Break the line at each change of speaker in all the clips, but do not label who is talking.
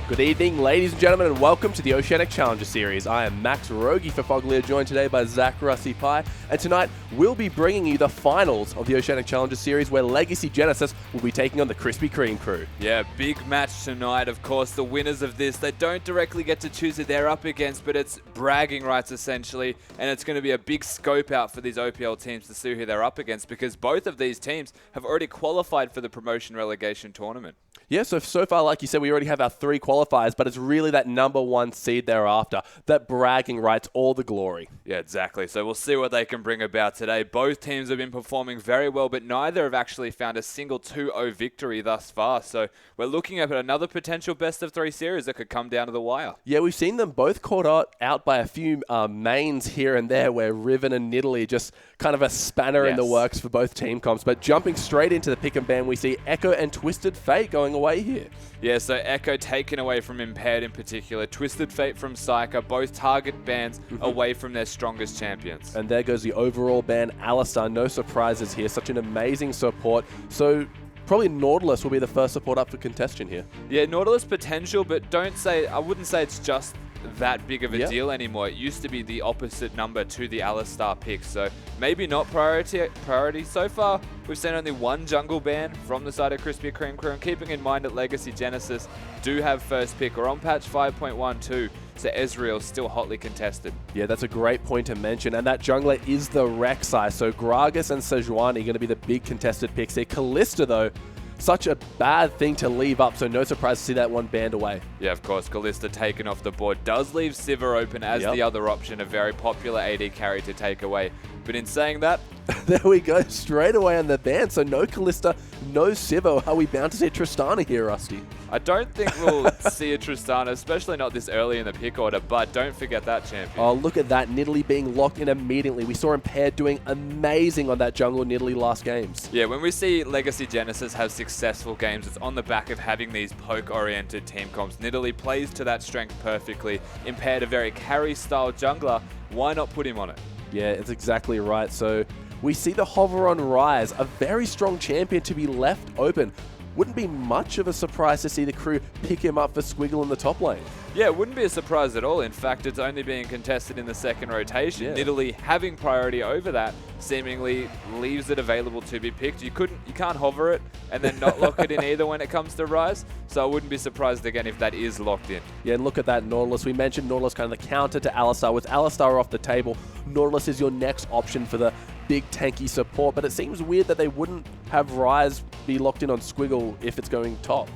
Good evening, ladies and gentlemen, and welcome to the Oceanic Challenger Series. I am Max Rogi for Foglia, joined today by Zach Rusty Pie, and tonight we'll be bringing you the finals of the Oceanic Challenger Series, where Legacy Genesis will be taking on the Krispy Kreme crew.
Yeah, big match tonight. Of course, the winners of this, they don't directly get to choose who they're up against, but it's bragging rights essentially, and it's going to be a big scope out for these OPL teams to see who they're up against, because both of these teams have already qualified for the promotion relegation tournament.
Yeah, so far, like you said, we already have our 3 qualifiers, but it's really that number 1 seed thereafter, that bragging rights, all the glory.
Yeah, exactly. So we'll see what they can bring about today. Both teams have been performing very well, but neither have actually found a single 2-0 victory thus far. So we're looking at another potential best-of-3 series that could come down to the wire.
Yeah, we've seen them both caught out by a few mains here and there, where Riven and Nidalee just kind of a spanner in the works for both team comps. But jumping straight into the pick and ban, we see Echo and Twisted Fate going away here.
Yeah, so Echo taken away from Impaired in particular, Twisted Fate from Psyker, both target bans away from their strongest champions.
And there goes the overall ban, Alistar. No surprises here, such an amazing support. So probably Nautilus will be the first support up for contention here.
Yeah, Nautilus potential, but I wouldn't say it's just that big of a deal anymore. It used to be the opposite number to the Alistar pick, so maybe not priority. So far, we've seen only one jungle ban from the side of Krispy Kreme crew, and keeping in mind that Legacy Genesis do have first pick. We're on patch 5.12, so Ezreal's still hotly contested. Yeah,
that's a great point to mention, and that jungler is the Rek'Sai, so Gragas and Sejuani are going to be the big contested picks here. Kalista, though, such a bad thing to leave up, so no surprise to see that one banned away.
Yeah, of course, Kalista taken off the board. Does leave Sivir open as the other option, a very popular AD carry to take away. But in saying that,
there we go, straight away on the ban. So no Kalista, no Sivir. Are we bound to see Tristana here, Rusty?
I don't think we'll see a Tristana, especially not this early in the pick order, but don't forget that champion.
Oh, look at that. Nidalee being locked in immediately. We saw Impaired doing amazing on that jungle Nidalee last games.
Yeah, when we see Legacy Genesis have successful games, it's on the back of having these poke-oriented team comps. Nidalee plays to that strength perfectly. Impaired, a very carry-style jungler. Why not put him on it?
Yeah, it's exactly right. So we see the hover on Rise, a very strong champion to be left open. Wouldn't be much of a surprise to see the crew pick him up for Squiggle in the top lane.
Yeah, it wouldn't be a surprise at all. In fact, it's only being contested in the second rotation. Nidalee having priority over that seemingly leaves it available to be picked. You can't hover it and then not lock it in either when it comes to Rise. So I wouldn't be surprised again if that is locked in.
Yeah, and look at that Nautilus. We mentioned Nautilus kind of the counter to Alistar. With Alistar off the table, Nautilus is your next option for the big tanky support, but it seems weird that they wouldn't have Rise be locked in on Squiggle if it's going top.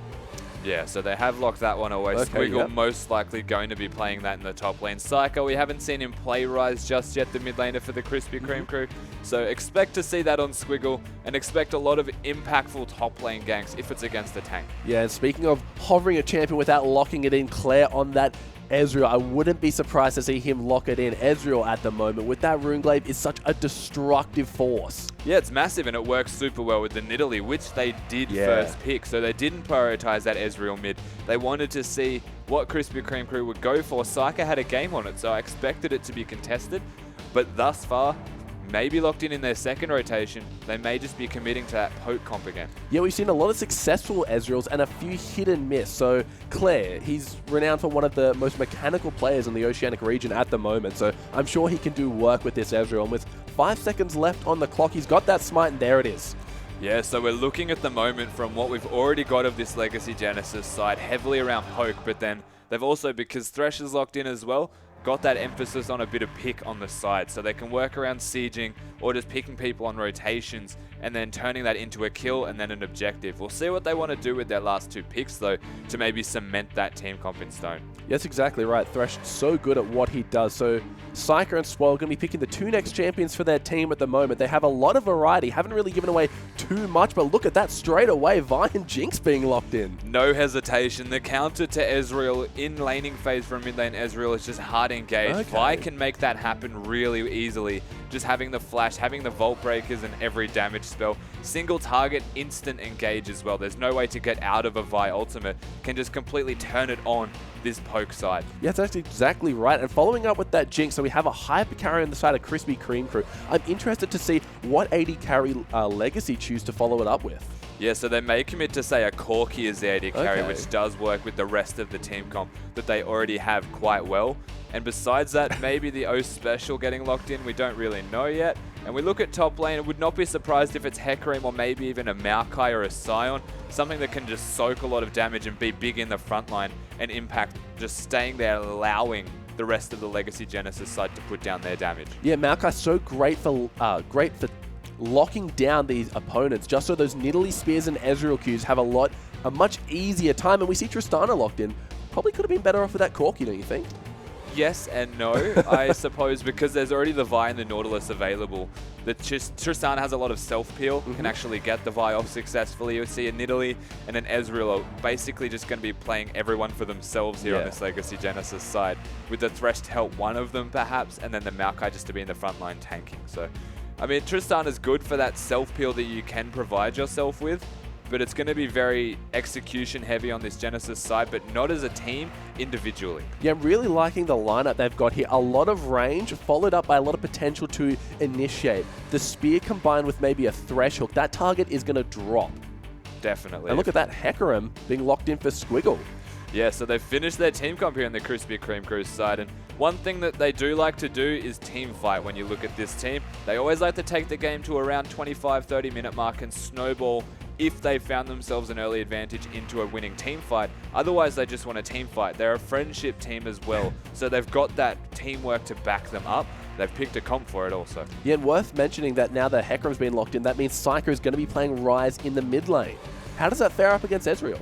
Yeah, so they have locked that one away. Squiggle most likely going to be playing that in the top lane. Psycho, we haven't seen him play Rise just yet, the mid laner for the Krispy Kreme crew. So expect to see that on Squiggle, and expect a lot of impactful top lane ganks if it's against the tank.
Yeah, and speaking of hovering a champion without locking it in, Claire on that Ezreal, I wouldn't be surprised to see him lock it in. Ezreal at the moment with that Runeglaive is such a destructive force.
Yeah, it's massive, and it works super well with the Nidalee, which they did first pick. So they didn't prioritize that Ezreal mid. They wanted to see what Krispy Kreme crew would go for. Psyker had a game on it, so I expected it to be contested. But thus far, maybe locked in their second rotation, they may just be committing to that poke comp again.
Yeah, we've seen a lot of successful Ezreals and a few hit and miss. So Claire, he's renowned for one of the most mechanical players in the Oceanic region at the moment. So I'm sure he can do work with this Ezreal. And with 5 seconds left on the clock, he's got that smite, and there it is.
Yeah, so we're looking at the moment from what we've already got of this Legacy Genesis side, heavily around poke, but then they've also, because Thresh is locked in as well, got that emphasis on a bit of pick on the side, so they can work around sieging or just picking people on rotations and then turning that into a kill and then an objective. We'll see what they want to do with their last 2 picks, though, to maybe cement that team comp in stone.
That's exactly right. Thresh so good at what he does. So Psyker and Swirl are going to be picking the 2 next champions for their team at the moment. They have a lot of variety, haven't really given away too much, but look at that straight away. Vi and Jinx being locked in.
No hesitation. The counter to Ezreal in laning phase from mid lane Ezreal is just hard engaged. Vi can make that happen really easily. Just having the flash, having the Vault Breakers and every damage spell. Single target, instant engage as well. There's no way to get out of a Vi ultimate. Can just completely turn it on this poke side.
Yeah, that's exactly right. And following up with that Jinx, so we have a hyper carry on the side of Krispy Kreme crew. I'm interested to see what AD carry Legacy choose to follow it up with.
Yeah, so they may commit to, say, a Corki as the AD carry,
Okay.
which does work with the rest of the team comp that they already have quite well. And besides that, maybe the O Special getting locked in, we don't really know yet. And we look at top lane, and would not be surprised if it's Hecarim or maybe even a Maokai or a Sion, something that can just soak a lot of damage and be big in the front line and impact just staying there, allowing the rest of the Legacy Genesis side to put down their damage.
Yeah, Maokai's so great for locking down these opponents, just so those Nidalee Spears and Ezreal Qs have a much easier time. And we see Tristana locked in. Probably could have been better off with that Corki, don't you think?
Yes and no, I suppose, because there's already the Vi and the Nautilus available. Tristana has a lot of self-peel, can actually get the Vi off successfully. You'll see a Nidalee and an Ezreal are basically just going to be playing everyone for themselves here on this Legacy Genesis side, with the Thresh to help one of them perhaps, and then the Maokai just to be in the front line tanking. So, I mean, Tristana's good for that self-peel that you can provide yourself with, but it's going to be very execution heavy on this Genesis side, but not as a team, individually.
Yeah, I'm really liking the lineup they've got here. A lot of range, followed up by a lot of potential to initiate. The Spear combined with maybe a Thresh hook, that target is going to drop.
Definitely.
And look at that Hecarim being locked in for Squiggle.
Yeah, so they've finished their team comp here on the Krispy Kreme Crew side, and one thing that they do like to do is team fight. When you look at this team, they always like to take the game to around 25-30 minute mark and snowball if they found themselves an early advantage into a winning team fight. Otherwise, they just want a team fight. They're a friendship team as well, so they've got that teamwork to back them up. They've picked a comp for it also.
Yeah, and worth mentioning that now that Hecarim's been locked in, that means Psycho is going to be playing Ryze in the mid lane. How does that fare up against Ezreal?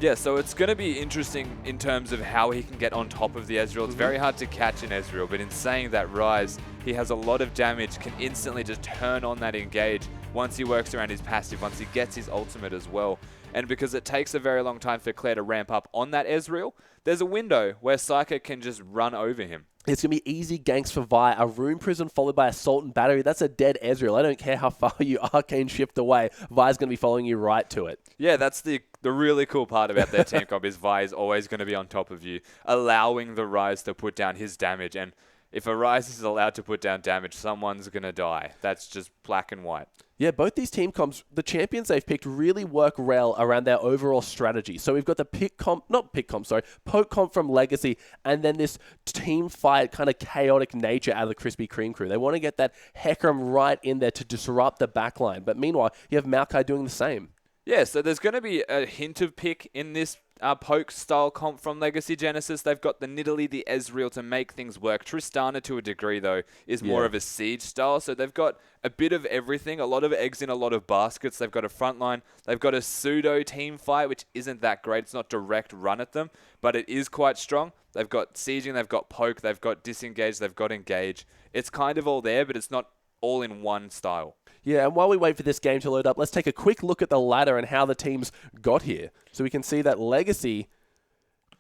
Yeah, so it's going to be interesting in terms of how he can get on top of the Ezreal. It's very hard to catch an Ezreal, but in saying that, Ryze, he has a lot of damage, can instantly just turn on that engage once he works around his passive, once he gets his ultimate as well. And because it takes a very long time for Claire to ramp up on that Ezreal, there's a window where Psycho can just run over him.
It's going to be easy ganks for Vi. A Rune Prison followed by Assault and Battery. That's a dead Ezreal. I don't care how far you Arcane shift away. Vi's going to be following you right to it.
Yeah, that's the really cool part about their team comp is Vi is always going to be on top of you, allowing the Ryze to put down his damage. And if a Ryze is allowed to put down damage, someone's going to die. That's just black and white.
Yeah, both these team comps, the champions they've picked really work well around their overall strategy. So we've got the poke comp from Legacy, and then this team fight kind of chaotic nature out of the Krispy Kreme crew. They want to get that Hecarim right in there to disrupt the backline. But meanwhile, you have Maokai doing the same.
Yeah, so there's going to be a hint of pick in this poke style comp from Legacy Genesis. They've got the Nidalee, the Ezreal to make things work. Tristana to a degree though is more of a siege style. So they've got a bit of everything, a lot of eggs in a lot of baskets. They've got a front line. They've got a pseudo team fight, which isn't that great. It's not direct run at them, but it is quite strong. They've got sieging, they've got poke, they've got disengage, they've got engage. It's kind of all there, but it's not all in one style.
Yeah, and while we wait for this game to load up, let's take a quick look at the ladder and how the teams got here. So we can see that Legacy,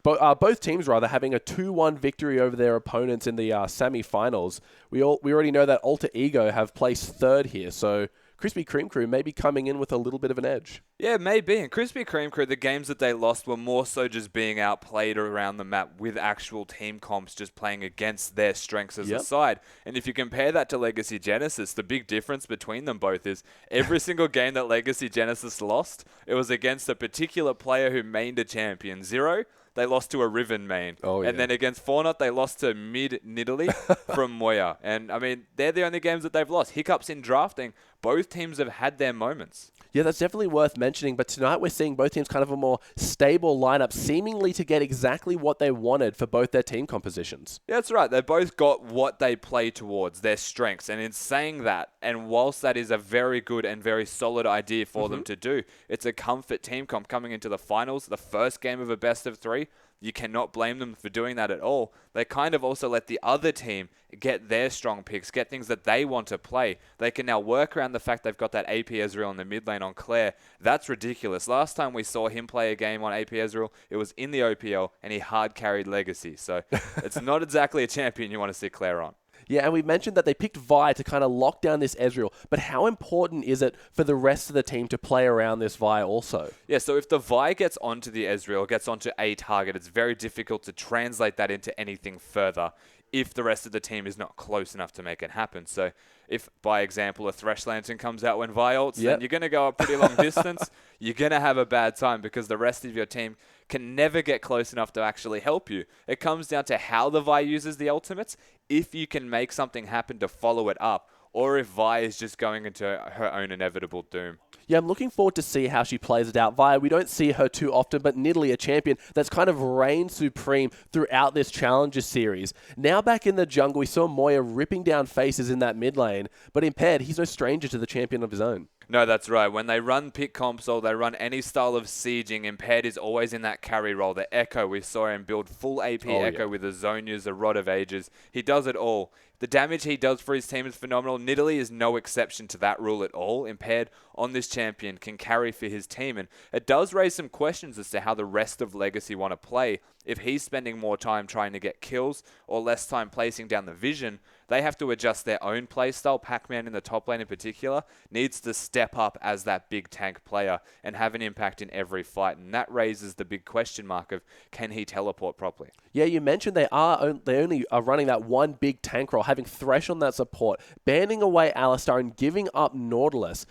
both teams rather, having a 2-1 victory over their opponents in the semi-finals. We already know that Alter Ego have placed third here, so Krispy Kreme Crew may be coming in with a little bit of an edge.
Yeah, maybe. And Krispy Kreme Crew, the games that they lost were more so just being outplayed around the map with actual team comps just playing against their strengths as a side. And if you compare that to Legacy Genesis, the big difference between them both is every single game that Legacy Genesis lost, it was against a particular player who mained a champion. Zero, they lost to a Riven main. And then against Fortnite, they lost to mid Nidalee from Moya. And, I mean, they're the only games that they've lost. Hiccups in drafting. Both teams have had their moments.
Yeah, that's definitely worth mentioning. But tonight we're seeing both teams kind of a more stable lineup, seemingly to get exactly what they wanted for both their team compositions.
Yeah, that's right. They both got what they play towards, their strengths. And in saying that, and whilst that is a very good and very solid idea for them to do, it's a comfort team comp coming into the finals, the first game of a best of 3. You cannot blame them for doing that at all. They kind of also let the other team get their strong picks, get things that they want to play. They can now work around the fact they've got that AP Ezreal in the mid lane on Claire. That's ridiculous. Last time we saw him play a game on AP Ezreal, it was in the OPL, and he hard carried Legacy. So it's not exactly a champion you want to see Claire on.
Yeah, and we mentioned that they picked Vi to kind of lock down this Ezreal, but how important is it for the rest of the team to play around this Vi also?
Yeah, so if the Vi gets onto the Ezreal, gets onto a target, it's very difficult to translate that into anything further. if the rest of the team is not close enough to make it happen. So if, by example, a Thresh Lantern comes out when Vi ults, then you're going to go a pretty long distance. You're going to have a bad time because the rest of your team can never get close enough to actually help you. It comes down to how the Vi uses the ultimates, if you can make something happen to follow it up, or if Vi is just going into her own inevitable doom.
Yeah, I'm looking forward to see how she plays it out. Vi, we don't see her too often, but Nidalee, a champion that's kind of reigned supreme throughout this Challenger series. Now back in the jungle, we saw Moya ripping down faces in that mid lane, but Impaired, he's no stranger to the champion of his own.
No, that's right. When they run pick comps or they run any style of sieging, Impaired is always in that carry role. The Echo, we saw him build full AP Echo with the Zonias, the Rod of Ages. He does it all. The damage he does for his team is phenomenal. Nidalee is no exception to that rule at all. Impaired on this champion can carry for his team. And it does raise some questions as to how the rest of Legacy want to play. If he's spending more time trying to get kills or less time placing down the vision, they have to adjust their own playstyle. Pac-Man in the top lane in particular needs to step up as that big tank player and have an impact in every fight. And that raises the big question mark of, can he teleport properly?
Yeah, you mentioned they only are running that one big tank role, having Thresh on that support, banning away Alistar and giving up Nautilus.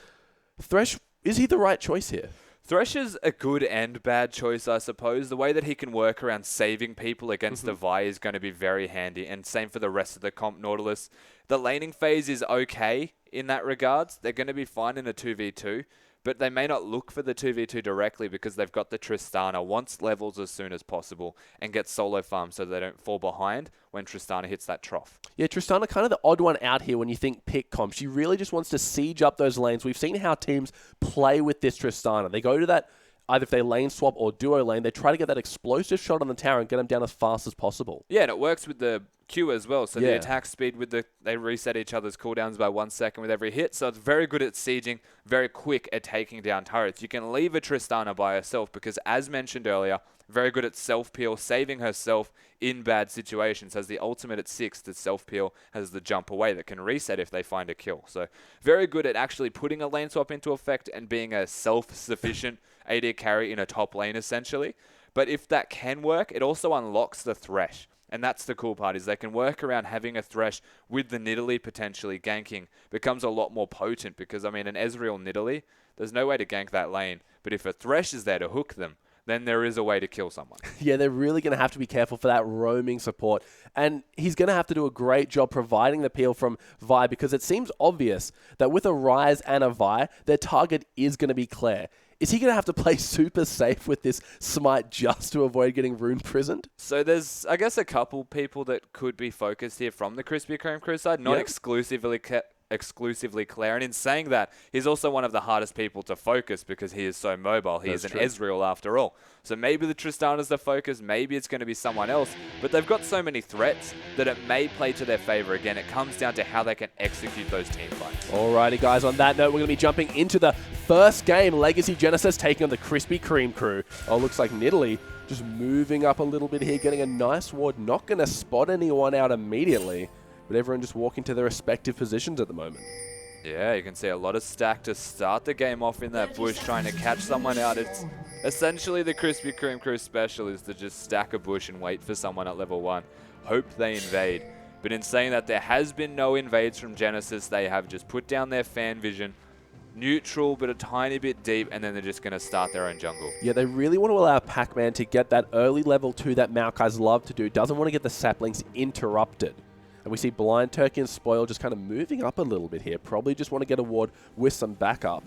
Thresh, is he the right choice here?
Thresh is a good and bad choice, I suppose. The way that he can work around saving people against the Vi is going to be very handy, and same for the rest of the comp. Nautilus. The laning phase is okay in that regards. They're going to be fine in a 2v2, but they may not look for the 2v2 directly because they've got the Tristana, wants levels as soon as possible, and get solo farm so they don't fall behind when Tristana hits that trough. Yeah,
Tristana kind of the odd one out here when you think pick comp. She really just wants to siege up those lanes. We've seen how teams play with this Tristana. They go to that, either if they lane swap or duo lane, they try to get that explosive shot on the tower and get them down as fast as possible.
Yeah, and it works with the Q as well. So the attack speed with they reset each other's cooldowns by 1 second with every hit. So it's very good at sieging, very quick at taking down turrets. You can leave a Tristana by herself because, as mentioned earlier, very good at self-peel, saving herself in bad situations. Has the ultimate at 6, the self-peel has the jump away that can reset if they find a kill. So very good at actually putting a lane swap into effect and being a self-sufficient AD carry in a top lane, essentially. But if that can work, it also unlocks the Thresh. And that's the cool part, is they can work around having a Thresh with the Nidalee potentially ganking. Becomes a lot more potent because, I mean, an Ezreal Nidalee, there's no way to gank that lane. But if a Thresh is there to hook them, then there is a way to kill someone.
Yeah, they're really going to have to be careful for that roaming support. And he's going to have to do a great job providing the peel from Vi, because it seems obvious that with a Ryze and a Vi, their target is going to be Claire. Is he going to have to play super safe with this smite just to avoid getting rune prisoned?
So there's, I guess, a couple people that could be focused here from the Krispy Kreme crew side, not exclusively Claire. And in saying that, he's also one of the hardest people to focus because he is so mobile. He is an Ezreal after all. So maybe the Tristana's the focus, maybe it's going to be someone else, but they've got so many threats that it may play to their favor. Again, it comes down to how they can execute those team fights.
Alrighty guys, on that note, we're going to be jumping into the first game. Legacy Genesis taking on the Krispy Kreme crew. Oh, looks like Nidalee just moving up a little bit here, getting a nice ward. Not going to spot anyone out immediately, but everyone just walking to their respective positions at the moment.
Yeah, you can see a lot of stack to start the game off in that bush, trying to catch someone out. It's essentially the Krispy Kreme crew special is to just stack a bush and wait for someone at level 1. Hope they invade. But in saying that, there has been no invades from Genesis. They have just put down their fan vision, neutral but a tiny bit deep, and then they're just going to start their own jungle.
Yeah, they really want to allow Pac-Man to get that early level 2 that Maokai's love to do. Doesn't want to get the saplings interrupted. And we see Blind Turkey and Spoil just kind of moving up a little bit here. Probably just want to get a ward with some backup.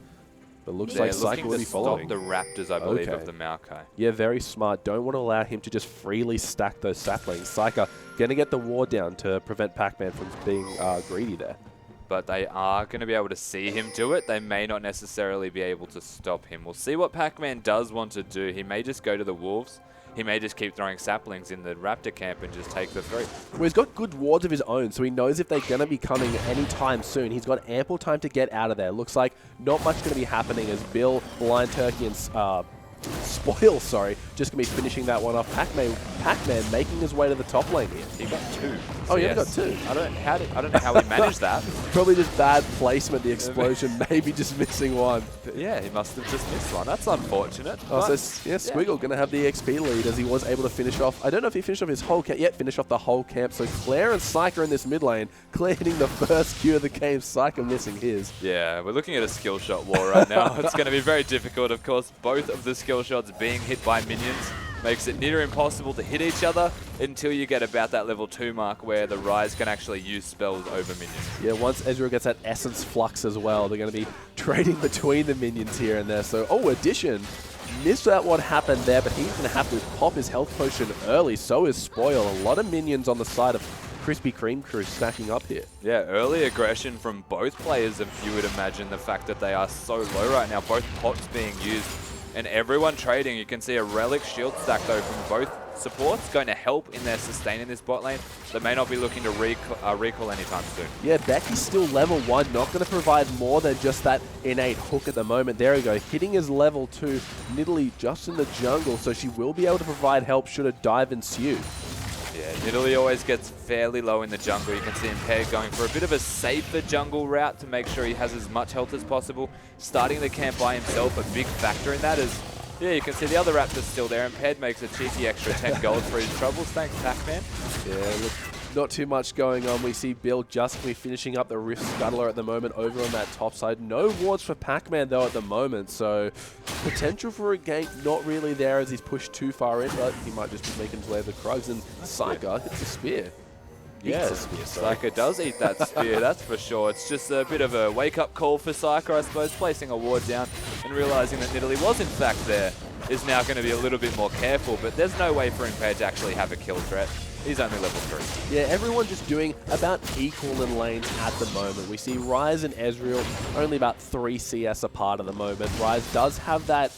But looks like Cycle will be following.
Stop the Raptors, I believe, of the Maokai.
Yeah, very smart. Don't want to allow him to just freely stack those saplings. Psyker going to get the ward down to prevent Pac-Man from being greedy there.
But they are going to be able to see him do it. They may not necessarily be able to stop him. We'll see what Pac-Man does want to do. He may just go to the Wolves. He may just keep throwing saplings in the Raptor camp and just take the three.
Well, he's got good wards of his own, so he knows if they're going to be coming anytime soon. He's got ample time to get out of there. Looks like not much going to be happening as Bill, Blind Turkey, and Spoil, sorry, just going to be finishing that one off. Pac-Man making his way to the top lane here.
He got 2.
Oh, yeah, he got 2.
I don't know how he managed that.
Probably just bad placement, the explosion, maybe just missing one.
Yeah, he must have just missed one. That's unfortunate.
Oh, so yeah, Squiggle going to have the XP lead as he was able to finish off. I don't know if he finished off his whole camp. Yeah, finish off the whole camp. So Claire and Psyker in this mid lane. Claire hitting the first Q of the game. Psyker missing his.
Yeah, we're looking at a skill shot war right now. It's going to be very difficult, of course. Both of the skill shots being hit by minions makes it near impossible to hit each other until you get about that level 2 mark where the Ryze can actually use spells over minions.
Yeah, once Ezreal gets that Essence Flux as well, they're going to be trading between the minions here and there. So, oh, Addition missed out what happened there, but he's going to have to pop his health potion early. So is Spoil. A lot of minions on the side of Krispy Kreme crew stacking up here.
Yeah, early aggression from both players, if you would imagine the fact that they are so low right now. Both pots being used and everyone trading. You can see a Relic shield stack though from both supports going to help in their sustain in this bot lane. They may not be looking to recall anytime soon.
Yeah, Becky's still level 1, not going to provide more than just that innate hook at the moment. There we go, hitting his level 2, Nidalee just in the jungle, so she will be able to provide help should a dive ensue.
Yeah, Nidalee always gets fairly low in the jungle. You can see Impaired going for a bit of a safer jungle route to make sure he has as much health as possible. Starting the camp by himself, a big factor in that is, yeah, you can see the other Raptor's still there. Impaired makes a cheeky extra 10 gold for his troubles. Thanks, Pac-Man.
Yeah, look, not too much going on. We see Bill just finishing up the Rift Scuttler at the moment over on that top side. No wards for Pac-Man though at the moment, so potential for a gank not really there as he's pushed too far in, but he might just be making his way to the Krugs, and Psyker hits a spear.
Yeah, Psyker does eat that spear, that's for sure. It's just a bit of a wake-up call for Psyker, I suppose, placing a ward down and realizing that Nidalee was in fact there is now going to be a little bit more careful, but there's no way for Impaired to actually have a kill threat. He's only level 3.
Yeah, everyone just doing about equal in lanes at the moment. We see Ryze and Ezreal only about 3 CS apart at the moment. Ryze does have that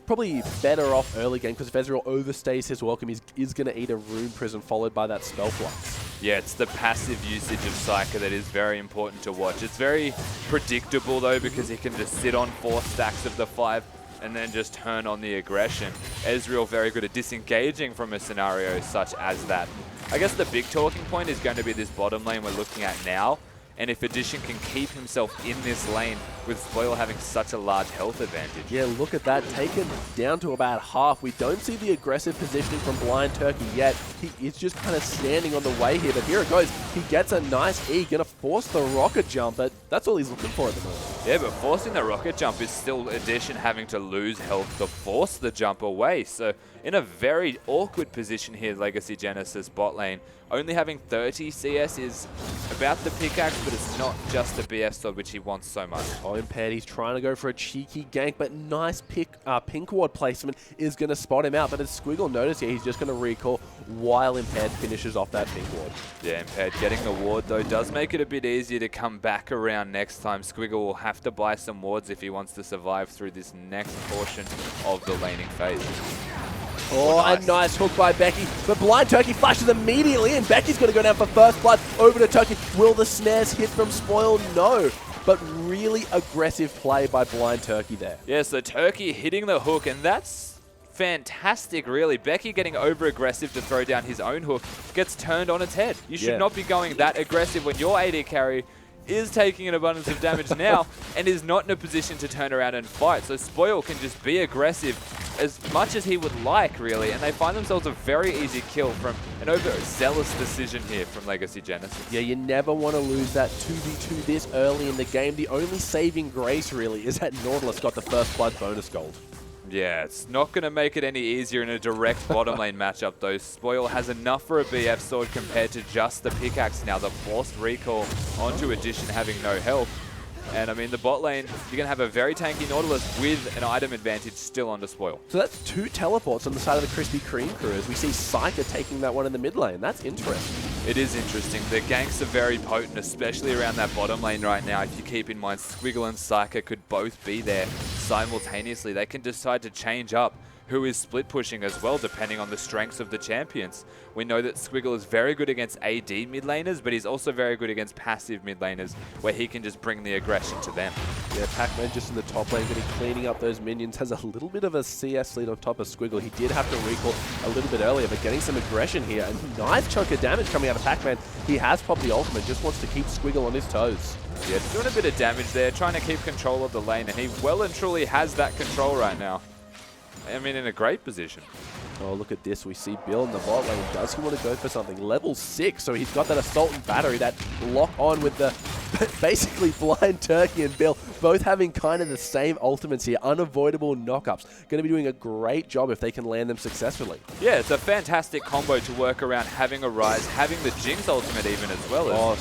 probably better off early game because if Ezreal overstays his welcome, he's going to eat a Rune Prison followed by that Spell Flux.
Yeah, it's the passive usage of Psyker that is very important to watch. It's very predictable though because he can just sit on 4 stacks of the 5 and then just turn on the aggression. Ezreal very good at disengaging from a scenario such as that. I guess the big talking point is going to be this bottom lane we're looking at now. And if Addition can keep himself in this lane with Spoil having such a large health advantage.
Yeah, look at that. Taken down to about half. We don't see the aggressive positioning from Blind Turkey yet. He is just kind of standing on the way here, but here it goes. He gets a nice E, gonna force the rocket jump, but that's all he's looking for at the moment.
Yeah, but forcing the rocket jump is still Addition having to lose health to force the jump away. So in a very awkward position here, Legacy Genesis bot lane. Only having 30 CS is about the pickaxe, but it's not just the BF sword, which he wants so much.
Oh, Impaired, he's trying to go for a cheeky gank, but nice pink ward placement is going to spot him out. But as Squiggle noticed here, he's just going to recall while Impaired finishes off that pink ward.
Yeah, Impaired getting the ward, though, does make it a bit easier to come back around next time. Squiggle will have to buy some wards if he wants to survive through this next portion of the laning phase.
Oh, nice. A nice hook by Becky, but Blind Turkey flashes immediately, and Becky's going to go down for first blood over to Turkey. Will the snares hit from Spoil? No, but really aggressive play by Blind Turkey there.
Yeah, so Turkey hitting the hook, and that's fantastic, really. Becky getting over-aggressive to throw down his own hook gets turned on its head. You should not be going that aggressive when your AD carry is taking an abundance of damage now and is not in a position to turn around and fight. So Spoil can just be aggressive as much as he would like, really, and they find themselves a very easy kill from an overzealous decision here from Legacy Genesis.
Yeah, you never want to lose that 2v2 this early in the game. The only saving grace, really, is that Nautilus got the first blood bonus gold.
Yeah, it's not going to make it any easier in a direct bottom lane matchup, though. Spoil has enough for a BF sword compared to just the pickaxe now. The forced recall onto Addition having no health. And I mean, the bot lane, you're going to have a very tanky Nautilus with an item advantage still onto Spoil.
So that's 2 teleports on the side of the Krispy Kreme crew as we see Psyker taking that one in the mid lane. That's interesting.
It is interesting. The ganks are very potent, especially around that bottom lane right now. If you keep in mind, Squiggle and Psyker could both be there simultaneously. They can decide to change up who is split pushing as well, depending on the strengths of the champions. We know that Squiggle is very good against AD mid laners, but he's also very good against passive mid laners, where he can just bring the aggression to them.
Yeah, Pac-Man just in the top lane, going to be cleaning up those minions. Has a little bit of a CS lead on top of Squiggle. He did have to recall a little bit earlier, but getting some aggression here. A nice chunk of damage coming out of Pac-Man. He has popped the ultimate, just wants to keep Squiggle on his toes.
Yeah, doing a bit of damage there, trying to keep control of the lane, and he well and truly has that control right now. I mean, in a great position.
Oh, look at this. We see Bill in the bot lane. Does he want to go for something? Level 6, so he's got that Assault and Battery, that lock on with the basically Blind Turkey and Bill, both having kind of the same ultimates here. Unavoidable knockups. Going to be doing a great job if they can land them successfully.
Yeah, it's a fantastic combo to work around having a Rise, having the Jinx ultimate even as well.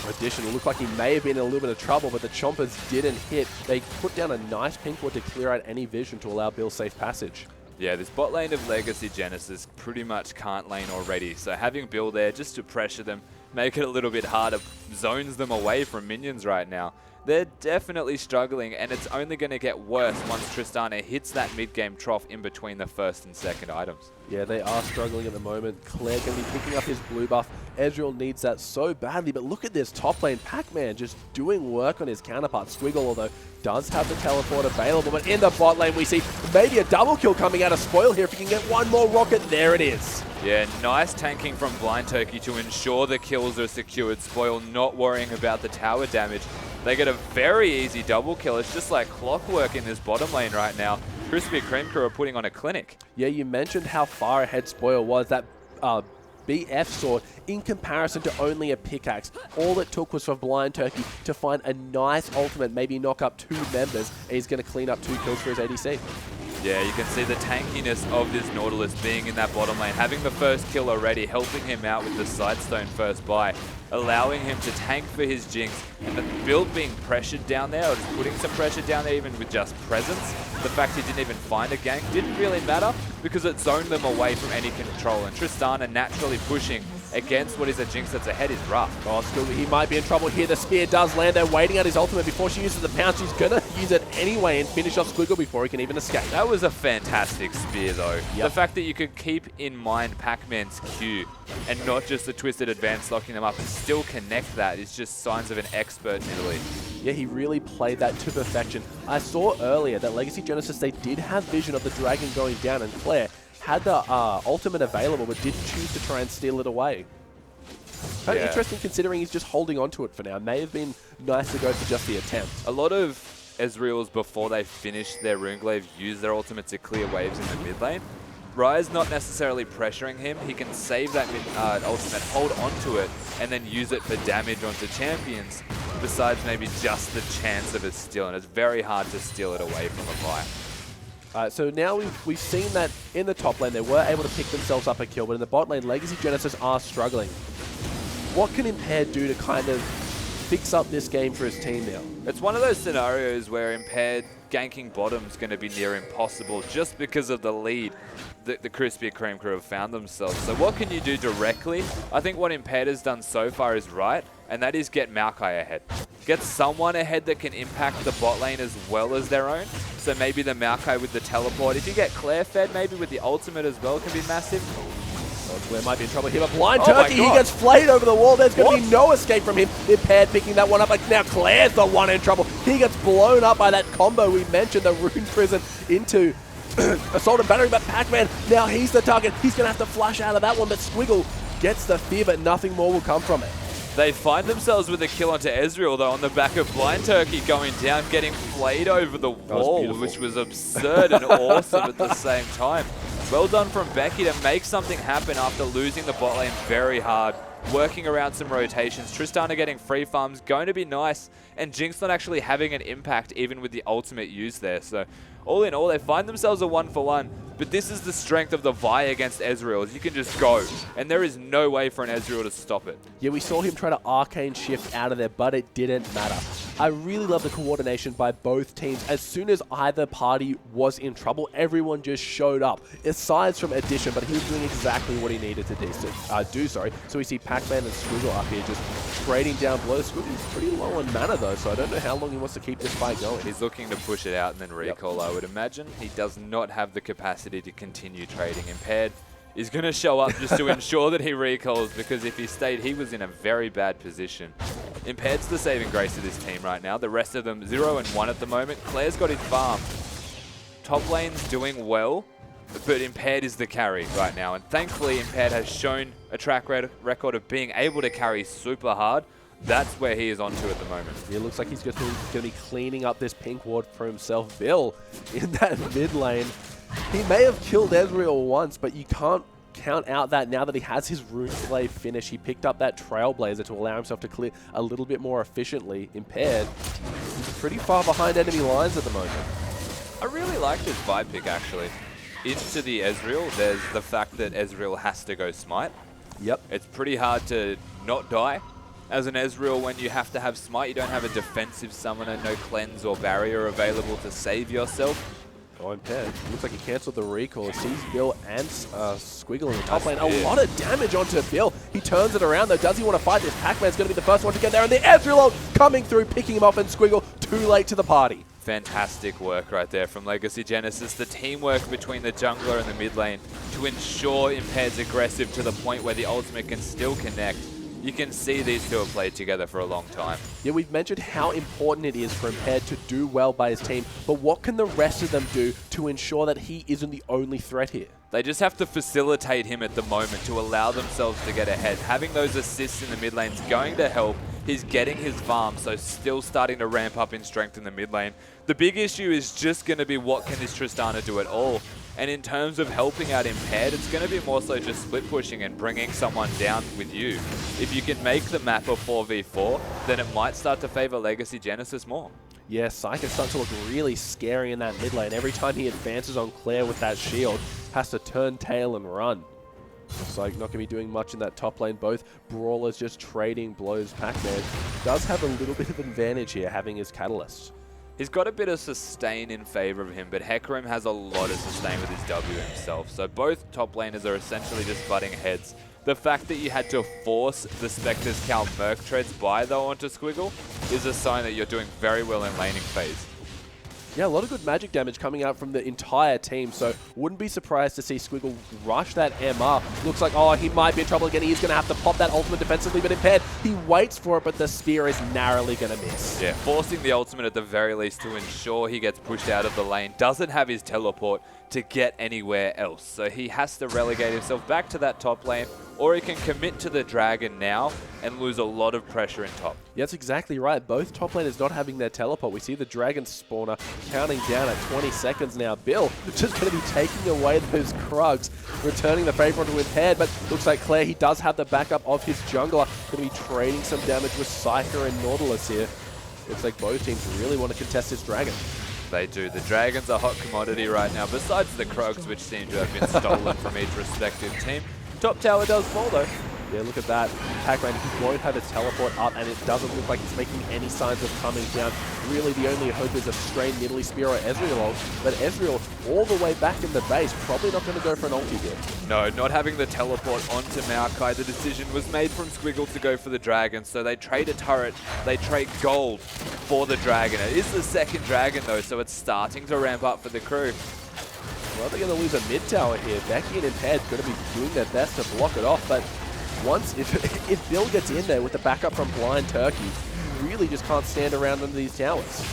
Addition, it looked like he may have been in a little bit of trouble, but the Chompers didn't hit. They put down a nice pink ward to clear out any vision to allow Bill safe passage.
Yeah, this bot lane of Legacy Genesis pretty much can't lane already, so having Bill there just to pressure them, make it a little bit harder, zones them away from minions right now. They're definitely struggling, and it's only going to get worse once Tristana hits that mid-game trough in between the first and second items.
Yeah, they are struggling at the moment. Claire going to be picking up his blue buff. Ezreal needs that so badly, but look at this top lane. Pac-Man just doing work on his counterpart. Squiggle, although, does have the teleport available, but in the bot lane we see maybe a double kill coming out of Spoil here. If he can get one more rocket, there it is.
Yeah, nice tanking from Blind Turkey to ensure the kills are secured. Spoil not worrying about the tower damage. They get a very easy double kill. It's just like clockwork in this bottom lane right now. Krispy Kreme crew are putting on a clinic.
Yeah, you mentioned how far ahead Spoil was. That BF sword, in comparison to only a pickaxe, all it took was for Blind Turkey to find a nice ultimate, maybe knock up 2 members, and he's going to clean up 2 kills for his ADC.
Yeah, you can see the tankiness of this Nautilus being in that bottom lane, having the first kill already, helping him out with the Sidestone first buy, allowing him to tank for his Jinx, and the build being pressured down there, or just putting some pressure down there even with just presence. The fact he didn't even find a gank didn't really matter because it zoned them away from any control, and Tristana naturally pushing against what is a Jinx that's ahead is rough.
Oh, still, he might be in trouble here. The spear does land there, waiting out his ultimate before she uses the pounce. She's going to use it anyway and finish off Squiggle before he can even escape.
That was a fantastic spear, though.
Yep.
The fact that you could keep in mind Pac-Man's Q and not just the twisted advance locking them up and still connect that is just signs of an expert middle.
Yeah, he really played that to perfection. I saw earlier that Legacy Genesis, they did have vision of the dragon going down, and Claire had the ultimate available, but did choose to try and steal it away. Kind of interesting considering he's just holding on to it for now. May have been nice to go for just the attempt.
A lot of Ezreals, before they finish their Runeglaive, use their ultimate to clear waves in the mid lane. Rise not necessarily pressuring him. He can save that ultimate, hold onto it, and then use it for damage onto champions, besides maybe just the chance of a steal. And it's very hard to steal it away from a buy.
So now we've seen that in the top lane, they were able to pick themselves up a kill, but in the bot lane, Legacy Genesis are struggling. What can Impaired do to kind of fix up this game for his team now?
It's one of those scenarios where Impaired ganking bottom is going to be near impossible just because of the lead that the Krispy Kreme crew have found themselves. So what can you do directly? I think what Impaired has done so far is right, and that is get Maokai ahead. Get someone ahead that can impact the bot lane as well as their own. So maybe the Maokai with the teleport. If you get Claire fed, maybe with the ultimate as well, can be massive.
Oh, Claire might be in trouble here, but Blind Turkey, he gets flayed over the wall. There's going to be no escape from him. Impaired picking that one up, but now Claire's the one in trouble. He gets blown up by that combo we mentioned, the Rune Prison into Assault and Battery, but Pac-Man, now he's the target. He's going to have to flush out of that one, but Squiggle gets the fear, but nothing more will come from it.
They find themselves with a kill onto Ezreal, though, on the back of Blind Turkey going down, getting flayed over the wall, which was absurd and awesome at the same time. Well done from Becky to make something happen after losing the bot lane very hard, working around some rotations. Tristana getting free farms, going to be nice, and Jinx not actually having an impact even with the ultimate used there. So all in all, they find themselves a 1-for-1, but this is the strength of the Vi against Ezreal, is you can just go, and there is no way for an Ezreal to stop it.
Yeah, we saw him try to arcane shift out of there, but it didn't matter. I really love the coordination by both teams. As soon as either party was in trouble, everyone just showed up. Aside from Addition, but he was doing exactly what he needed to do. So we see Pac-Man and Squiggle up here just trading down below. Squiggle's pretty low on mana though, so I don't know how long he wants to keep this fight going.
He's looking to push it out and then recall, I would imagine. He does not have the capacity to continue trading. Impaired is going to show up just to ensure that he recalls, because if he stayed, he was in a very bad position. Impaired's the saving grace of this team right now. The rest of them 0 and 1 at the moment. Claire's got his farm. Top lane's doing well, but Impaired is the carry right now. And thankfully, Impaired has shown a track record of being able to carry super hard. That's where he is onto at the moment.
It looks like he's just going to be cleaning up this pink ward for himself. Bill in that mid lane. He may have killed Ezreal once, but you can't count out that now that he has his Runeblade finish, he picked up that Trailblazer to allow himself to clear a little bit more efficiently. Impaired, he's pretty far behind enemy lines at the moment.
I really like this vibe pick, actually. Into the Ezreal, there's the fact that Ezreal has to go Smite.
Yep.
It's pretty hard to not die as an Ezreal when you have to have Smite. You don't have a defensive summoner, no cleanse or barrier available to save yourself.
Oh, Impaired. Looks like he cancelled the recall. Sees Bill and Squiggle in the top lane. A lot of damage onto Bill. He turns it around, though. Does he want to fight this? Pac-Man's going to be the first one to get there, and the Ezreal coming through, picking him off, and Squiggle too late to the party.
Fantastic work right there from Legacy Genesis. The teamwork between the jungler and the mid lane to ensure Impaired's aggressive to the point where the ultimate can still connect. You can see these two have played together for a long time.
Yeah, we've mentioned how important it is for Impaired to do well by his team, but what can the rest of them do to ensure that he isn't the only threat here?
They just have to facilitate him at the moment to allow themselves to get ahead. Having those assists in the mid lane is going to help. He's getting his farm, so still starting to ramp up in strength in the mid lane. The big issue is just going to be what can this Tristana do at all. And in terms of helping out Impaired, it's going to be more so just split pushing and bringing someone down with you. If you can make the map a 4v4, then it might start to favor Legacy Genesis more.
Yeah, Psycho starts to look really scary in that mid lane. Every time he advances on Claire with that shield, has to turn tail and run. Looks like not going to be doing much in that top lane. Both brawlers just trading blows. Pac-Man does have a little bit of advantage here, having his Catalyst.
He's got a bit of sustain in favor of him, but Hecarim has a lot of sustain with his W himself. So both top laners are essentially just butting heads. The fact that you had to force the Spectre's Cal Merc Treads by, though, onto Squiggle is a sign that you're doing very well in laning phase.
Yeah, a lot of good magic damage coming out from the entire team, so wouldn't be surprised to see Squiggle rush that MR. Looks like, oh, he might be in trouble again. He's going to have to pop that ultimate defensively, but Impaired, he waits for it, but the spear is narrowly going to miss.
Yeah, forcing the ultimate at the very least to ensure he gets pushed out of the lane. Doesn't have his teleport to get anywhere else, so he has to relegate himself back to that top lane, or he can commit to the dragon now and lose a lot of pressure in top.
Yeah, that's exactly right. Both top laners not having their teleport. We see the dragon spawner counting down at 20 seconds now. Bill just going to be taking away those Krugs, returning the favor onto Impaired, but looks like Claire, he does have the backup of his jungler. Going to be trading some damage with Psyker and Nautilus here. Looks like both teams really want to contest this dragon.
They do. The dragons are hot commodity right now, besides the Krugs, which seem to have been stolen from each respective team. Top tower does fall, though.
Yeah, look at that. Pac-Man, he won't have his teleport up, and it doesn't look like he's making any signs of coming down. Really, the only hope is a stray Nidalee Spear or Ezreal ult, but Ezreal all the way back in the base, probably not going to go for an ulti here.
No, not having the teleport onto Maokai, the decision was made from Squiggle to go for the dragon, so they trade a turret, they trade gold for the dragon. It is the second dragon, though, so it's starting to ramp up for the crew.
Well, they're going to lose a mid tower here. Becky and Impaired going to be doing their best to block it off, but once, if Bill gets in there with the backup from Blind Turkey, you really just can't stand around under these towers.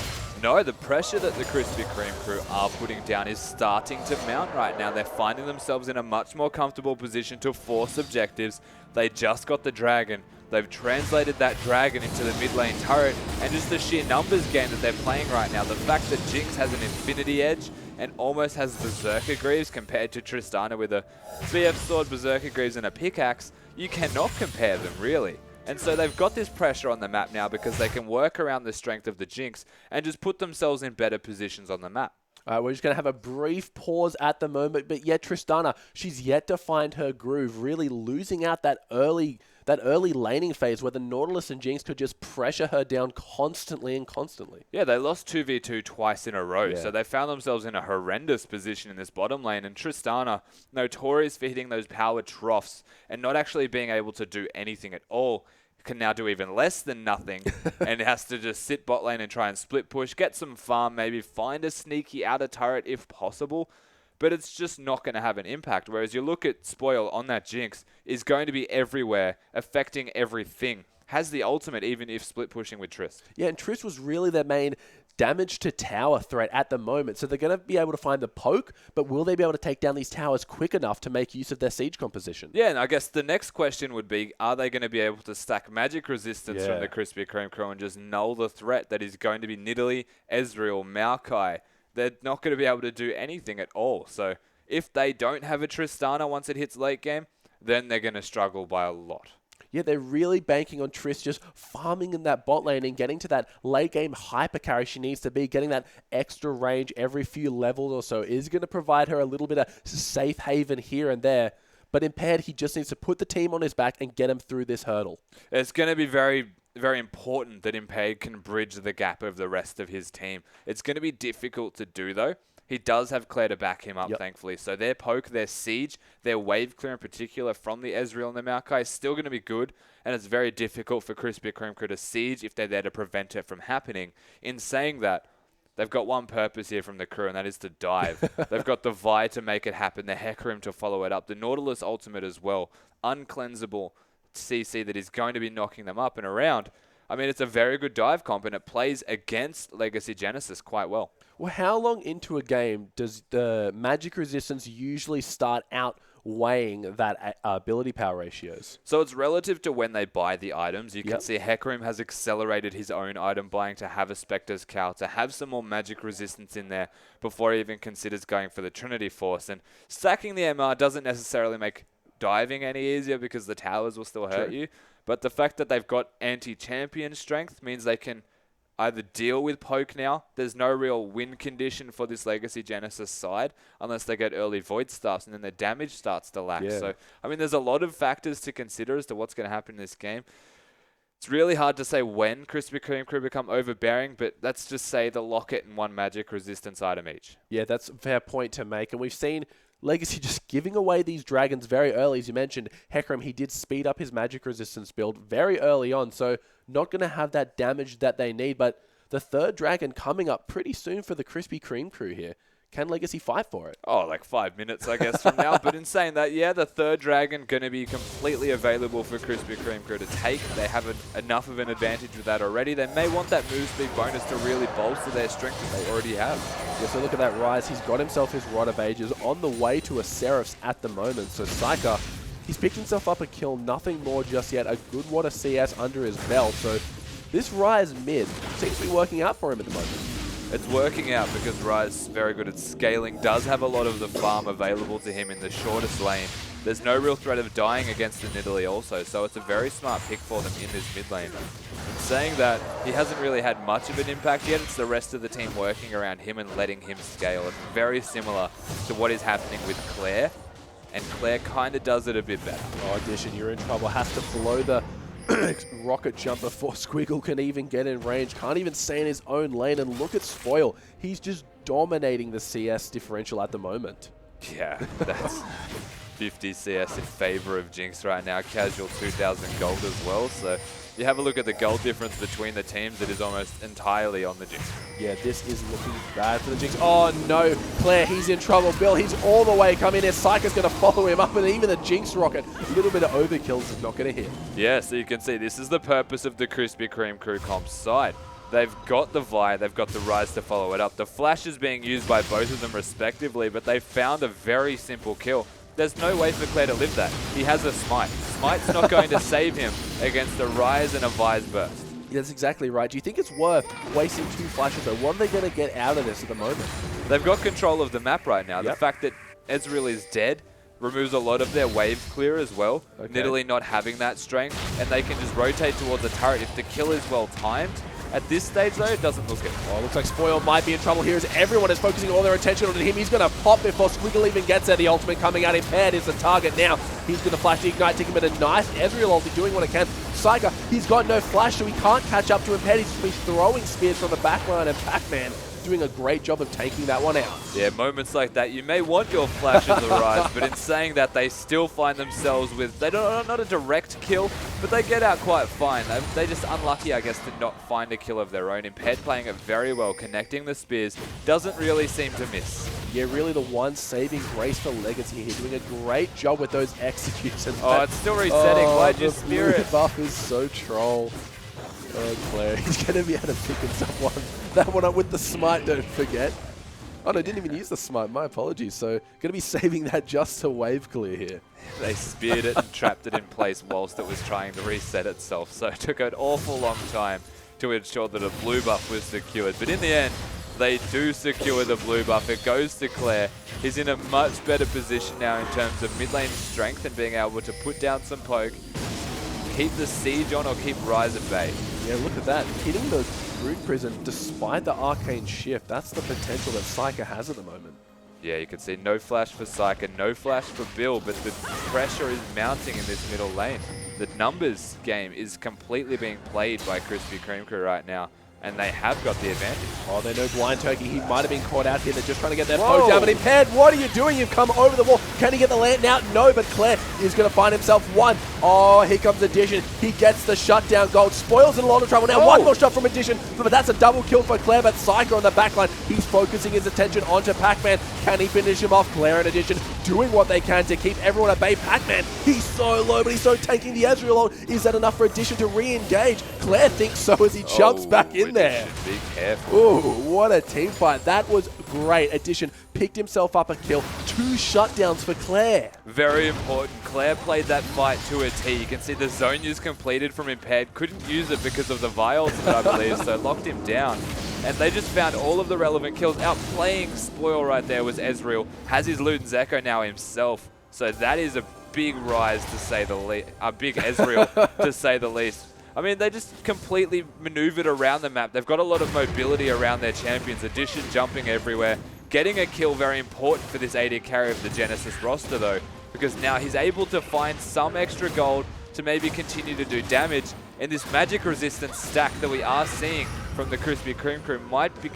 No, the pressure that the Krispy Kreme crew are putting down is starting to mount right now. They're finding themselves in a much more comfortable position to force objectives. They just got the dragon. They've translated that dragon into the mid lane turret, and just the sheer numbers game that they're playing right now. The fact that Jinx has an infinity edge and almost has Berserker Greaves compared to Tristana with a BF Sword, Berserker Greaves, and a pickaxe, you cannot compare them, really. And so they've got this pressure on the map now because they can work around the strength of the Jinx and just put themselves in better positions on the map.
All right, we're just going to have a brief pause at the moment, but yet Tristana, she's yet to find her groove, really losing out that early laning phase where the Nautilus and Jinx could just pressure her down constantly and constantly.
Yeah, they lost 2v2 twice in a row,
Yeah.
so they found themselves in a horrendous position in this bottom lane, and Tristana, notorious for hitting those power troughs and not actually being able to do anything at all, can now do even less than nothing and has to just sit bot lane and try and split push, get some farm, maybe find a sneaky outer turret if possible, but it's just not going to have an impact. Whereas you look at Spoil on that Jinx, is going to be everywhere, affecting everything. has the ultimate even if split pushing with Triss.
Yeah, and Triss was really their main damage to tower threat at the moment. So they're going to be able to find the poke, but will they be able to take down these towers quick enough to make use of their siege composition?
Yeah, and I guess the next question would be, are they going to be able to stack magic resistance from the Krispy Kreme crew and just null the threat that is going to be Nidalee, Ezreal, Maokai? They're not going to be able to do anything at all. So if they don't have a Tristana once it hits late game, then they're going to struggle by a lot.
Yeah, they're really banking on Triss just farming in that bot lane and getting to that late game hyper carry she needs to be. Getting that extra range every few levels or so is going to provide her a little bit of safe haven here and there. But Impaired, he just needs to put the team on his back and get him through this hurdle.
It's going to be very important that Impaired can bridge the gap of the rest of his team. It's going to be difficult to do, though. He does have Claire to back him up, thankfully. So their poke, their siege, their wave clear in particular from the Ezreal and the Maokai is still going to be good. And it's very difficult for Krispy Kreme crew to siege if they're there to prevent it from happening. In saying that, they've got one purpose here from the crew, and that is to dive. They've got the Vi to make it happen, the Hecarim to follow it up, the Nautilus ultimate as well. Uncleansable CC that is going to be knocking them up and around. I mean, it's a very good dive comp, and it plays against Legacy Genesis quite well.
Well, how long into a game does the magic resistance usually start outweighing that ability power ratios?
So it's relative to when they buy the items. You can see Hecarim has accelerated his own item buying to have a Spectre's Cowl, to have some more magic resistance in there before he even considers going for the Trinity Force. And stacking the MR doesn't necessarily make diving any easier because the towers will still hurt you. But the fact that they've got anti-champion strength means they can either deal with poke now. There's no real win condition for this Legacy Genesis side unless they get early Void Staffs, and then their damage starts to lack. So, I mean, there's a lot of factors to consider as to what's going to happen in this game. It's really hard to say when Krispy Kreme crew become overbearing, but let's just say the Locket and one magic resistance item each.
Yeah, that's a fair point to make. And we've seen Legacy just giving away these dragons very early. As you mentioned, Hecarim, he did speed up his magic resistance build very early on, so not going to have that damage that they need. But the third dragon coming up pretty soon for the Krispy Kreme crew here. Can Legacy fight for it?
Oh, like 5 minutes, I guess, from now. But in saying that, yeah, the third dragon going to be completely available for Krispy Kreme crew to take. They have enough of an advantage with that already. They may want that move speed bonus to really bolster their strength that they already have.
Yeah, so look at that Rise. He's got himself his Rod of Ages on the way to a Seraph's at the moment. So Psyker, he's picked himself up a kill, nothing more just yet. A good water CS under his belt. So this Rise mid seems to be working out for him at the moment.
It's working out because Rise is very good at scaling, does have a lot of the farm available to him in the shortest lane. There's no real threat of dying against the Nidalee also, so it's a very smart pick for them in this mid lane. In saying that, he hasn't really had much of an impact yet. It's the rest of the team working around him and letting him scale. It's very similar to what is happening with Claire, and Claire kind of does it a bit better.
Oh, Addition, you're in trouble. Has to blow the rocket jump before Squiggle can even get in range. Can't even stay in his own lane. And look at Spoil. He's just dominating the CS differential at the moment.
Yeah, that's 50 CS in favor of Jinx right now. Casual 2,000 gold as well. So you have a look at the gold difference between the teams. It is almost entirely on the Jinx.
Yeah, this is looking bad for the Jinx. Oh no, Claire, he's in trouble. Bill, he's all the way coming in. Psyker's going to follow him up, and even the Jinx rocket, a little bit of overkill is not going to hit.
Yeah, so you can see this is the purpose of the Krispy Kreme crew comp side. They've got the Vi, they've got the Rise to follow it up. The Flash is being used by both of them respectively, but they found a very simple kill. There's no way for Claire to live that. He has a Smite. Smite's not going to save him against a Rise and a Vi's Burst.
Yeah, that's exactly right. Do you think it's worth wasting 2 flashes though? What are they going to get out of this at the moment?
They've got control of the map right now. The fact that Ezreal is dead removes a lot of their wave clear as well. Nidalee not having that strength, and they can just rotate towards the turret if the kill is well timed. At this stage, though, it doesn't look it.
Oh, looks like Spoil might be in trouble here as everyone is focusing all their attention on him. He's going to pop before Squiggle even gets there. The ultimate coming out. Impaired is the target now. He's going to flash the Ignite, take him at a nice Ezreal ulti, doing what it can. Psyker, he's got no flash, so he can't catch up to Impaired. He's going to be throwing spears from the backline, and Pac-Man doing a great job of taking that one out.
Yeah, moments like that, you may want your flash in the Rise, but in saying that, they still find themselves with, they don't, not a direct kill, but they get out quite fine. They're just unlucky, I guess, to not find a kill of their own. Impaired playing it very well, connecting the spears, doesn't really seem to miss.
Yeah, really the one saving grace for Legacy here, doing a great job with those executions.
Oh, it's still resetting. Why'd you spear it?
The buff is so troll. Oh, Claire, he's going to be able to pick himself that one up with the smite, don't forget. Oh no, didn't even use the smite, my apologies. So, going to be saving that just to wave clear here.
They speared it and trapped it in place whilst it was trying to reset itself. So it took an awful long time to ensure that a blue buff was secured. But in the end, they do secure the blue buff. It goes to Claire. He's in a much better position now in terms of mid lane strength and being able to put down some poke, keep the siege on or keep Rise at bay.
Yeah, look at that. Hitting the Rune Prison despite the arcane shift. That's the potential that Psyker has at the moment.
Yeah, you can see no flash for Psyker, no flash for Bill, but the pressure is mounting in this middle lane. The numbers game is completely being played by Krispy Kreme crew right now, and they have got the advantage.
Oh, they know Blind Turkey. He might have been caught out here. They're just trying to get their poke down, but Impaired, what are you doing? You've come over the wall. Can he get the land out? No, but Claire is going to find himself one. Oh, here comes Addition. He gets the shutdown gold. Spoils in a lot of trouble. Now, one more shot from Addition, but that's a double kill for Claire, but Psyker on the backline. He's focusing his attention onto Pac-Man. Can he finish him off? Claire and Addition doing what they can to keep everyone at bay. Pac-Man, he's so low, but he's so tanking the Ezreal on. Is that enough for Addition to re-engage? Claire thinks so as he jumps back in there.
Be careful.
Ooh, what a team fight. That was great. Addition picked himself up a kill. 2 shutdowns for Claire.
Very important. Claire played that fight to a T. You can see the zone use completed from Impaired. Couldn't use it because of the vials, I believe, so locked him down. And they just found all of the relevant kills. Outplaying Spoil right there was Ezreal. Has his Luden's Echo now himself. So that is a big rise to say the least. A big Ezreal to say the least. I mean, they just completely maneuvered around the map. They've got a lot of mobility around their champions. Addition jumping everywhere. Getting a kill very important for this AD carry of the Genesis roster, though, because now he's able to find some extra gold to maybe continue to do damage. And this magic resistance stack that we are seeing from the Krispy Kreme crew might be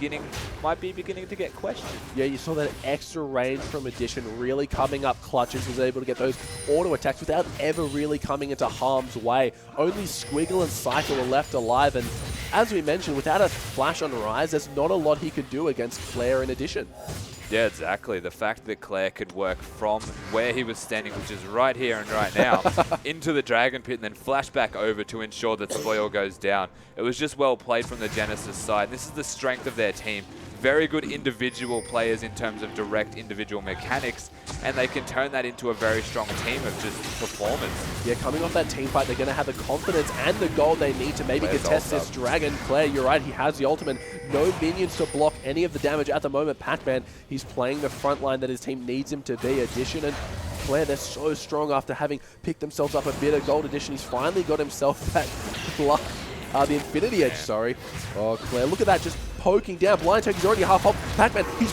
beginning to get questioned.
Yeah, you saw that extra range from Addition really coming up clutch as he was able to get those auto attacks without ever really coming into harm's way. Only Squiggle and Cycle were left alive, and as we mentioned, without a flash on Rise, there's not a lot he could do against Claire in Addition.
Yeah, exactly. The fact that Claire could work from where he was standing, which is right here and right now, into the Dragon Pit and then flash back over to ensure that Spoil goes down. It was just well played from the Genesis side. This is the strength of their team. Very good individual players in terms of direct individual mechanics, and they can turn that into a very strong team of just performance.
Yeah, coming off that team fight, they're going to have the confidence and the gold they need to maybe contest this Dragon. Claire, you're right, he has the ultimate. No minions to block any of the damage at the moment. Pac-Man, he's playing the front line that his team needs him to be. Addition and Claire, they're so strong after having picked themselves up a bit of gold. Addition, he's finally got himself that the Infinity Edge, sorry. Oh, Claire, look at that, just poking down. Blind Turkey's already half up. Pac-Man, he's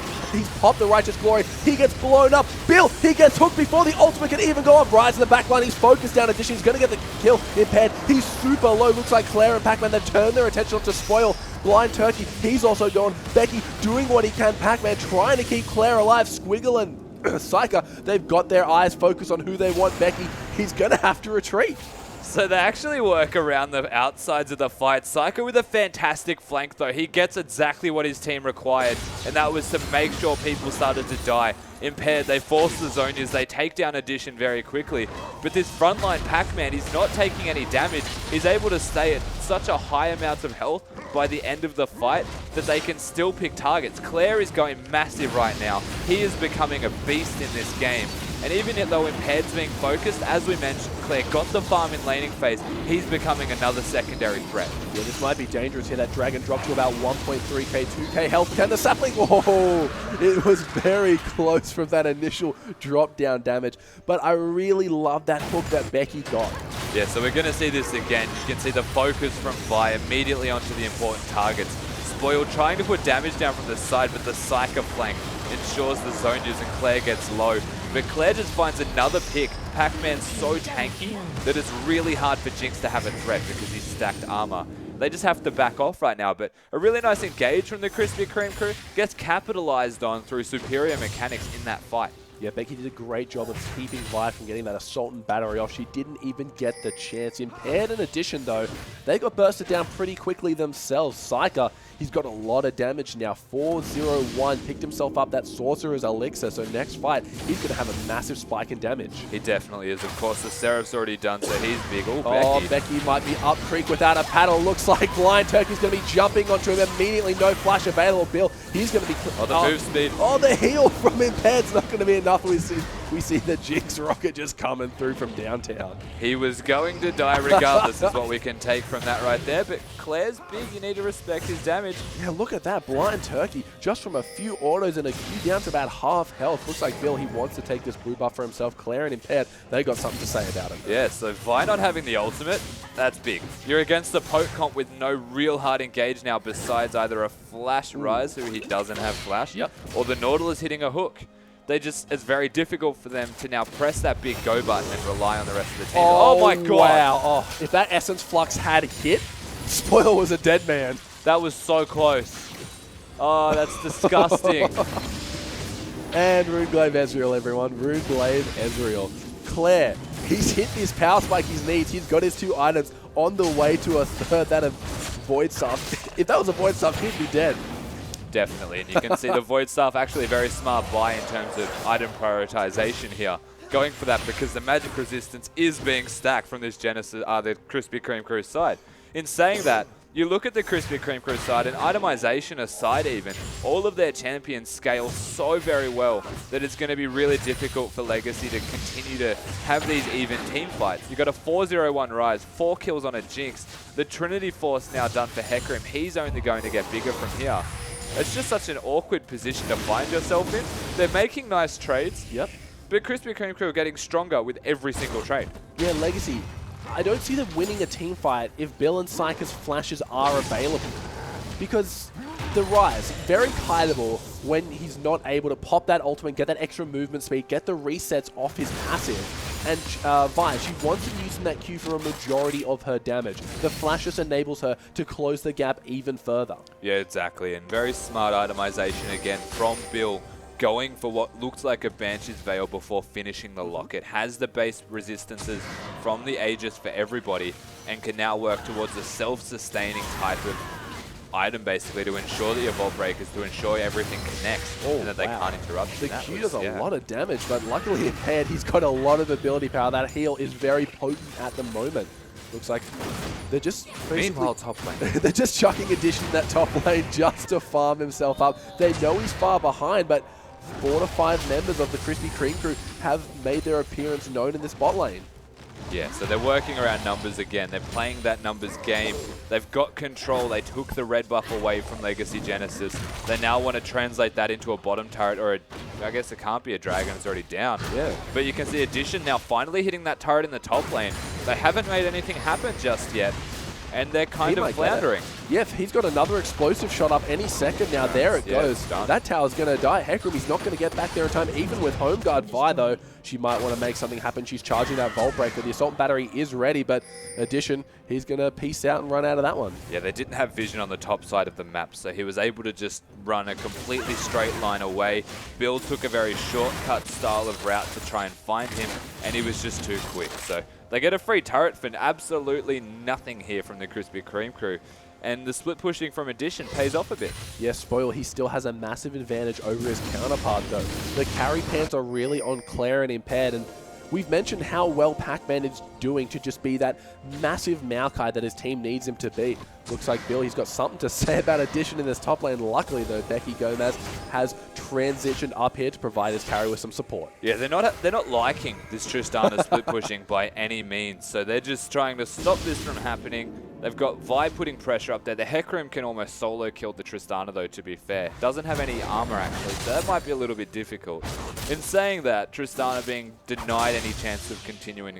popped the Righteous Glory. He gets blown up. Bill, he gets hooked before the ultimate can even go up. Rise in the back line. He's focused down. Addition, he's going to get the kill. Impaired, he's super low. Looks like Claire and Pac-Man, they've turned their attention to Spoil. Blind Turkey, he's also gone. Becky doing what he can. Pac-Man trying to keep Claire alive. Squiggle and Psyker, they've got their eyes focused on who they want. Becky, he's going to have to retreat.
So they actually work around the outsides of the fight. Psycho with a fantastic flank, though. He gets exactly what his team required, and that was to make sure people started to die. Impaired, they force the zone use. They take down Addition very quickly. But this frontline Pac-Man, he's not taking any damage. He's able to stay at such a high amount of health by the end of the fight that they can still pick targets. Claire is going massive right now. He is becoming a beast in this game. And even though Impaired's being focused, as we mentioned, Claire got the farm in laning phase. He's becoming another secondary threat.
Yeah, this might be dangerous here. That Dragon dropped to about 1.3k, 2k health. Can the Sapling? Oh, it was very close from that initial drop down damage. But I really love that hook that Becky got.
Yeah, so we're going to see this again. You can see the focus from Vi immediately onto the important targets. Spoil trying to put damage down from the side, but the Psyker flank ensures the zone use and Claire gets low. But Claire just finds another pick. Pac-Man's so tanky that it's really hard for Jinx to have a threat because he's stacked armor. They just have to back off right now, but a really nice engage from the Krispy Kreme crew gets capitalized on through superior mechanics in that fight.
Yeah, Becky did a great job of keeping Vi from getting that assault and battery off. She didn't even get the chance. Impaired in addition, though, they got bursted down pretty quickly themselves. Psyker, he's got a lot of damage now. 401, picked himself up that Sorcerer's Elixir, so next fight, he's going to have a massive spike in damage.
He definitely is. Of course, the Seraph's already done, so he's big.
Becky might be up creek without a paddle. Looks like Blind Turkey's going to be jumping onto him immediately. No flash available. Bill, he's going to be...
Oh, the move speed.
Oh, the heal from Impaired's not going to be enough. We see the Jinx rocket just coming through from downtown.
He was going to die regardless is what we can take from that right there. But Claire's big. You need to respect his damage.
Yeah, look at that. Blind Turkey just from a few autos and a few down to about half health. Looks like Bill, he wants to take this blue buff for himself. Claire and Impaired, they got something to say about him.
Yeah, so Vi not having the ultimate, that's big. You're against the poke comp with no real hard engage now besides either a Flash Rise, who he doesn't have Flash, or the Nautilus hitting a hook. It's very difficult for them to now press that big go button and rely on the rest of the team. Oh my god!
Wow. Oh, if that Essence Flux had hit, Spoil was a dead man.
That was so close. Oh, that's disgusting.
And Runeglaive Ezreal, everyone. Runeglaive Ezreal. Claire, he's hit this power spike he needs. He's got his 2 items on the way to a third. That a Void Staff. If that was a Void Staff, he'd be dead.
Definitely, and you can see the Void Staff actually a very smart buy in terms of item prioritization here. Going for that because the magic resistance is being stacked from this Genesis, the Krispy Kreme crew side. In saying that, you look at the Krispy Kreme crew side, and itemization aside even, all of their champions scale so very well that it's going to be really difficult for Legacy to continue to have these even team fights. You've got a 4-0-1 Rise, 4 kills on a Jinx. The Trinity Force now done for Hecarim. He's only going to get bigger from here. It's just such an awkward position to find yourself in. They're making nice trades.
Yep.
But Krispy Kreme crew are getting stronger with every single trade.
Yeah, Legacy. I don't see them winning a team fight if Bill and Psyker's flashes are available. Because the Rise, very kiteable when he's not able to pop that ultimate, get that extra movement speed, get the resets off his passive. And Vi, she wants to use that Q for a majority of her damage. The flash just enables her to close the gap even further. Yeah,
exactly. And very smart itemization again from Bill, going for what looks like a Banshee's Veil before finishing the lock. It has the base resistances from the Aegis for everybody and can now work towards a self-sustaining type of item basically to ensure that your Vault Breakers, to ensure everything connects and that they can't interrupt.
The Q does a lot of damage, but luckily Impaired, he's got a lot of ability power. That heal is very potent at the moment. Looks like they're just
meanwhile top lane.
They're just chucking Addition in that top lane just to farm himself up. They know he's far behind, but 4 to 5 members of the Krispy Kreme crew have made their appearance known in this bot lane.
Yeah, so they're working around numbers again. They're playing that numbers game. They've got control. They took the red buff away from Legacy Genesis. They now want to translate that into a bottom turret, or I guess it can't be a dragon. It's already down.
Yeah.
But you can see Addition now finally hitting that turret in the top lane. They haven't made anything happen just yet, and they're kind of floundering.
Yeah, he's got another explosive shot up any second now. There it goes. That tower's going to die. Hecarim, he's not going to get back there in time, even with Home Guard Vi, though. She might want to make something happen. She's charging that Vault Breaker. The Assault Battery is ready, but Addition, he's going to peace out and run out of that one.
Yeah, they didn't have vision on the top side of the map, so he was able to just run a completely straight line away. Bill took a very shortcut style of route to try and find him, and he was just too quick. So they get a free turret for absolutely nothing here from the Krispy Kreme crew. And the split pushing from Addition pays off a bit.
Yeah, Spoil, he still has a massive advantage over his counterpart, though. The carry pants are really on Claire and Impaired, and we've mentioned how well Pac-Man is doing to just be that massive Maokai that his team needs him to be. Looks like Bill, he's got something to say about Addition in this top lane. Luckily, though, Becky Gomez has transitioned up here to provide his carry with some support.
Yeah, they're not liking this Tristana split pushing by any means, so they're just trying to stop this from happening. They've got Vi putting pressure up there. The Hecarim can almost solo kill the Tristana, though, to be fair. Doesn't have any armor, actually, so that might be a little bit difficult. In saying that, Tristana being denied any chance of continuing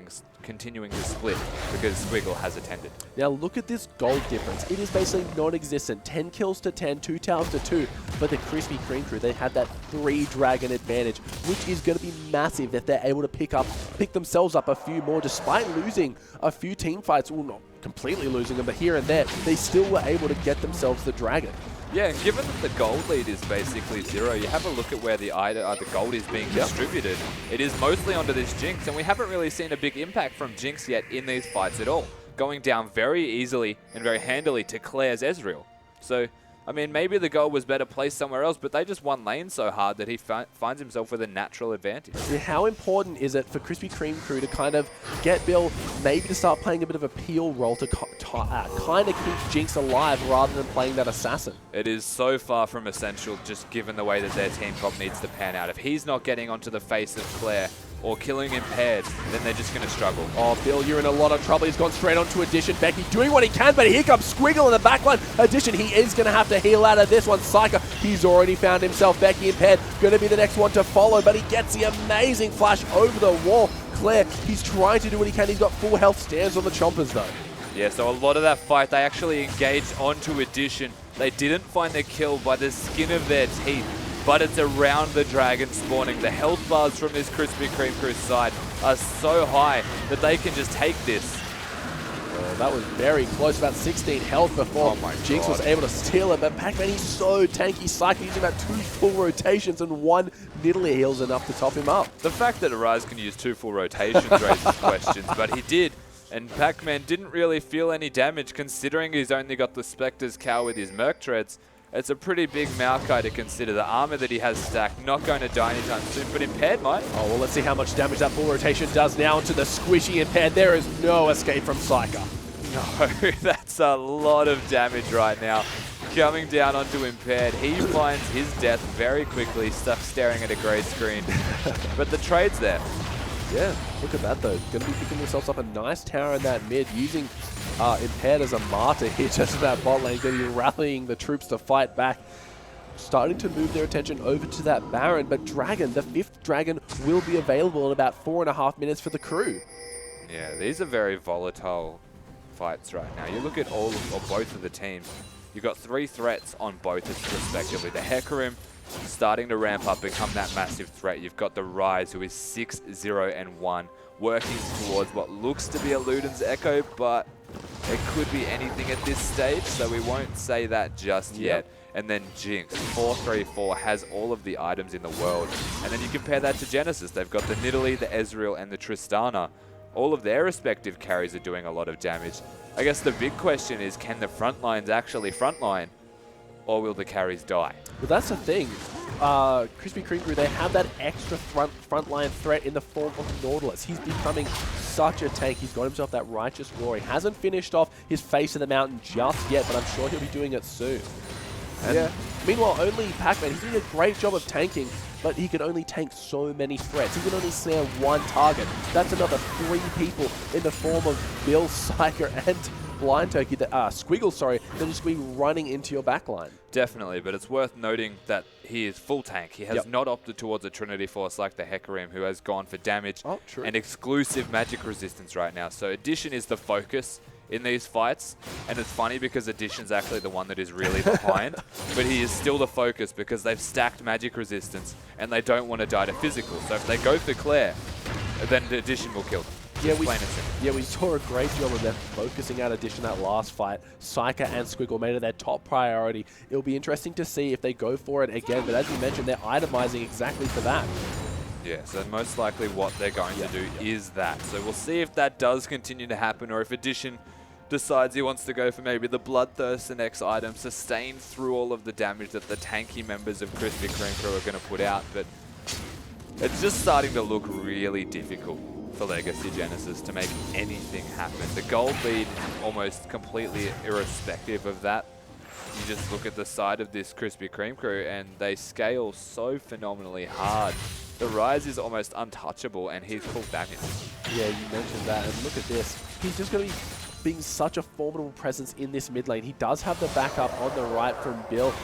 the split because Squiggle has attended.
Now look at this gold difference. It is basically non-existent. 10 kills to 10, 2 towers to 2. But the Krispy Kreme crew, they had that 3 dragon advantage, which is going to be massive if they're able to pick themselves up a few more, despite losing a few team fights. Well, not completely losing them, but here and there, they still were able to get themselves the dragon.
Yeah, and given that the gold lead is basically 0, you have a look at where the gold is being distributed. It is mostly onto this Jinx, and we haven't really seen a big impact from Jinx yet in these fights at all. Going down very easily and very handily to Claire's Ezreal. So, I mean, maybe the goal was better placed somewhere else, but they just won lane so hard that he finds himself with a natural advantage.
Yeah, how important is it for Krispy Kreme crew to kind of get Bill maybe to start playing a bit of a peel role to kind of keep Jinx alive rather than playing that assassin?
It is so far from essential, just given the way that their team comp needs to pan out. If he's not getting onto the face of Claire or killing Impaired, then they're just going to struggle.
Oh, Bill, you're in a lot of trouble. He's gone straight onto Addition. Becky doing what he can, but here comes Squiggle in the backline. Addition, he is going to have to heal out of this one. Psyker, he's already found himself. Becky Impaired, going to be the next one to follow, but he gets the amazing flash over the wall. Claire, he's trying to do what he can. He's got full health, stands on the chompers, though.
Yeah, so a lot of that fight, they actually engaged onto Addition. They didn't find the kill by the skin of their teeth, but it's around the dragon spawning. The health bars from this Krispy Kreme crew side are so high that they can just take this.
Oh, that was very close, about 16 health before Jinx was able to steal it, but Pac-Man, he's so tanky. Psycho using about 2 full rotations and 1 Nidalee heals enough to top him up.
The fact that Arise can use 2 full rotations raises questions, but he did. And Pac-Man didn't really feel any damage considering he's only got the Spectre's Cow with his Merc Treads. It's a pretty big Maokai to consider. The armor that he has stacked, not going to die anytime soon, but Impaired might.
Oh, well, let's see how much damage that full rotation does now into the squishy Impaired. There is no escape from Psyker.
No, that's a lot of damage right now. Coming down onto Impaired, he finds his death very quickly, stuck staring at a grey screen. But the trade's there.
Yeah, look at that though. Going to be picking themselves up a nice tower in that mid, using Impaired as a martyr here just in that bot lane, going to be rallying the troops to fight back. Starting to move their attention over to that Baron, but Dragon, the 5th Dragon, will be available in about 4.5 minutes for the crew.
Yeah, these are very volatile fights right now. You look at both of the teams. You've got 3 threats on both respectively. The Hecarim starting to ramp up, become that massive threat. You've got the Rise, who is 6-0-1, working towards what looks to be a Luden's Echo, but it could be anything at this stage, so we won't say that just yet. And then Jinx, 4-3-4, has all of the items in the world. And then you compare that to Genesis. They've got the Nidalee, the Ezreal, and the Tristana. All of their respective carries are doing a lot of damage. I guess the big question is, can the front lines actually frontline, or will the carries die?
Well, that's the thing. Krispy Kreme crew, they have that extra frontline threat in the form of Nautilus. He's becoming such a tank. He's got himself that Righteous Roar. He hasn't finished off his face of the mountain just yet, but I'm sure he'll be doing it soon. And meanwhile, only Pac-Man, he's doing a great job of tanking, but he can only tank so many threats. He can only snare 1 target. That's another 3 people in the form of Bill, Psyker, and Blind Turkey, Squiggle, sorry, they'll just be running into your backline.
Definitely, but it's worth noting that he is full tank. He has not opted towards a Trinity Force like the Hecarim, who has gone for damage and exclusive magic resistance right now. So Addition is the focus in these fights, and it's funny because Addition's actually the one that is really behind, but he is still the focus because they've stacked magic resistance and they don't want to die to physical. So if they go for Claire, then the Addition will kill them.
We saw a great job of them focusing out Addition that last fight. Psyker and Squiggle made it their top priority. It'll be interesting to see if they go for it again, but as you mentioned, they're itemizing exactly for that.
Yeah, so most likely what they're going to do is that. So we'll see if that does continue to happen, or if Addition decides he wants to go for maybe the Bloodthirst, the next item, sustain through all of the damage that the tanky members of Krispy Kreme crew are going to put out. But it's just starting to look really difficult for Legacy Genesis to make anything happen. The gold lead almost completely irrespective of that. You just look at the side of this Krispy Kreme crew and they scale so phenomenally hard. The Rise is almost untouchable and he's full damage. Yeah,
you mentioned that, and look at this. He's just going to be being such a formidable presence in this mid lane. He does have the backup on the right from Bill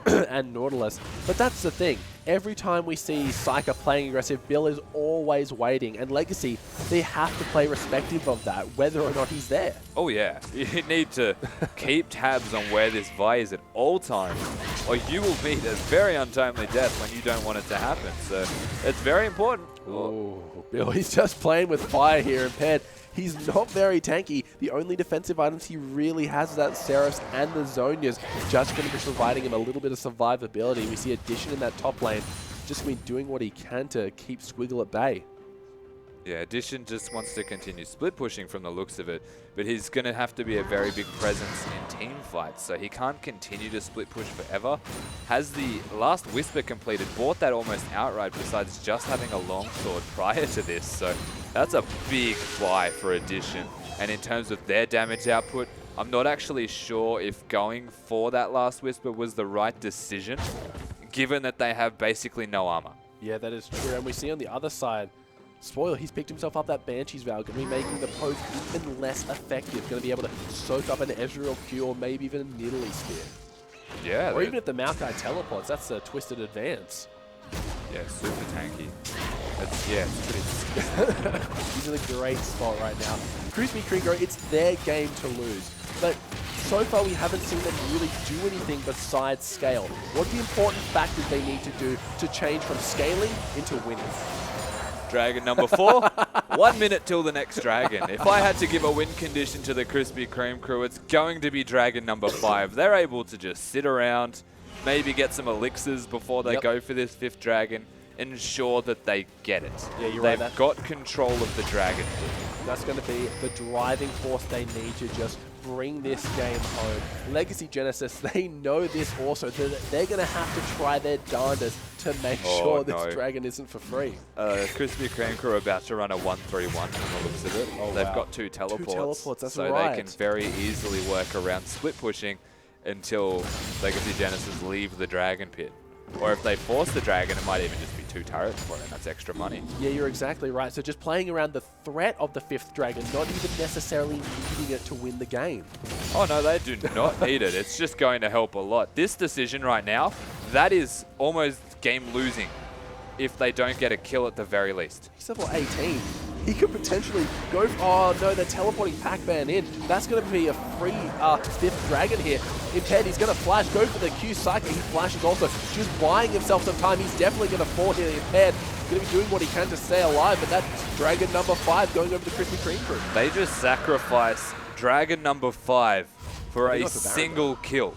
and Nautilus, but that's the thing. Every time we see Psyker playing aggressive, Bill is always waiting, and Legacy, they have to play respective of that, whether or not he's there.
Oh yeah, you need to keep tabs on where this Vi is at all times, or you will meet a very untimely death when you don't want it to happen. So it's very important.
Oh, Bill, he's just playing with fire here, Impaired. He's not very tanky. The only defensive items he really has is that Seraphs and the Zonias, just going to be providing him a little bit of survivability. We see Addition in that top lane, just been doing what he can to keep Squiggle at bay.
Yeah, Addition just wants to continue split pushing from the looks of it, but he's going to have to be a very big presence in team fights, so he can't continue to split push forever. Has the last Whisper completed, bought that almost outright besides just having a longsword prior to this, so that's a big buy for Addition. And in terms of their damage output, I'm not actually sure if going for that last Whisper was the right decision, given that they have basically no armor.
Yeah, that is true, and we see on the other side, Spoil, he's picked himself up that Banshee's Vow, going to be making the poke even less effective, going to be able to soak up an Ezreal Q or maybe even a Nidalee Spear.
Yeah.
Or even if the Maokai teleports, that's a twisted advance.
Yeah, super tanky. It's pretty...
He's in a great spot right now. Krispy Kreme, it's their game to lose. But so far we haven't seen them really do anything besides scale. What are the important factors they need to do to change from scaling into winning?
Dragon number 4, 1 minute till the next dragon. If I had to give a win condition to the Krispy Kreme crew, it's going to be dragon number 5. They're able to just sit around, maybe get some elixirs before they go for this 5th dragon, ensure that they get it.
Yeah, you're
They've
right.
got control of the dragon.
That's going to be the driving force they need to just bring this game home. Legacy Genesis, they know this also. They're going to have to try their darndest to make sure this dragon isn't for free.
Krispy Kreme crew are about to run a 1-3-1 from the looks of it.
Oh,
They've got 2 teleports.
2 teleports, that's
so
right.
they can very easily work around split pushing until Legacy Genesis leave the dragon pit. Or if they force the dragon, it might even just be 2 turrets for it, and that's extra money.
Yeah, you're exactly right. So just playing around the threat of the 5th dragon, not even necessarily needing it to win the game.
Oh no, they do not need it. It's just going to help a lot. This decision right now, that is almost game losing if they don't get a kill at the very least.
He's level 18. He could potentially go for, oh no, they're teleporting Pac-Man in. That's going to be a free 5th dragon here. Impaired, he's going to flash, go for the Q cycle. He flashes also, just buying himself some time. He's definitely going to fall here. Impaired, going to be doing what he can to stay alive, but that's dragon number 5 going over the Krispy Kreme crew.
They just sacrifice dragon number 5 for a single kill.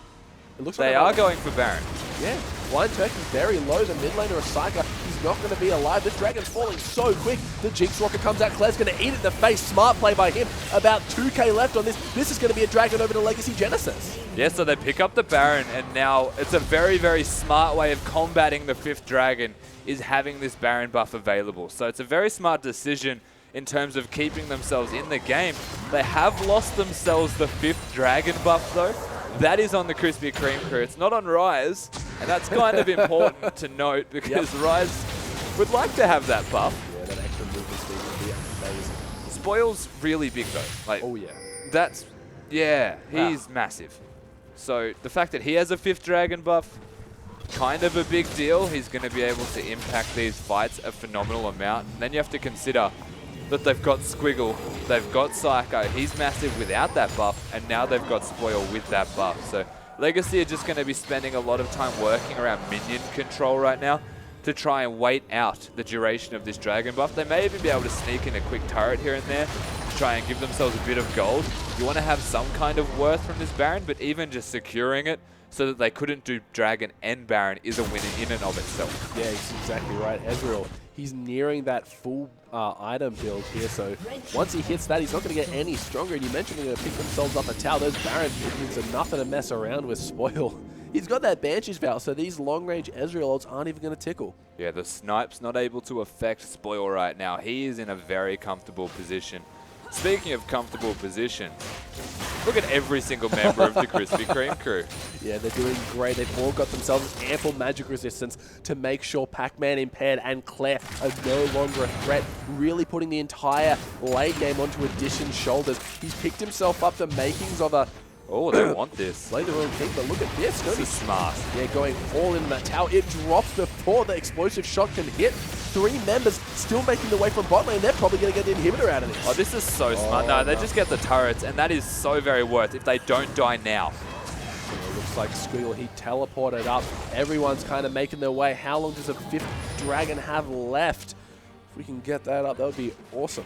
It looks
they
like
are going for Baron.
Yeah, Blind Turkey's very low. The mid laner, Osaka, he's not going to be alive. This dragon's falling so quick. The Jinx Rocket comes out. Claire's going to eat it in the face. Smart play by him. About 2k left on this. This is going to be a dragon over to Legacy Genesis.
Yeah, so they pick up the Baron, and now it's a very, very smart way of combating the 5th dragon is having this Baron buff available. So it's a very smart decision in terms of keeping themselves in the game. They have lost themselves the 5th dragon buff, though. That is on the Krispy Kreme crew. It's not on Rise, and that's kind of important to note because Rise would like to have that buff.
Yeah, that extra movement speed would be amazing.
Spoil's really big, though. Like,
oh, yeah.
That's, he's massive. So the fact that he has a 5th dragon buff, kind of a big deal. He's going to be able to impact these fights a phenomenal amount. And then you have to consider that they've got Squiggle, they've got Psycho, he's massive without that buff, and now they've got Spoil with that buff. So Legacy are just going to be spending a lot of time working around minion control right now to try and wait out the duration of this dragon buff. They may even be able to sneak in a quick turret here and there to try and give themselves a bit of gold. You want to have some kind of worth from this Baron, but even just securing it so that they couldn't do Dragon and Baron is a win in and of itself.
Yeah, he's exactly right. Ezreal, he's nearing that full item build here, so once he hits that, he's not going to get any stronger. And you mentioned they're going to pick themselves up a tower. Those Baron minions are nothing to mess around with. Spoil. He's got that Banshee's Vow, so these long-range Ezreal ults aren't even going to tickle. Yeah,
the snipe's not able to affect Spoil right now. He is in a very comfortable position. Speaking of comfortable position, look at every single member of the Krispy Kreme crew.
Yeah, they're doing great. They've all got themselves ample magic resistance to make sure Pac-Man, Impaired, and Claire are no longer a threat, really putting the entire late game onto Addition's shoulders. He's picked himself up the makings of a...
Oh, they want this.
Play their own king, but look at this.
This is smart.
Yeah, going all in that tower. It drops before the explosive shot can hit. 3 members still making their way from bot lane. They're probably going to get the inhibitor out of this.
Oh, this is so smart. No, they just get the turrets, and that is so very worth if they don't die now.
It looks like Squiggle, he teleported up. Everyone's kind of making their way. How long does a 5th dragon have left? we can get that up, that would be awesome.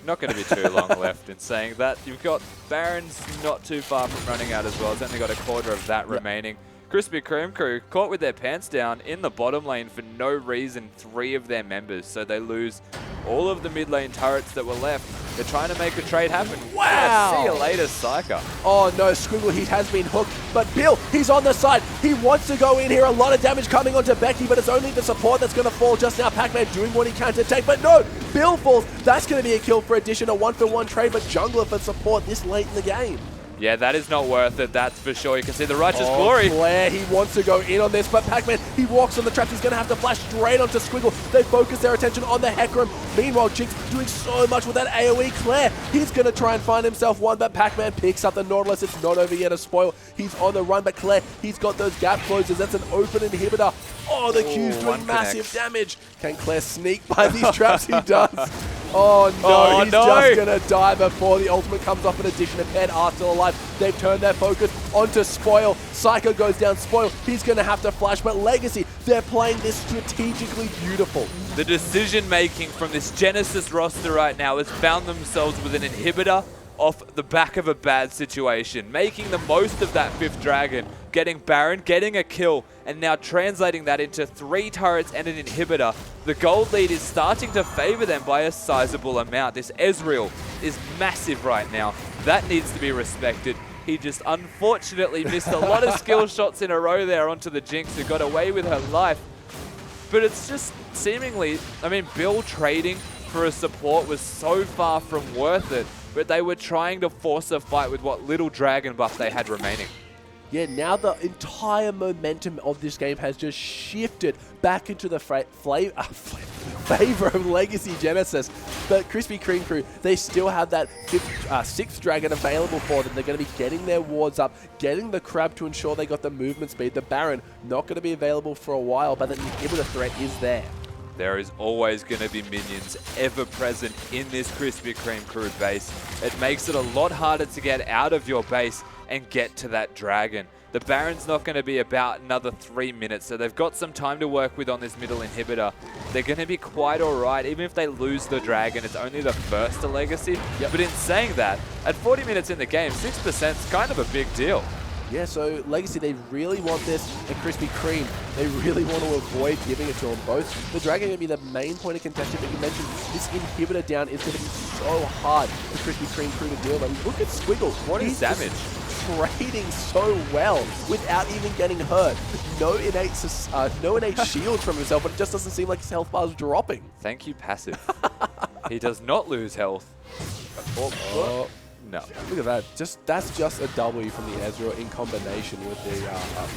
Not going to be too long left in saying that. You've got Baron's not too far from running out as well. It's only got a quarter of that remaining. Krispy Kreme crew caught with their pants down in the bottom lane for no reason, 3 of their members. So they lose all of the mid lane turrets that were left. They're trying to make a trade happen.
Wow!
Yeah, see you later, Psyker.
Oh no, Squiggle, he has been hooked. But Bill, he's on the side. He wants to go in here. A lot of damage coming onto Becky, but it's only the support that's going to fall just now. Pac-Man doing what he can to take, but no! Bill falls. That's going to be a kill for Addition, a 1-for-1 trade, but Jungler for support this late in the game.
Yeah, that is not worth it, that's for sure. You can see the Righteous Glory.
Claire, he wants to go in on this, but Pac-Man, he walks on the traps. He's going to have to flash straight onto Squiggle. They focus their attention on the Hecarim. Meanwhile, Jinx doing so much with that AoE. Claire, he's going to try and find himself one, but Pac-Man picks up the Nautilus. It's not over yet, a spoil. He's on the run, but Claire, he's got those gap closers. That's an open inhibitor. Oh, the Q's doing massive damage. Can Claire sneak by these traps? He does. Oh no, he's just going to die before the ultimate comes off. In addition, and Ped are still alive. They've turned their focus onto Spoil. Psycho goes down. Spoil, he's going to have to flash, but Legacy, they're playing this strategically beautiful.
The decision making from this Genesis roster right now has found themselves with an inhibitor off the back of a bad situation, making the most of that 5th dragon, getting Baron, getting a kill, and now translating that into 3 turrets and an inhibitor. The gold lead is starting to favor them by a sizable amount. This Ezreal is massive right now. That needs to be respected. He just unfortunately missed a lot of skill shots in a row there onto the Jinx, who got away with her life. But it's just seemingly, I mean, Bill trading for a support was so far from worth it, but they were trying to force a fight with what little dragon buff they had remaining.
Yeah, now the entire momentum of this game has just shifted back into the favor of Legacy Genesis. But Krispy Kreme crew, they still have that 6th dragon available for them. They're going to be getting their wards up, getting the crab to ensure they got the movement speed. The Baron, not going to be available for a while, but the inhibitor threat is there.
There is always going to be minions ever present in this Krispy Kreme crew base. It makes it a lot harder to get out of your base and get to that dragon. The Baron's not going to be about another 3 minutes, so they've got some time to work with on this middle inhibitor. They're going to be quite alright, even if they lose the dragon. It's only the first to Legacy. Yep. But in saying that, at 40 minutes in the game, 6% is kind of a big deal.
Yeah, so Legacy, they really want this, and Krispy Kreme, they really want to avoid giving it to them both. The Dragon going to be the main point of contention, but you mentioned this inhibitor down is going to be so hard for Krispy Kreme crew to deal with. Look at Squiggle.
What is damage?
Trading so well without even getting hurt. No innate shield from himself, but it just doesn't seem like his health bar is dropping.
Thank you, passive. He does not lose health. No.
Look at that. That's just a W from the Ezreal in combination with the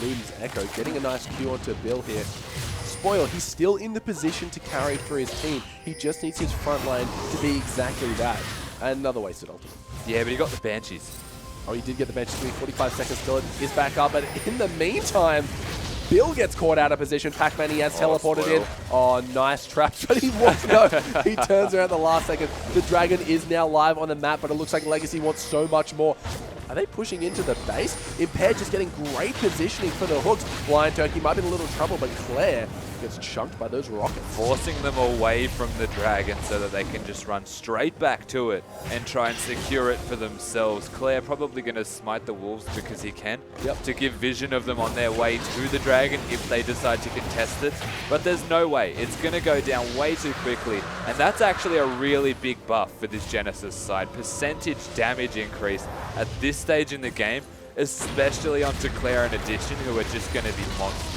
Moon's Echo. Getting a nice Q onto Bill here. Spoil, he's still in the position to carry for his team. He just needs his front line to be exactly that. And another wasted ultimate.
Yeah, but he got the Banshees.
Oh, he did get the Banshees. 45 seconds till it is back up. But in the meantime, Bill gets caught out of position. Pac-Man, he has teleported in. Oh, nice trap. But he walks, no, he turns around the last second. The Dragon is now live on the map, but it looks like Legacy wants so much more. Are they pushing into the base? Impaired just getting great positioning for the hooks. Blind Turkey might be in a little trouble, but Claire gets chunked by those rockets.
Forcing them away from the dragon so that they can just run straight back to it and try and secure it for themselves. Claire probably going to smite the wolves because he can, to give vision of them on their way to the dragon if they decide to contest it. But there's no way. It's going to go down way too quickly. And that's actually a really big buff for this Genesis side. Percentage damage increase at this stage in the game, especially onto Claire and Addition, who are just going to be monsters.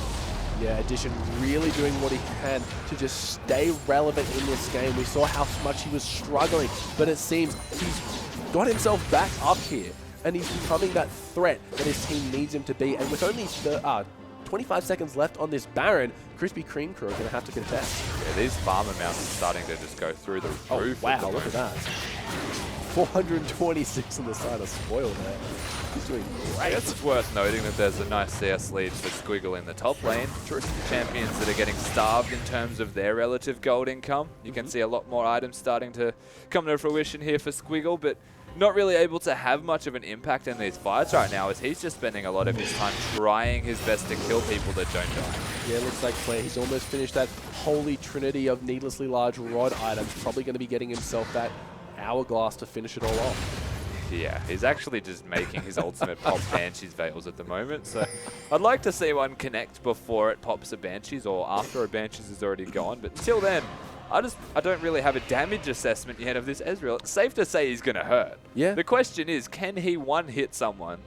Yeah, Addition really doing what he can to just stay relevant in this game. We saw how much he was struggling, but it seems he's got himself back up here, and he's becoming that threat that his team needs him to be. And with only 25 seconds left on this Baron, Krispy Kreme crew are going to have to contest.
Yeah, these farm amounts are starting to just go through the roof.
Oh, wow, look at that. 426 on the side of Spoil there. He's doing great.
I guess it's worth noting that there's a nice CS lead for Squiggle in the top lane. Champions that are getting starved in terms of their relative gold income. You can see a lot more items starting to come to fruition here for Squiggle, but not really able to have much of an impact in these fights right now, as he's just spending a lot of his time trying his best to kill people that don't die.
Yeah, it looks like Claire, he's almost finished that holy trinity of needlessly large rod items. Probably going to be getting himself that hourglass to finish it all off.
Yeah, he's actually just making his ultimate pop Banshee's Veils at the moment. So I'd like to see one connect before it pops a Banshee's or after a Banshee's is already gone. But till then, I don't really have a damage assessment yet of this Ezreal. It's safe to say he's going to hurt.
Yeah.
The question is, can he one-hit someone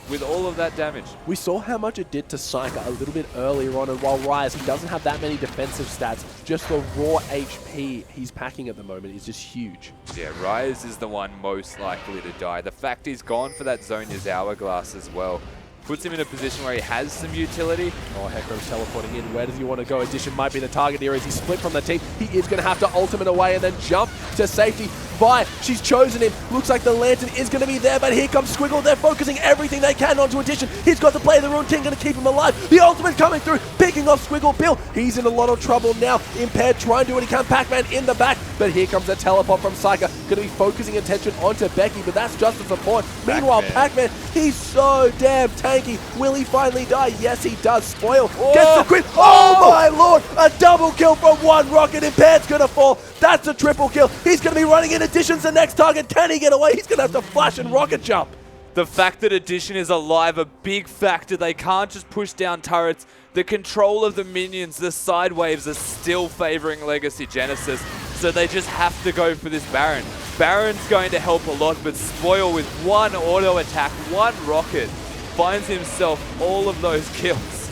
with all of that damage?
We saw how much it did to Psyker a little bit earlier on, and while Rise, he doesn't have that many defensive stats, just the raw HP he's packing at the moment is just huge.
Yeah, Rise is the one most likely to die. The fact he's gone for that Zonya's Hourglass as well puts him in a position where he has some utility.
Oh, Hecarim's teleporting in. Where does he want to go? Addition might be the target here as he split from the team. He is going to have to ultimate away and then jump to safety. Vi, she's chosen him. Looks like the Lantern is going to be there, but here comes Squiggle. They're focusing everything they can onto Addition. He's got to play the Rune King, going to keep him alive. The ultimate coming through, picking off Squiggle Bill. He's in a lot of trouble now. Impaired, trying to do what he can. Pac-Man in the back, but here comes a teleport from Psyker. Going to be focusing attention onto Becky, but that's just a support. Meanwhile, Pac-Man, he's so damn tanky. Will he finally die? Yes, he does. Spoil. Gets the crit. Oh my lord! A double kill from one rocket. Impaired's going to fall. That's a triple kill. He's going to be running in. Addition's the next target. Can he get away? He's going to have to flash and rocket jump.
The fact that Addition is alive, a big factor. They can't just push down turrets. The control of the minions, the side waves are still favoring Legacy Genesis, so they just have to go for this Baron. Baron's going to help a lot, but Spoil with one auto attack, one rocket, finds himself all of those kills.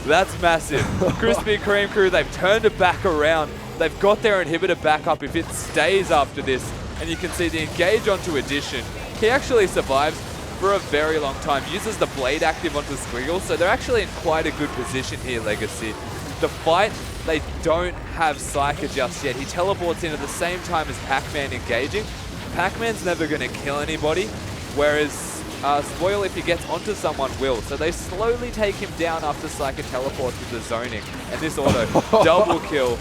That's massive. Krispy Kreme crew, they've turned it back around. They've got their inhibitor back up if it stays after this. And you can see the engage onto Addition. He actually survives for a very long time. Uses the blade active onto Squiggle, so they're actually in quite a good position here, Legacy. The fight, they don't have Psyker just yet. He teleports in at the same time as Pac-Man engaging. Pac-Man's never going to kill anybody, whereas Spoil, if he gets onto someone, will. So they slowly take him down after Psyker teleports with the zoning. And this auto, double kill.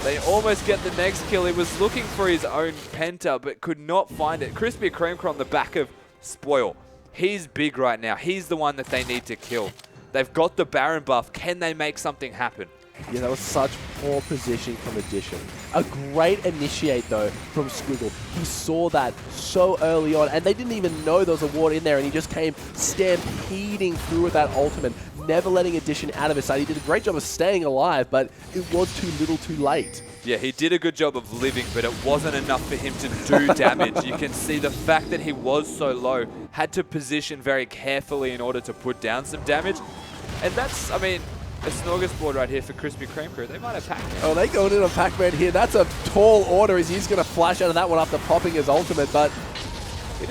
They almost get the next kill. He was looking for his own Penta, but could not find it. Krispy Kreme on the back of Spoil. He's big right now. He's the one that they need to kill. They've got the Baron buff. Can they make something happen?
Yeah, that was such poor positioning from Addition. A great initiate, though, from Squiggle. He saw that so early on, and they didn't even know there was a ward in there, and he just came stampeding through with that ultimate, never letting Addition out of his sight. He did a great job of staying alive, but it was too little too late.
Yeah, he did a good job of living, but it wasn't enough for him to do damage. You can see the fact that he was so low, had to position very carefully in order to put down some damage. And that's, I mean, a smorgasbord right here for Krispy Kreme crew. They might have Pac-Man.
Oh, they going in on Pac-Man here. That's a tall order as he's going to flash out of that one after popping his ultimate, but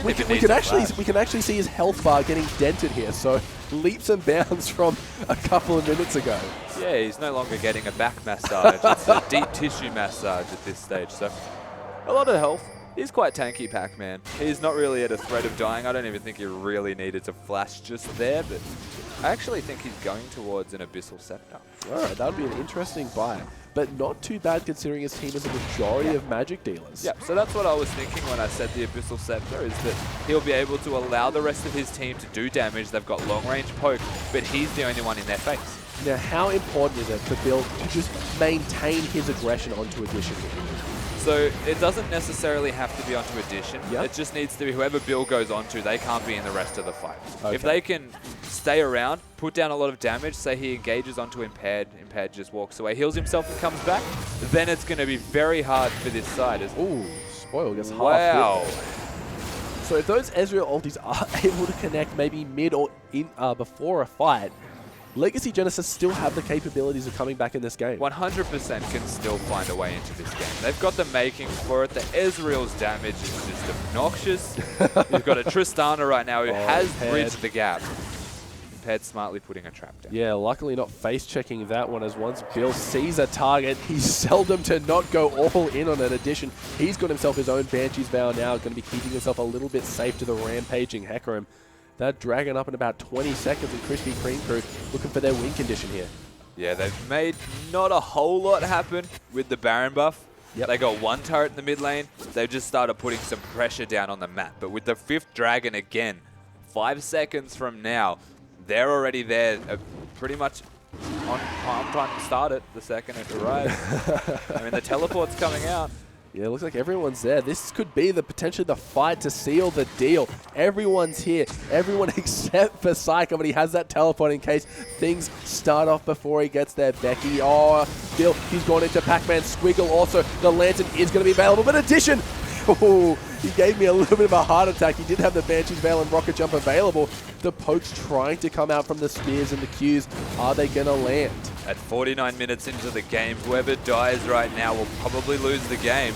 we can actually see his health bar getting dented here, so leaps and bounds from a couple of minutes ago.
Yeah, he's no longer getting a back massage. It's a deep tissue massage at this stage, so a lot of health. He's quite tanky, Pac-Man. He's not really at a threat of dying. I don't even think he really needed to flash just there, but I actually think he's going towards an Abyssal Scepter.
Alright, that would be an interesting buy, but not too bad considering his team is a majority of magic dealers.
Yeah, so that's what I was thinking when I said the Abyssal Scepter, is that he'll be able to allow the rest of his team to do damage. They've got long-range poke, but he's the only one in their face.
Now, how important is it for Bill to just maintain his aggression onto Addition?
So it doesn't necessarily have to be onto Addition.
Yep.
It just needs to be whoever Bill goes onto, they can't be in the rest of the fight.
Okay.
If they can stay around, put down a lot of damage, say he engages onto Impaired, Impaired just walks away, heals himself and comes back, then it's going to be very hard for this side.
Ooh, Spoil gets half
wow.
hit. So if those Ezreal ultis are able to connect maybe mid or in before a fight, Legacy Genesis still have the capabilities of coming back in this game.
100% can still find a way into this game. They've got the makings for it. The Ezreal's damage is just obnoxious. You've got a Tristana right now who has bridged the gap. Impaired smartly putting a trap down.
Yeah, luckily not face-checking that one, as once Bill sees a target, he's seldom to not go all in on an Addition. He's got himself his own Banshee's Vow now, going to be keeping himself a little bit safe to the rampaging Hecarim. That dragon up in about 20 seconds, and Krispy Kreme crew looking for their win condition here.
Yeah, they've made not a whole lot happen with the Baron buff.
Yep.
They got one turret in the mid lane. They've just started putting some pressure down on the map. But with the 5th dragon again, 5 seconds from now, they're already there, pretty much on time to start it the second it arrives. I mean, the teleport's coming out.
Yeah, it looks like everyone's there. This could be potentially the fight to seal the deal. Everyone's here. Everyone except for Psycho, but he has that teleport in case things start off before he gets there. Becky, oh, Bill, he's gone into Pac-Man. Squiggle also. The Lantern is going to be available, but Addition, oh, he gave me a little bit of a heart attack. He did have the Banshee's Veil and Rocket Jump available. The pokes trying to come out from the spears and the Qs. Are they going to land?
At 49 minutes into the game, whoever dies right now will probably lose the game.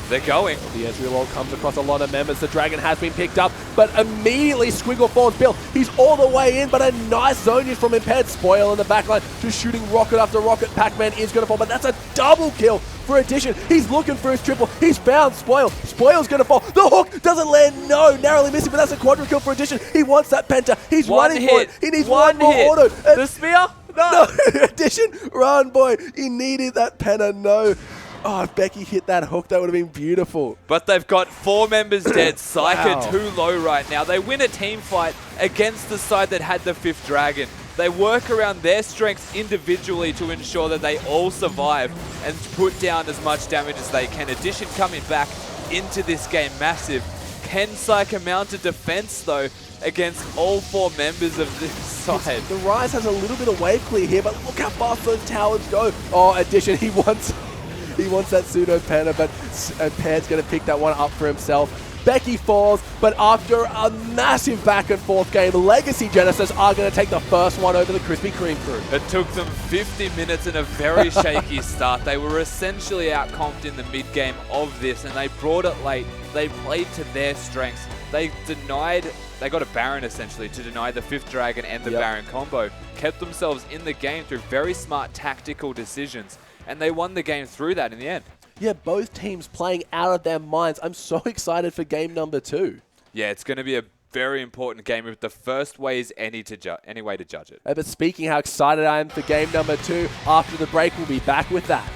They're going.
The Ezreal ult comes across a lot of members. The Dragon has been picked up, but immediately Squiggle falls. Bill, he's all the way in, but a nice zone use from Impaired. Spoil in the backline, just shooting rocket after rocket. Pac-Man is going to fall, but that's a double kill for Addition. He's looking for his triple. He's found Spoil. Spoil's going to fall. The hook doesn't land. No, narrowly missing, but that's a quadra kill for Addition. He wants that penta. He's running for it. He needs one more auto.
The spear? No.
Addition, run, boy. He needed that penta. No. Oh, if Becky hit that hook, that would have been beautiful.
But they've got 4 members dead. Psyker
Wow.
too low right now. They win a team fight against the side that had the 5th Dragon. They work around their strengths individually to ensure that they all survive and put down as much damage as they can. Addition coming back into this game massive. Can Psyker mount a defense, though, against all 4 members of this side?
The Rise has a little bit of wave clear here, but look how fast those towers go. Oh, Addition, he wants that pseudo penta, but Impaired's going to pick that one up for himself. Becky falls, but after a massive back and forth game, Legacy Genesis are going to take the first one over the Krispy Kreme crew.
It took them 50 minutes and a very shaky start. They were essentially outcomped in the mid-game of this, and they brought it late. They played to their strengths. They got a Baron essentially to deny the 5th Dragon and the Baron combo. Kept themselves in the game through very smart tactical decisions, and they won the game through that in the end.
Yeah, both teams playing out of their minds. I'm so excited for game number 2.
Yeah, it's going to be a very important game if the first way is any way to judge it.
But speaking how excited I am for game number 2, after the break, we'll be back with that.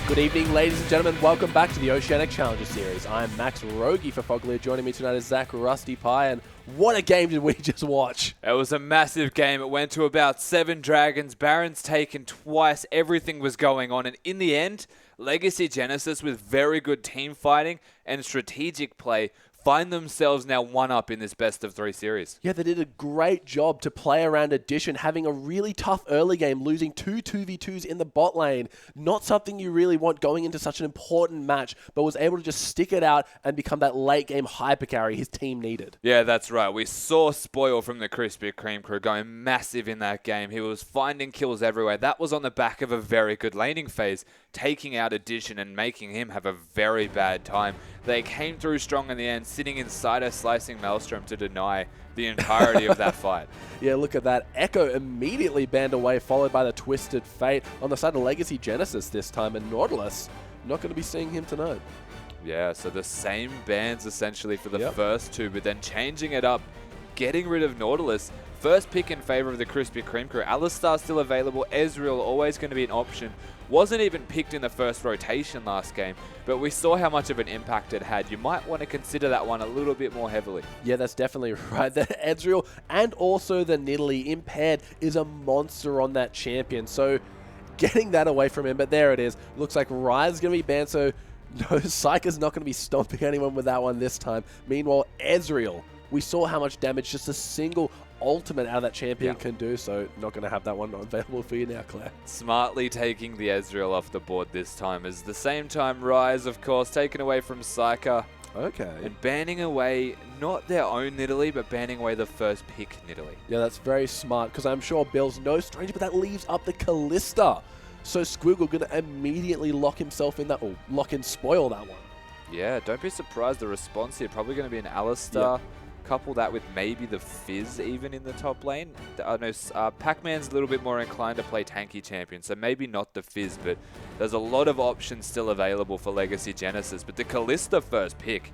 Good evening, ladies and gentlemen. Welcome back to the Oceanic Challenger Series. I'm Max Rogie for Foglia. Joining me tonight is Zach Rusty Pie, and what a game did we just watch?
It was a massive game. It went to about 7 dragons. Baron's taken twice. Everything was going on, and in the end, Legacy Genesis, with very good team fighting and strategic play, find themselves now 1-up in this best-of-3 series.
Yeah, they did a great job to play around Addition, having a really tough early game, losing 2-2v2s in the bot lane. Not something you really want going into such an important match, but was able to just stick it out and become that late-game hyper carry his team needed.
Yeah, that's right. We saw Spoil from the Krispy Kreme crew going massive in that game. He was finding kills everywhere. That was on the back of a very good laning phase, taking out Addition and making him have a very bad time. They came through strong in the end, sitting inside a slicing Maelstrom to deny the entirety of that fight.
Yeah, look at that. Echo immediately banned away, followed by the Twisted Fate on the side of Legacy Genesis this time, and Nautilus, not going to be seeing him tonight.
Yeah, so the same bans essentially for the first two, but then changing it up, getting rid of Nautilus. First pick in favor of the Krispy Kreme crew. Alistar still available. Ezreal always going to be an option. Wasn't even picked in the first rotation last game, but we saw how much of an impact it had. You might want to consider that one a little bit more heavily.
Yeah, that's definitely right. The Ezreal and also the Nidalee impaired is a monster on that champion. So getting that away from him, but there it is. Looks like Ryze's going to be banned, so no, Syka's not going to be stomping anyone with that one this time. Meanwhile, Ezreal, we saw how much damage just a single ultimate out of that champion can do, so not going to have that one available for you now, Claire.
Smartly taking the Ezreal off the board this time. Is the same time Ryze, of course, taken away from Syka.
Okay.
And banning away not their own Nidalee, but banning away the first pick Nidalee.
Yeah, that's very smart, because I'm sure Bill's no stranger, but that leaves up the Kalista. So Squiggle going to immediately lock himself in that, or lock and spoil that one.
Yeah, don't be surprised. The response here probably going to be an Alistar.
Yep.
Couple that with maybe the Fizz even in the top lane. I know Pac-Man's a little bit more inclined to play tanky champion, so maybe not the Fizz, but there's a lot of options still available for Legacy Genesis. But the Kalista first pick,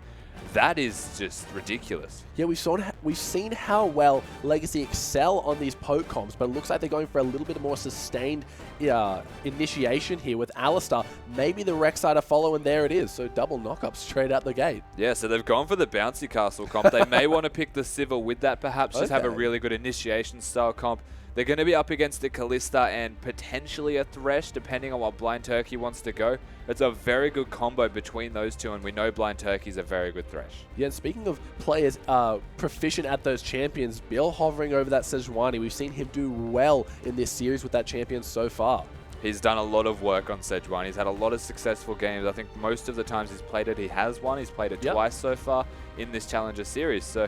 that is just ridiculous.
Yeah, we've seen how well Legacy excel on these poke comps, but it looks like they're going for a little bit more sustained initiation here with Alistar. Maybe the Rek'Sai to follow, and there it is. So double knock-up straight out the gate.
Yeah, so they've gone for the bouncy castle comp. They may want to pick the Sivir with that, perhaps just have a really good initiation style comp. They're going to be up against the Kalista and potentially a Thresh, depending on what Blind Turkey wants to go. It's a very good combo between those two, and we know Blind Turkey's a very good Thresh.
Yeah, and speaking of players proficient at those champions, Bill hovering over that Sejuani. We've seen him do well in this series with that champion so far.
He's done a lot of work on Sejuani. He's had a lot of successful games. I think most of the times he's played it, he has won. He's played it twice so far in this Challenger Series. So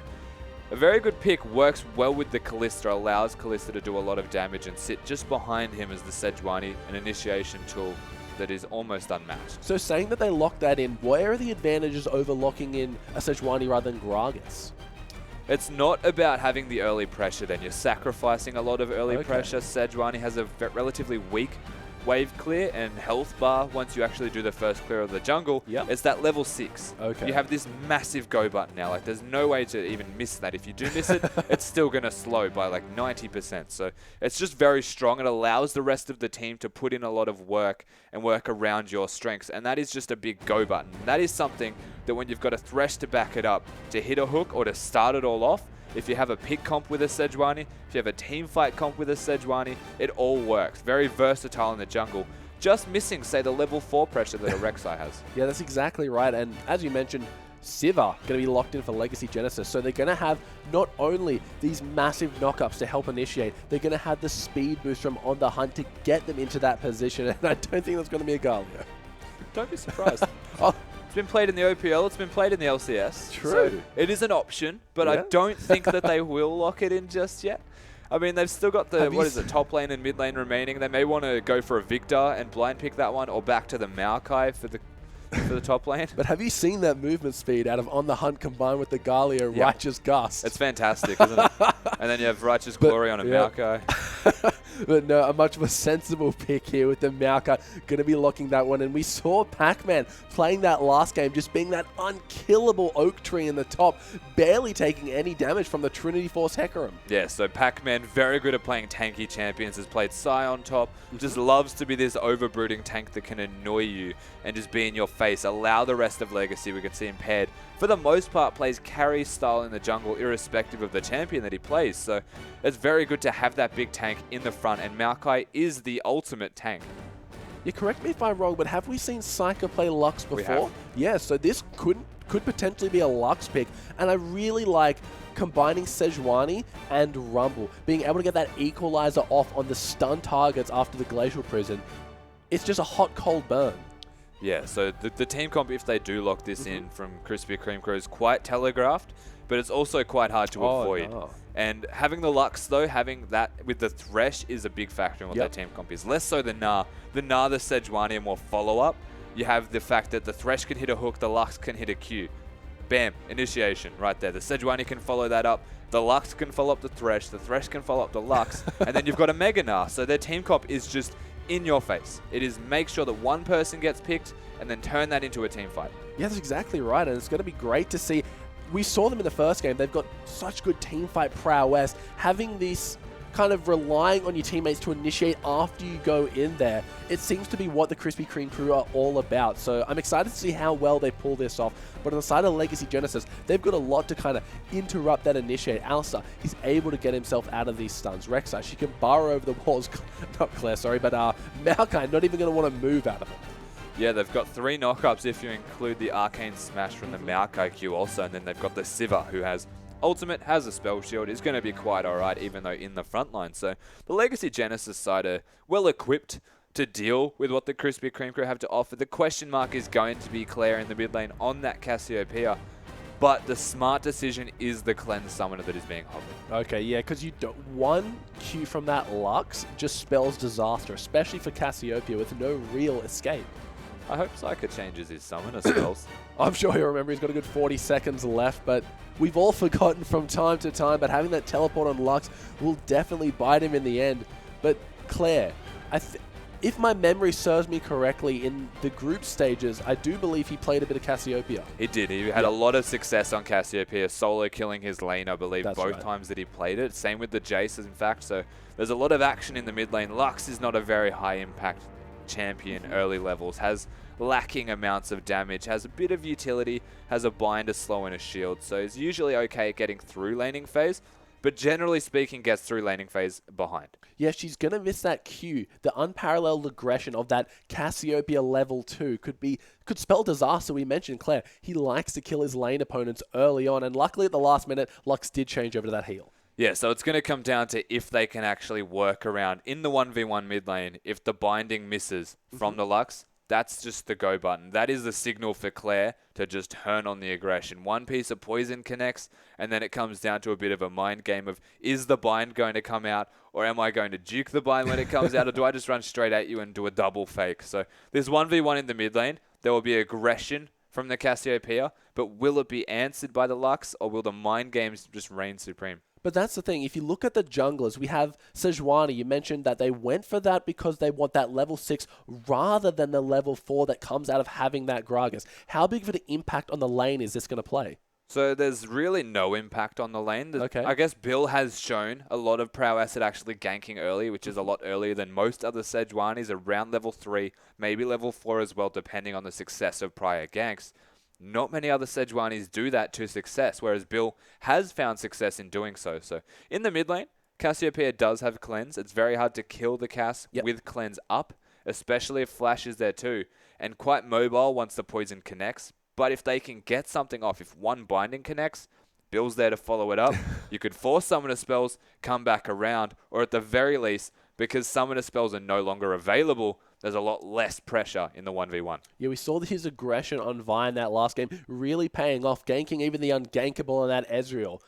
a very good pick, works well with the Kalista, allows Kalista to do a lot of damage and sit just behind him as the Sejuani, an initiation tool that is almost unmatched.
So saying that they locked that in, where are the advantages over locking in a Sejuani rather than Gragas?
It's not about having the early pressure then. You're sacrificing a lot of early pressure. Sejuani has a relatively weak wave clear and health bar once you actually do the first clear of the jungle. It's that level 6. You have this massive go button now. Like, there's no way to even miss that. If you do miss it, it's still going to slow by like 90%. So it's just very strong. It allows the rest of the team to put in a lot of work and work around your strengths. And that is just a big go button. That is something that when you've got a Thresh to back it up, to hit a hook or to start it all off, if you have a pick comp with a Sejuani, if you have a team fight comp with a Sejuani, it all works. Very versatile in the jungle. Just missing, say, the level 4 pressure that a Rek'Sai has.
Yeah, that's exactly right. And as you mentioned, Sivir going to be locked in for Legacy Genesis. So they're going to have not only these massive knockups to help initiate, they're going to have the speed boost from On The Hunt to get them into that position. And I don't think that's going to be a Galio.
Don't be surprised. It's been played in the OPL, it's been played in the LCS.
True.
So it is an option, but I don't think that they will lock it in just yet. I mean, they've still got the, top lane and mid lane remaining. They may want to go for a Victor and blind pick that one, or back to the Maokai for the top lane.
But have you seen that movement speed out of On The Hunt combined with the Galio Righteous Gust?
It's fantastic, isn't it? And then you have Righteous Glory on a Maokai.
But no, a much more sensible pick here with the Maokai going to be locking that one. And we saw Pac-Man playing that last game, just being that unkillable oak tree in the top, barely taking any damage from the Trinity Force Hecarim.
Yeah, so Pac-Man, very good at playing tanky champions, has played Psy on top, just loves to be this overbrooding tank that can annoy you and just be in your face, allow the rest of Legacy. We can see him paired, for the most part, plays carry style in the jungle, irrespective of the champion that he plays. So it's very good to have that big tank in the front, and Maokai is the ultimate tank.
You correct me if I'm wrong, but have we seen Psycho play Lux before?
We have.
Yeah, so this could potentially be a Lux pick, and I really like combining Sejuani and Rumble, being able to get that equalizer off on the stun targets after the Glacial Prison. It's just a hot, cold burn.
Yeah, so the team comp, if they do lock this in from Krispy Kreme Crew, is quite telegraphed, but it's also quite hard to avoid.
No.
And having the Lux, though, having that with the Thresh is a big factor in what their team comp is. Less so than Gnar. The Gnar, the Sejuani, are more follow-up. You have the fact that the Thresh can hit a hook, the Lux can hit a Q. Bam, initiation right there. The Sejuani can follow that up. The Lux can follow up the Thresh can follow up the Lux. And then you've got a Mega Gnar. So their team comp is just in your face. It is make sure that one person gets picked and then turn that into a team fight.
Yeah, that's exactly right, and it's going to be great to see. We saw them in the first game. They've got such good team fight prowess. Having this kind of relying on your teammates to initiate after you go in there, it seems to be what the Krispy Kreme crew are all about. So I'm excited to see how well they pull this off. But on the side of Legacy Genesis, they've got a lot to kind of interrupt that initiate. Alistar, he's able to get himself out of these stuns. Rek'Sai, she can burrow over the walls. Not Claire, sorry, but Maokai not even going to want to move out of it.
Yeah, they've got 3 knockups if you include the Arcane Smash from the Maokai Q also, and then they've got the Sivir, who has ultimate, has a spell shield, is going to be quite alright, even though in the front line. So the Legacy Genesis side are well equipped to deal with what the Krispy Kreme crew have to offer. The question mark is going to be Claire in the mid lane on that Cassiopeia, but the smart decision is the Cleanse Summoner that is being hovered.
Okay, yeah, because you don't, one Q from that Lux just spells disaster, especially for Cassiopeia with no real escape.
I hope Psyker changes his summoner spells.
I'm sure he'll remember he's got a good 40 seconds left, but we've all forgotten from time to time, but having that teleport on Lux will definitely bite him in the end. But Claire, if my memory serves me correctly, in the group stages, I do believe he played a bit of Cassiopeia.
He did. He had a lot of success on Cassiopeia, solo killing his lane, I believe, both times that he played it. Same with the Jace, in fact. So there's a lot of action in the mid lane. Lux is not a very high impact champion early levels, has lacking amounts of damage, has a bit of utility, has a binder, slow, and a shield. So is usually okay at getting through laning phase, but generally speaking gets through laning phase behind.
Yeah, she's going to miss that Q. The unparalleled aggression of that Cassiopeia level 2 could spell disaster. We mentioned Claire. He likes to kill his lane opponents early on, and luckily at the last minute, Lux did change over to that heal.
Yeah, so it's going to come down to if they can actually work around in the 1v1 mid lane. If the binding misses from the Lux, that's just the go button. That is the signal for Claire to just turn on the aggression. One piece of poison connects, and then it comes down to a bit of a mind game of, is the bind going to come out, or am I going to juke the bind when it comes out, or do I just run straight at you and do a double fake? So there's 1v1 in the mid lane. There will be aggression from the Cassiopeia, but will it be answered by the Lux, or will the mind games just reign supreme?
But that's the thing. If you look at the junglers, we have Sejuani. You mentioned that they went for that because they want that level 6 rather than the level 4 that comes out of having that Gragas. How big of an impact on the lane is this going to play?
So there's really no impact on the lane.
Okay.
I guess Bill has shown a lot of prowess at actually ganking early, which is a lot earlier than most other Sejuanis, around level 3, maybe level 4 as well, depending on the success of prior ganks. Not many other Sejuanis do that to success, whereas Bill has found success in doing so. So in the mid lane, Cassiopeia does have Cleanse. It's very hard to kill the Cass with Cleanse up, especially if Flash is there too, and quite mobile once the poison connects. But if they can get something off, if one binding connects, Bill's there to follow it up. You could force summoner spells, come back around, or at the very least, because summoner spells are no longer available, there's a lot less pressure in the 1v1.
Yeah, we saw his aggression on Vi in that last game really paying off, ganking even the ungankable on that Ezreal.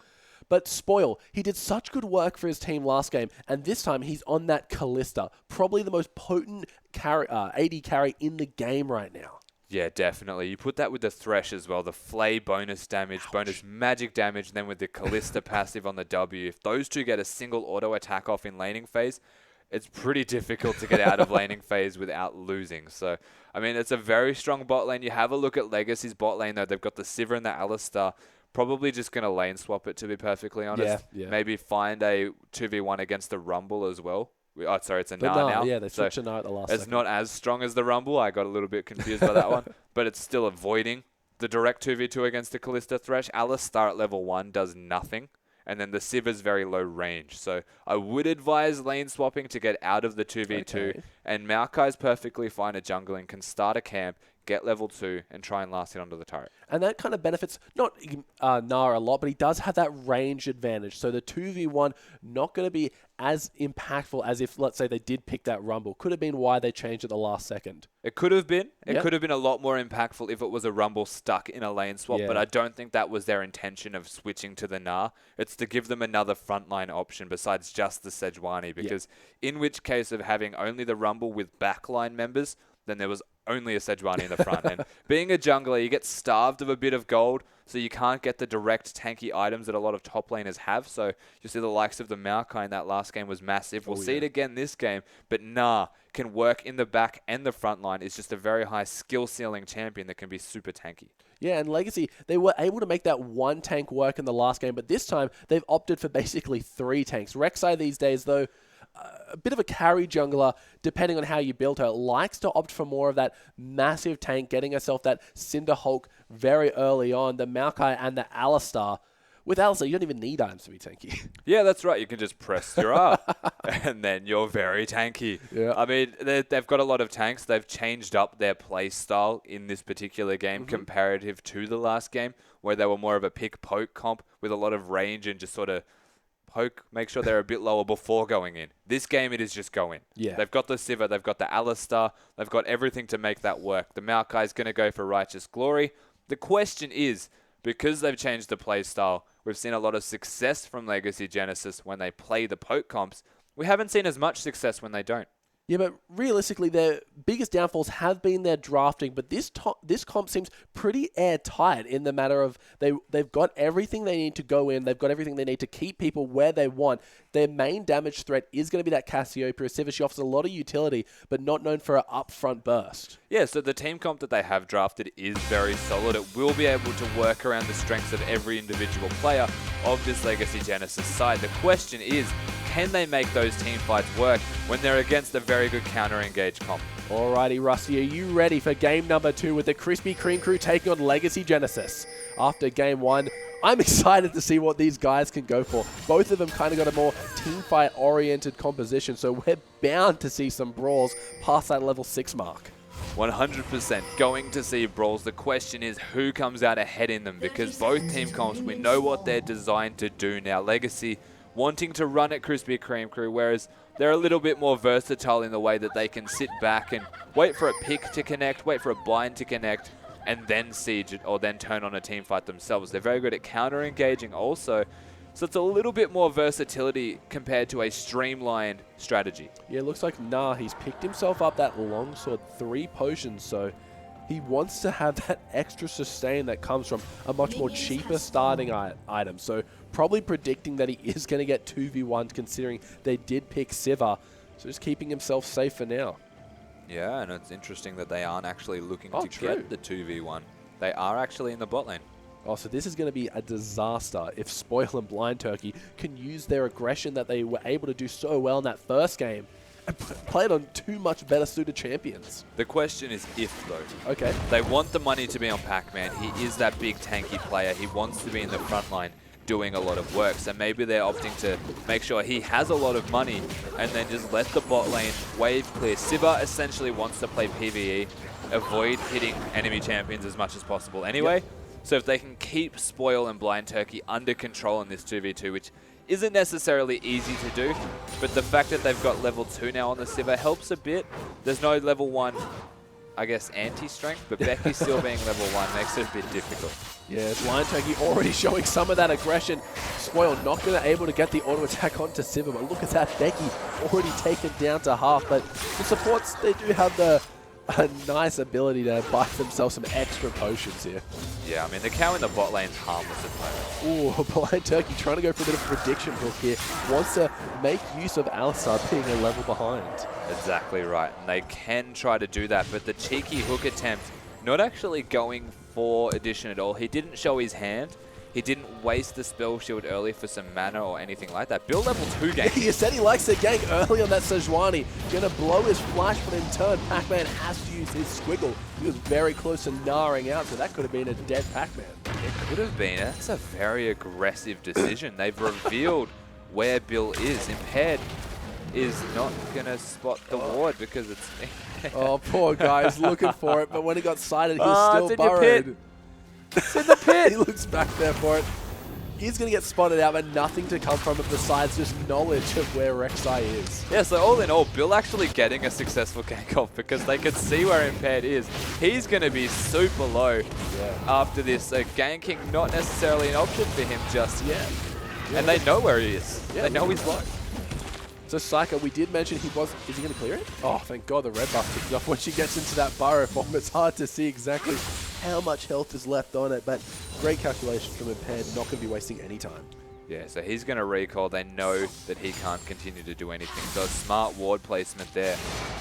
But Spoil, he did such good work for his team last game, and this time he's on that Kalista, probably the most potent AD carry in the game right now.
Yeah, definitely. You put that with the Thresh as well, the Flay bonus damage, bonus magic damage, and then with the Callista passive on the W. If those two get a single auto attack off in laning phase, it's pretty difficult to get out of laning phase without losing. So, I mean, it's a very strong bot lane. You have a look at Legacy's bot lane, though. They've got the Sivir and the Alistar. Probably just going to lane swap it, to be perfectly honest.
Yeah.
Maybe find a 2v1 against the Rumble as well. Oh, sorry, it's a
But
Gnar now.
Yeah, they switched to Gnar at the last
It's
second.
not as strong as the Rumble. I got a little bit confused by that one. But it's still avoiding the direct 2v2 against the Callista Thresh. Alistar at level 1 does nothing. And then the Civ is very low range. So I would advise lane swapping to get out of the 2v2.
Okay.
And Maokai's perfectly fine at jungling, can start a camp, get level 2, and try and last hit onto the turret.
And that kind of benefits not Gnar a lot, but he does have that range advantage. So the 2v1 not going to be as impactful as if, let's say, they did pick that Rumble. Could have been why they changed at the last second.
It could have been. It
Yep.
could have been a lot more impactful if it was a Rumble stuck in a lane swap,
Yeah.
but I don't think that was their intention of switching to the Gnar. It's to give them another frontline option besides just the Sejuani, because in which case of having only the Rumble with backline members, then there was only a Sejuani in the front. And being a jungler, you get starved of a bit of gold, so you can't get the direct tanky items that a lot of top laners have. So you see the likes of the Maokai in that last game was massive. We'll see it again this game, but Gnar can work in the back and the front line. It's just a very high skill ceiling champion that can be super tanky.
Yeah, and Legacy, they were able to make that one tank work in the last game, but this time they've opted for basically 3 tanks. Rek'Sai these days, though, a bit of a carry jungler, depending on how you build her, likes to opt for more of that massive tank, getting herself that Cinder Hulk very early on, the Maokai and the Alistar. With Alistar, you don't even need items to be tanky.
Yeah, that's right. You can just press your R, and then you're very tanky.
Yeah.
I mean, they've got a lot of tanks. They've changed up their play style in this particular game comparative to the last game, where they were more of a pick-poke comp with a lot of range and just sort of poke, make sure they're a bit lower before going in. This game, it is just go in.
Yeah.
They've got the Sivir, they've got the Alistar, they've got everything to make that work. The Maokai's going to go for Righteous Glory. The question is, because they've changed the play style, we've seen a lot of success from Legacy Genesis when they play the poke comps. We haven't seen as much success when they don't.
Yeah, but realistically, their biggest downfalls have been their drafting, but this comp seems pretty airtight in the matter of they've got everything they need to go in, they've got everything they need to keep people where they want. Their main damage threat is going to be that Cassiopeia. Sivir, she offers a lot of utility, but not known for her upfront burst.
Yeah, so the team comp that they have drafted is very solid. It will be able to work around the strengths of every individual player of this Legacy Genesis side. The question is, can they make those team fights work when they're against a very good counter-engage comp?
Alrighty, Rusty, are you ready for game number 2 with the Krispy Kreme crew taking on Legacy Genesis? After game 1, I'm excited to see what these guys can go for. Both of them kind of got a more team fight oriented composition, so we're bound to see some brawls past that level 6 mark.
100% going to see brawls. The question is who comes out ahead in them, because both team comps, we know what they're designed to do now. Legacy wanting to run at Krispy Kreme crew, whereas they're a little bit more versatile in the way that they can sit back and wait for a pick to connect, wait for a blind to connect, and then siege it, or then turn on a team fight themselves. They're very good at counter-engaging also, so it's a little bit more versatility compared to a streamlined strategy.
Yeah, it looks like he's picked himself up that longsword, 3 potions, so he wants to have that extra sustain that comes from a much more cheaper starting item. So probably predicting that he is going to get 2v1 considering they did pick Sivir. So just keeping himself safe for now.
Yeah, and it's interesting that they aren't actually looking to
True.
get the 2v1. They are actually in the bot lane.
Oh, so this is going to be a disaster if Spoil and Blind Turkey can use their aggression that they were able to do so well in that first game and play it on 2 much better suited champions.
The question is if, though.
Okay.
They want the money to be on Pac-Man. He is that big tanky player. He wants to be in the front line doing a lot of work. So maybe they're opting to make sure he has a lot of money and then just let the bot lane wave clear. Sivir essentially wants to play PvE, avoid hitting enemy champions as much as possible anyway.
Yep.
So if they can keep Spoil and Blind Turkey under control in this 2v2, which isn't necessarily easy to do, but the fact that they've got level 2 now on the Sivir helps a bit. There's no level 1, I guess, anti-strength, but Becky still being level 1 makes it a bit difficult.
Yeah, Blind Turkey already showing some of that aggression. Spoil not going to able to get the auto attack onto Sivir, but look at that, Becky already taken down to half. But the supports, they do have the a nice ability to buy themselves some extra potions here.
Yeah, I mean, the cow in the bot lane's harmless at the moment.
Ooh, Blind Turkey trying to go for a bit of prediction hook here. Wants to make use of Alistar being a level behind.
Exactly right, and they can try to do that, but the cheeky hook attempt, not actually going for addition at all. He didn't show his hand. He didn't waste the spell shield early for some mana or anything like that. Build level 2 gank.
He said he likes the gank early on that Sejuani. Gonna blow his flash, but in turn, Pac-Man has to use his squiggle. He was very close to narrowing out, so that could have been a dead Pac-Man.
It could have been. That's a very aggressive decision. They've revealed where Bill is. Impaired is not gonna spot the ward because it's...
Oh, poor guy. He's looking for it, but when he got sighted, he was still
it's in your
burrowed.
pit. It's in the pit.
He looks back there for it. He's going to get spotted out, but nothing to come from it besides just knowledge of where Rek'Sai is.
Yeah, so all in all, Bill actually getting a successful gank off because they could see where Impaired is. He's going to be super low after this. Ganking not necessarily an option for him just yet. Yeah. And they know where he is. Yeah, they know he's low.
So Psycho, we did mention he was... Is he going to clear it? Oh, thank God the red buff kicks off. When she gets into that burrow form, it's hard to see exactly how much health is left on it, but great calculation from Impaired, not going to be wasting any time.
Yeah, so he's going to recall. They know that he can't continue to do anything. So a smart ward placement there.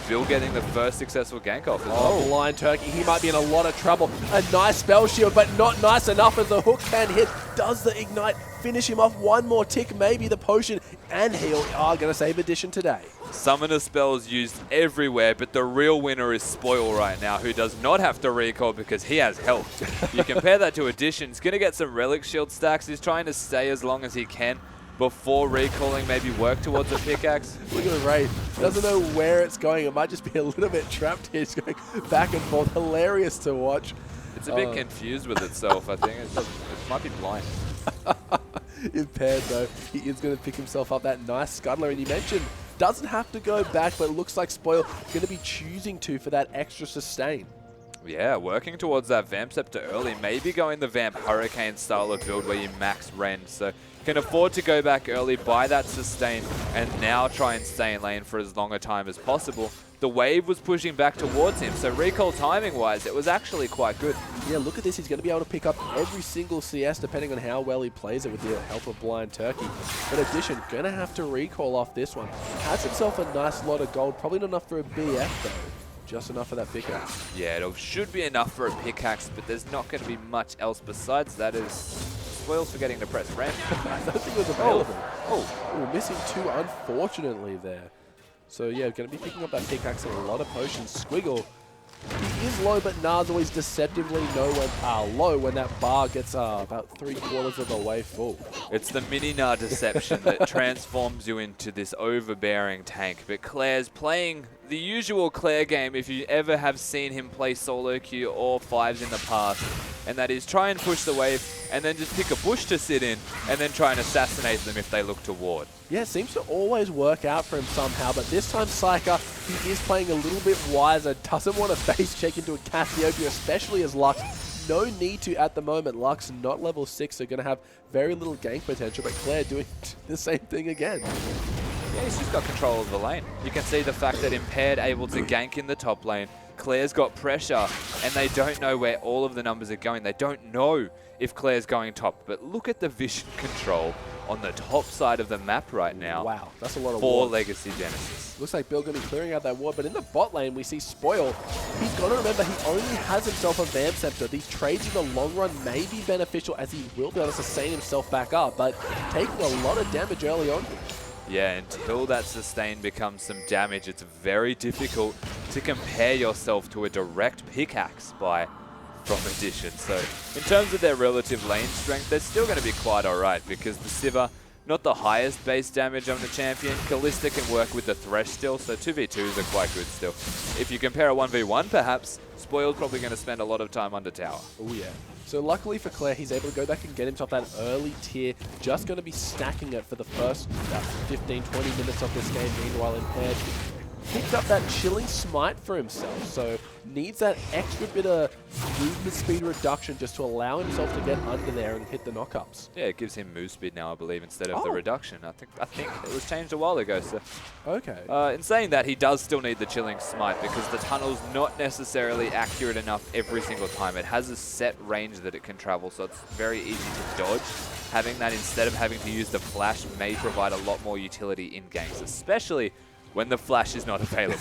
Bill getting the first successful gank off as well.
Blind Turkey, he might be in a lot of trouble. A nice spell shield, but not nice enough as the hook can hit. Does the ignite finish him off? One more tick, maybe the potion and heal are going to save addition today.
Summoner spells used everywhere, but the real winner is Spoil right now, who does not have to recall because he has health. You compare that to Addition, he's going to get some Relic Shield stacks. He's trying to stay as long as he can before recalling, maybe work towards a pickaxe.
Look at the rate. Doesn't know where it's going. It might just be a little bit trapped here. He's going back and forth. Hilarious to watch.
It's a bit confused with itself, I think. It might be blind.
Impaired though, he is going to pick himself up that nice scuttler, and you mentioned doesn't have to go back, but it looks like Spoil going to be choosing to for that extra sustain.
Yeah, working towards that Vamp Scepter early, maybe going the Vamp Hurricane style of build where you max rend, so can afford to go back early, buy that sustain, and now try and stay in lane for as long a time as possible. The wave was pushing back towards him, so recall timing-wise, it was actually quite good.
Yeah, look at this. He's going to be able to pick up every single CS depending on how well he plays it with the help of Blind Turkey. But Addition, going to have to recall off this one. Has himself a nice lot of gold. Probably not enough for a BF, though. Just enough for that pickaxe.
Yeah, it should be enough for a pickaxe, but there's not going to be much else besides that. Is Spoil's forgetting to press ramp.
I don't think it was available. Oh, missing two, unfortunately, there. So yeah, going to be picking up that pickaxe and a lot of potions. Squiggle, he is low, but Na's always deceptively low when that bar gets about 3/4 of the way full.
It's the mini Na deception that transforms you into this overbearing tank. But Claire's playing the usual Claire game if you ever have seen him play solo queue or fives in the past. And that is try and push the wave and then just pick a bush to sit in and then try and assassinate them if they look to ward.
Yeah, it seems to always work out for him somehow, but this time Psyker, he is playing a little bit wiser, doesn't want to face check into a Cassiopeia, especially as Lux. No need to at the moment. Lux not level 6, so going to have very little gank potential, but Claire doing the same thing again.
Yeah, he's just got control of the lane. You can see the fact that Impaired able to gank in the top lane. Claire's got pressure, and they don't know where all of the numbers are going. They don't know if Claire's going top, but look at the vision control on the top side of the map right now.
Wow, that's a lot of
for
ward.
Legacy Genesis.
Looks like Bill going to be clearing out that ward, but in the bot lane we see Spoil. He's got to remember he only has himself a Vamp Scepter. These trades in the long run may be beneficial as he will be able to sustain himself back up, but taking a lot of damage early on.
Yeah, until that sustain becomes some damage, it's very difficult to compare yourself to a direct pickaxe from Addition. So in terms of their relative lane strength, they're still going to be quite alright because the Sivir, not the highest base damage on the champion. Kalista can work with the Thresh still, so 2v2s are quite good still. If you compare a 1v1 perhaps, Spoil's probably going to spend a lot of time under tower.
Oh yeah. So luckily for Claire, he's able to go back and get himself that early tier. Just going to be stacking it for the first 15-20 minutes of this game. Meanwhile, Impaired picked up that chilling smite for himself, so needs that extra bit of movement speed reduction just to allow himself to get under there and hit the knockups.
Yeah, it gives him move speed now, I believe, instead of the reduction. I think it was changed a while ago. So,
okay.
In saying that, he does still need the chilling smite because the tunnel's not necessarily accurate enough every single time. It has a set range that it can travel, so it's very easy to dodge. Having that instead of having to use the flash may provide a lot more utility in games, especially when the flash is not available.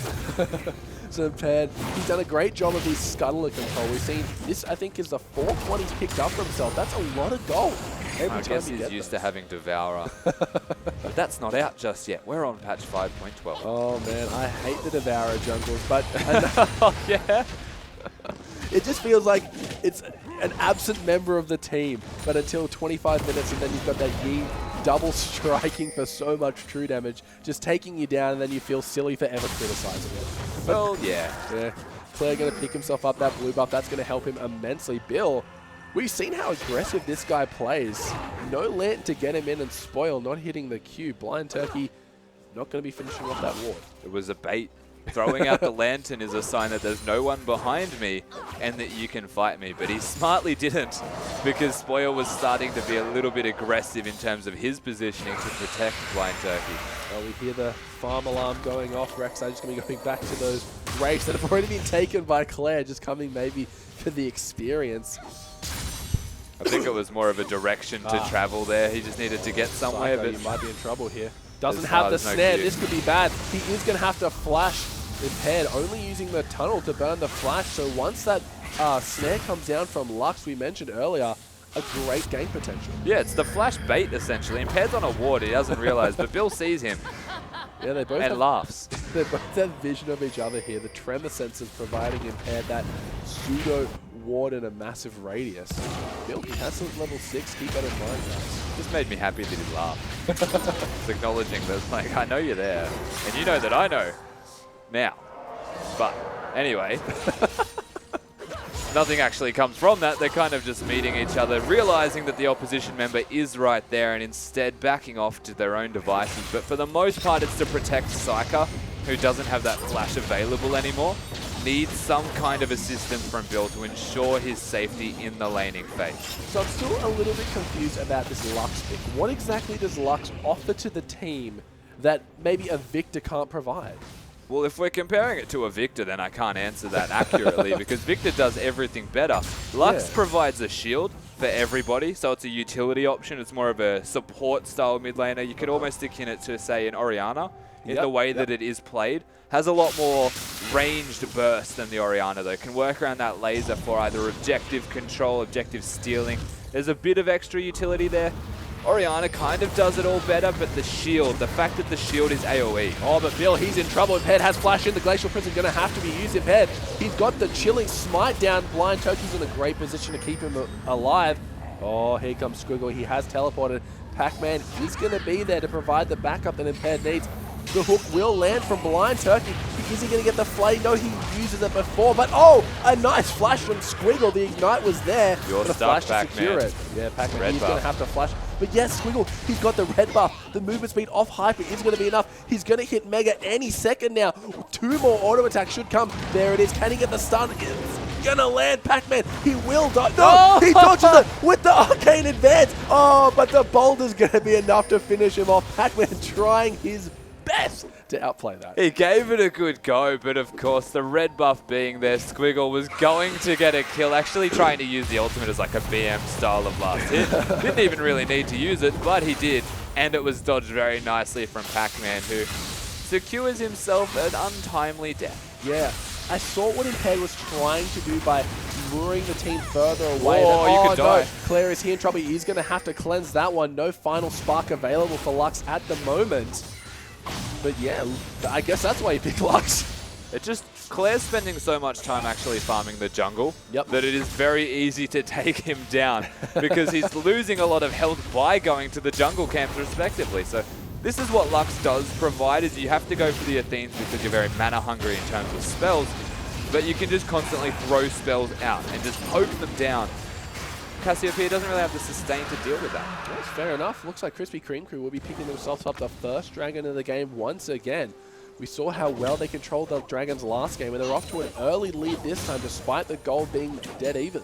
So Impaired, he's done a great job of his scuttler control. We've seen this, I think, is the 4th one he's picked up for himself. That's a lot of gold.
I guess he's used to having Devourer. But that's not out just yet. We're on patch 5.12.
Oh man, I hate the Devourer jungles, but
yeah.
it just feels like it's an absent member of the team. But until 25 minutes, and then you've got that Yi double striking for so much true damage, just taking you down, and then you feel silly for ever criticizing it.
Well, yeah.
Yeah. Claire going to pick himself up that blue buff. That's going to help him immensely. Bill, we've seen how aggressive this guy plays. No Lantern to get him in and spoil, not hitting the Q. Blind Turkey not going to be finishing off that ward.
It was a bait. Throwing out the lantern is a sign that there's no one behind me and that you can fight me. But he smartly didn't because Spoil was starting to be a little bit aggressive in terms of his positioning to protect Blind Turkey.
Well, we hear the farm alarm going off. Rek'Sai just going to be going back to those wraiths that have already been taken by Claire, just coming maybe for the experience.
I think it was more of a direction to travel there. He just needed to get somewhere.
Psycho,
but
you might be in trouble here. Doesn't have the snare. This could be bad. He is going to have to flash Impaired, only using the tunnel to burn the flash. So once that snare comes down from Lux, we mentioned earlier, a great game potential.
Yeah, it's the flash bait, essentially. Impaired's on a ward. He doesn't realize, but Bill sees him.
Yeah, they both
and laughs.
They both have vision of each other here. The tremor sensors providing Impaired that pseudo ward in a massive radius. Bill has some level 6. Keep that in mind, guys.
Just made me happy that he laughed. It's acknowledging that, like, I know you're there, and you know that I know now. But anyway, nothing actually comes from that. They're kind of just meeting each other, realizing that the opposition member is right there and instead backing off to their own devices. But for the most part, it's to protect Psyker, who doesn't have that flash available anymore. Needs some kind of assistance from Bill to ensure his safety in the laning phase.
So I'm still a little bit confused about this Lux pick. What exactly does Lux offer to the team that maybe a Victor can't provide?
Well, if we're comparing it to a Victor, then I can't answer that accurately because Victor does everything better. Lux provides a shield for everybody, so it's a utility option. It's more of a support style mid laner. You could almost akin it to, say, an Orianna in the way that it is played. Has a lot more ranged burst than the Orianna, though. Can work around that laser for either objective control, objective stealing. There's a bit of extra utility there. Orianna kind of does it all better, but the shield, the fact that the shield is AoE.
Oh, but Bill, he's in trouble. Impaired has flash in. The Glacial Prison going to have to be used. Impaired, he's got the chilling smite down. Blind Turkey's in a great position to keep him alive. Oh, here comes Squiggle. He has teleported. Pac-Man is going to be there to provide the backup that Impaired needs. The hook will land from Blind Turkey. Is he going to get the flame? No, he uses it before, but oh, a nice flash from Squiggle. The ignite was there.
You're stuck, Pac-Man.
Yeah, Pac-Man, he's going to have to flash. But yes, Squiggle, he's got the red buff. The movement speed off Hyper is going to be enough. He's going to hit Mega any second now. 2 more auto attacks should come. There it is. Can he get the stun? It's going to land. Pac-Man, he will die. No, he dodges it with the Arcane Advance. Oh, but the boulder's going to be enough to finish him off. Pac-Man trying his best to outplay that.
He gave it a good go, but of course the red buff being there, Squiggle was going to get a kill, actually trying to use the ultimate as like a BM style of last hit. Didn't even really need to use it, but he did, and it was dodged very nicely from Pac-Man, who secures himself an untimely death.
Yeah, I saw what Impaired was trying to do by luring the team further away.
Oh, you could die.
No, Claire is here in trouble. He's going to have to cleanse that one. No final spark available for Lux at the moment. But yeah, I guess that's why he picked Lux.
It just, Claire's spending so much time actually farming the jungle that it is very easy to take him down because he's losing a lot of health by going to the jungle camps respectively. So this is what Lux does provide, is you have to go for the Athenes because you're very mana hungry in terms of spells, but you can just constantly throw spells out and just poke them down. Cassiopeia doesn't really have the sustain to deal with that.
That's fair enough. Looks like Krispy Kreme Crew will be picking themselves up the first dragon of the game once again. We saw how well they controlled the Dragons last game, and they're off to an early lead this time, despite the gold being dead even.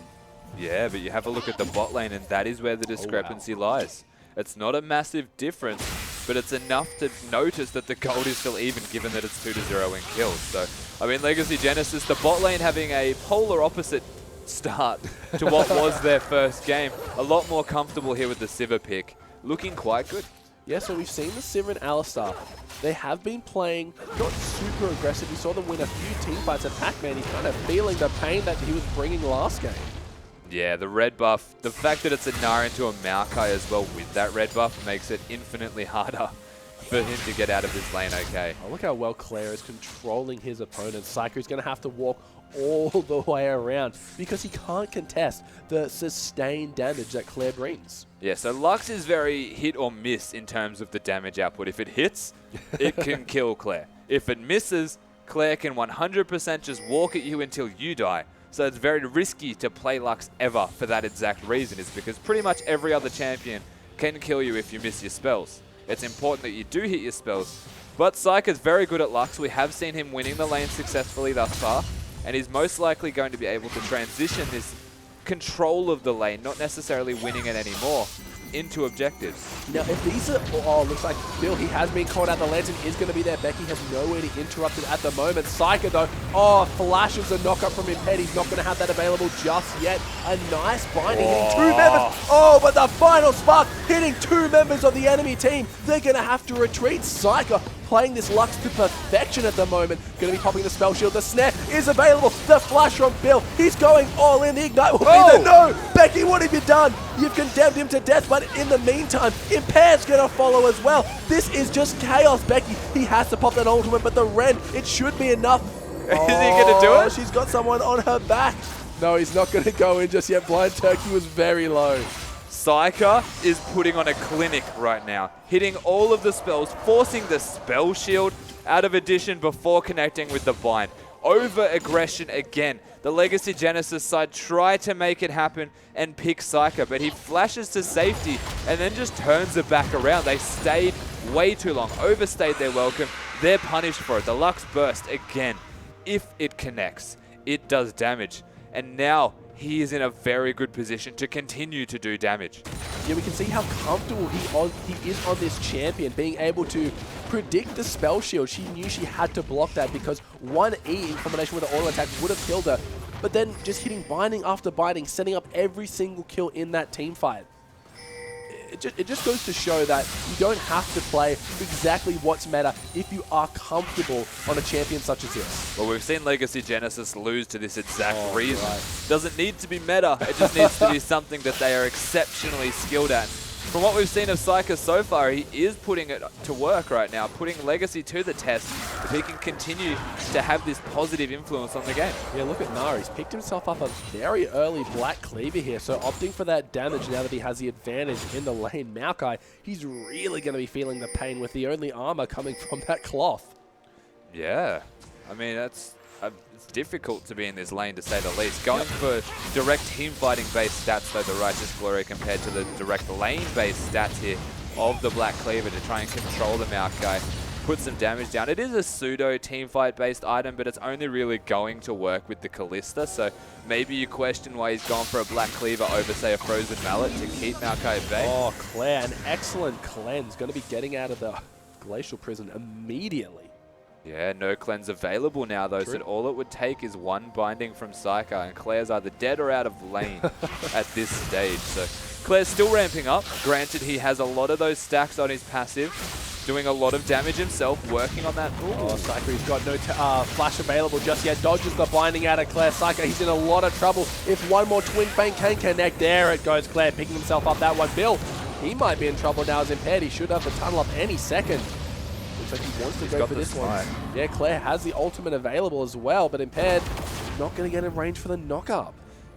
Yeah, but you have a look at the bot lane, and that is where the discrepancy lies. It's not a massive difference, but it's enough to notice that the gold is still even, given that it's 2-0 in kills. So, I mean, Legacy Genesis, the bot lane having a polar opposite start to what was their first game. A lot more comfortable here with the Sivir pick. Looking quite good.
Yeah, so we've seen the Sivir and Alistar. They have been playing not super aggressive. We saw them win a few team fights, and Pac-Man, he's kind of feeling the pain that he was bringing last game.
Yeah, the red buff, the fact that it's a Nara into a Maokai as well with that red buff makes it infinitely harder for him to get out of this lane okay.
Oh, look how well Claire is controlling his opponent. Psycho's going to have to walk all the way around because he can't contest the sustained damage that Claire brings.
Yeah, so Lux is very hit or miss in terms of the damage output. If it hits, it can kill Claire. If it misses, Claire can 100% just walk at you until you die. So it's very risky to play Lux ever for that exact reason, is because pretty much every other champion can kill you if you miss your spells. It's important that you do hit your spells. But Psych is very good at Lux. We have seen him winning the lane successfully thus far, and he's most likely going to be able to transition this control of the lane, not necessarily winning it anymore, into objectives.
Now, if these are... Oh, looks like Bill, he has been caught out. The lantern is going to be there. Becky has nowhere to interrupt it at the moment. Psycho, though, oh, flashes a knockup from Imped. He's not going to have that available just yet. A nice binding, hitting two members. Oh, but the final spark hitting two members of the enemy team. They're going to have to retreat. Psycho playing this Lux to perfection at the moment. Going to be popping the spell shield. The snare is available. The flash from Bill. He's going all in. The ignite will be there. No! Becky, what have you done? You've condemned him to death, but in the meantime, Impaired's going to follow as well. This is just chaos, Becky. He has to pop that ultimate, but the Ren, it should be enough.
Is he going to do it?
She's got someone on her back. No, he's not going to go in just yet. Blind Turkey was very low.
Psyker is putting on a clinic right now, hitting all of the spells, forcing the spell shield out of addition before connecting with the bind. Over aggression again. The Legacy Genesis side try to make it happen and pick Psyker, but he flashes to safety and then just turns it back around. They stayed way too long, overstayed their welcome. They're punished for it. The Lux Burst again. If it connects, it does damage. And now he is in a very good position to continue to do damage.
Yeah, we can see how comfortable he is on this champion, being able to predict the spell shield. She knew she had to block that because 1E in combination with the auto attack would have killed her. But then just hitting binding after binding, setting up every single kill in that team fight. It just goes to show that you don't have to play exactly what's meta if you are comfortable on a champion such as this.
Well, we've seen Legacy Genesis lose to this exact reason. Right. Doesn't need to be meta, it just needs to be something that they are exceptionally skilled at. From what we've seen of Psyker so far, he is putting it to work right now, putting Legacy to the test if he can continue to have this positive influence on the game.
Yeah, look at Nara. He's picked himself up a very early Black Cleaver here, so opting for that damage now that he has the advantage in the lane. Maokai, he's really going to be feeling the pain with the only armor coming from that cloth.
Yeah, I mean, it's difficult to be in this lane, to say the least. Going for direct team fighting based stats, though, the Righteous Glory compared to the direct lane based stats here of the Black Cleaver to try and control the Maokai, put some damage down. It is a pseudo team fight based item, but it's only really going to work with the Callista, so maybe you question why he's gone for a Black Cleaver over, say, a Frozen Mallet to keep Maokai at bay.
Oh, Claire, an excellent cleanse. Going to be getting out of the Glacial Prison immediately.
Yeah, no cleanse available now, though, so all it would take is one binding from Psyker, and Claire's either dead or out of lane at this stage. So Claire's still ramping up. Granted, he has a lot of those stacks on his passive, doing a lot of damage himself, working on that. Ooh.
Oh, Psyker, he's got no flash available just yet. Dodges the binding out of Claire. Psyker, he's in a lot of trouble. If one more Twin Fang can connect, there it goes. Claire picking himself up that one. Bill, he might be in trouble now as Impaired. He should have the tunnel up any second. Looks like he wants to go for this one. Yeah, Claire has the ultimate available as well, but Impaired not going to get in range for the knock-up.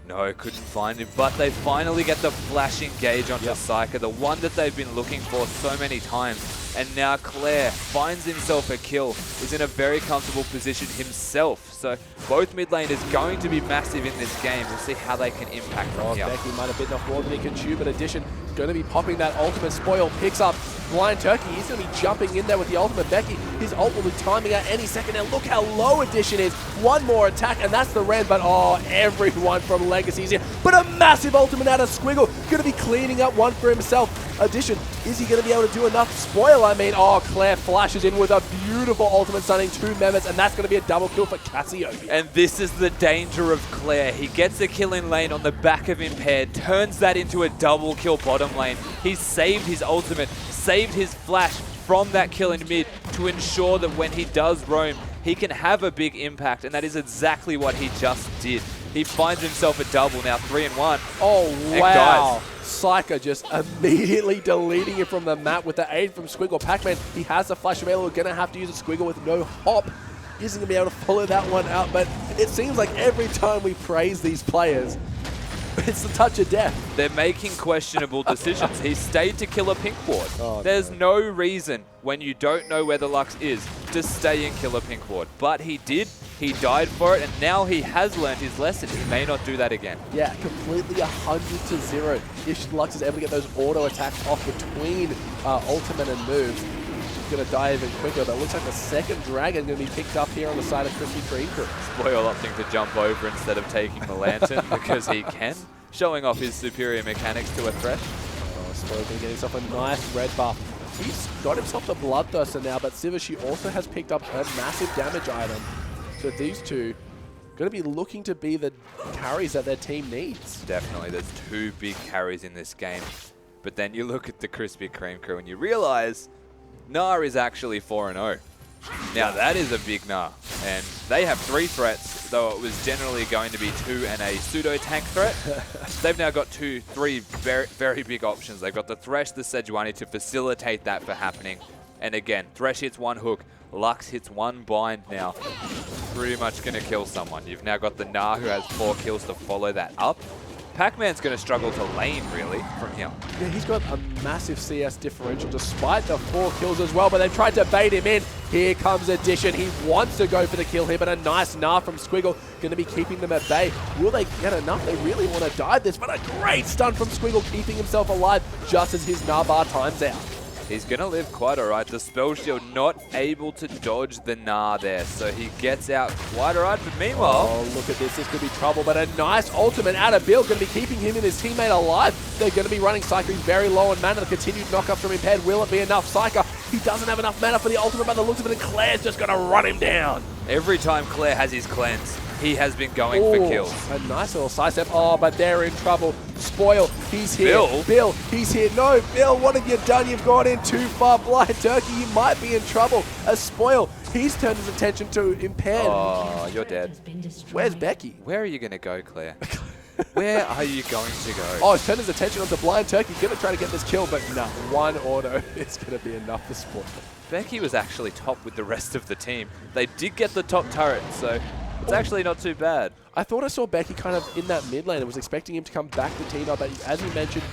No, couldn't find him, but they finally get the flash engage onto Psyker, the one that they've been looking for so many times. And now Claire finds himself a kill, is in a very comfortable position himself. So both mid lane is going to be massive in this game. We'll see how they can impact from here.
Becky might have bitten off more than he can chew, but Addition is going to be popping that ultimate spoil. Picks up Blind Turkey. He's going to be jumping in there with the ultimate Becky. His ult will be timing out any second. And look how low Edition is. One more attack, and that's the Ren. But oh, everyone from Legacy's here. But a massive ultimate out of Squiggle. Going to be cleaning up one for himself. Edition, is he going to be able to do enough? Spoil, I mean. Oh, Claire flashes in with a beautiful ultimate, stunning 2 members, and that's going to be a double kill for Cassiopeia.
And this is the danger of Claire. He gets a kill in lane on the back of Impaired, turns that into a double kill bottom lane. He's saved his ultimate, saved his flash from that kill in mid to ensure that when he does roam, he can have a big impact, and that is exactly what he just did. He finds himself a double, now 3-1.
Oh, wow. Psycho just immediately deleting it from the map with the aid from Squiggle. Pac-Man, he has the flash available. Going to have to use a Squiggle with no hop. Isn't going to be able to follow that one out, but it seems like every time we praise these players, it's the touch of death.
They're making questionable decisions. He stayed to kill a pink ward.
Oh,
There's no reason when you don't know where the Lux is to stay and kill a pink ward. But he did. He died for it, and now he has learned his lesson. He may not do that again.
Yeah, completely 100-0. If Lux is able to get those auto attacks off between ultimate and moves, he's going to die even quicker. But it looks like the second dragon going to be picked up here on the side of Krispy Kreme Crew.
Spoil opting to jump over instead of taking the lantern because he can, showing off his superior mechanics to a Thresh.
Spoil going to get himself a nice red buff. He's got himself the Bloodthirster now, but Sivashi also has picked up a massive damage item. So these two going to be looking to be the carries that their team needs.
Definitely, there's 2 big carries in this game. But then you look at the Krispy Kreme crew and you realize Nah is actually 4-0. Now that is a big Nah. And they have 3 threats, though it was generally going to be 2 and a pseudo-tank threat. They've now got 3 very, very big options. They've got the Thresh, the Sejuani to facilitate that for happening. And again, Thresh hits 1 hook, Lux hits 1 bind now. Pretty much going to kill someone. You've now got the Nah who has 4 kills to follow that up. Pac-Man's going to struggle to lane, really, from here.
Yeah, he's got a massive CS differential despite the 4 kills as well, but they've tried to bait him in. Here comes Edition. He wants to go for the kill here, but a nice Nah from Squiggle going to be keeping them at bay. Will they get enough? They really want to dive this, but a great stun from Squiggle, keeping himself alive just as his Nah bar times out.
He's going to live quite alright. The Spell Shield not able to dodge the Nah there, so he gets out quite alright. But meanwhile...
Oh, look at this. This could be trouble, but a nice ultimate out of Bill. Going to be keeping him and his teammate alive. They're going to be running Psycho. He's very low on mana. The continued knockup from Impaired. Will it be enough? Psycho, he doesn't have enough mana for the ultimate by the looks of it, and Claire's just going to run him down.
Every time Claire has his cleanse, he has been going for kills.
A nice little sidestep. Oh, but they're in trouble. Spoil, he's here. Bill, he's here. No, Bill, what have you done? You've gone in too far. Blind Turkey, you might be in trouble. A Spoil, he's turned his attention to Impaired.
Oh, you're dead.
Where's Becky?
Where are you going to go, Claire? Where are you going to go?
Oh, he's turned his attention onto Blind Turkey. Going to try to get this kill, but no. 1 auto is going to be enough for Spoil.
Becky was actually top with the rest of the team. They did get the top turret, so it's actually not too bad.
I thought I saw Becky kind of in that mid lane and was expecting him to come back to team up, but as you mentioned,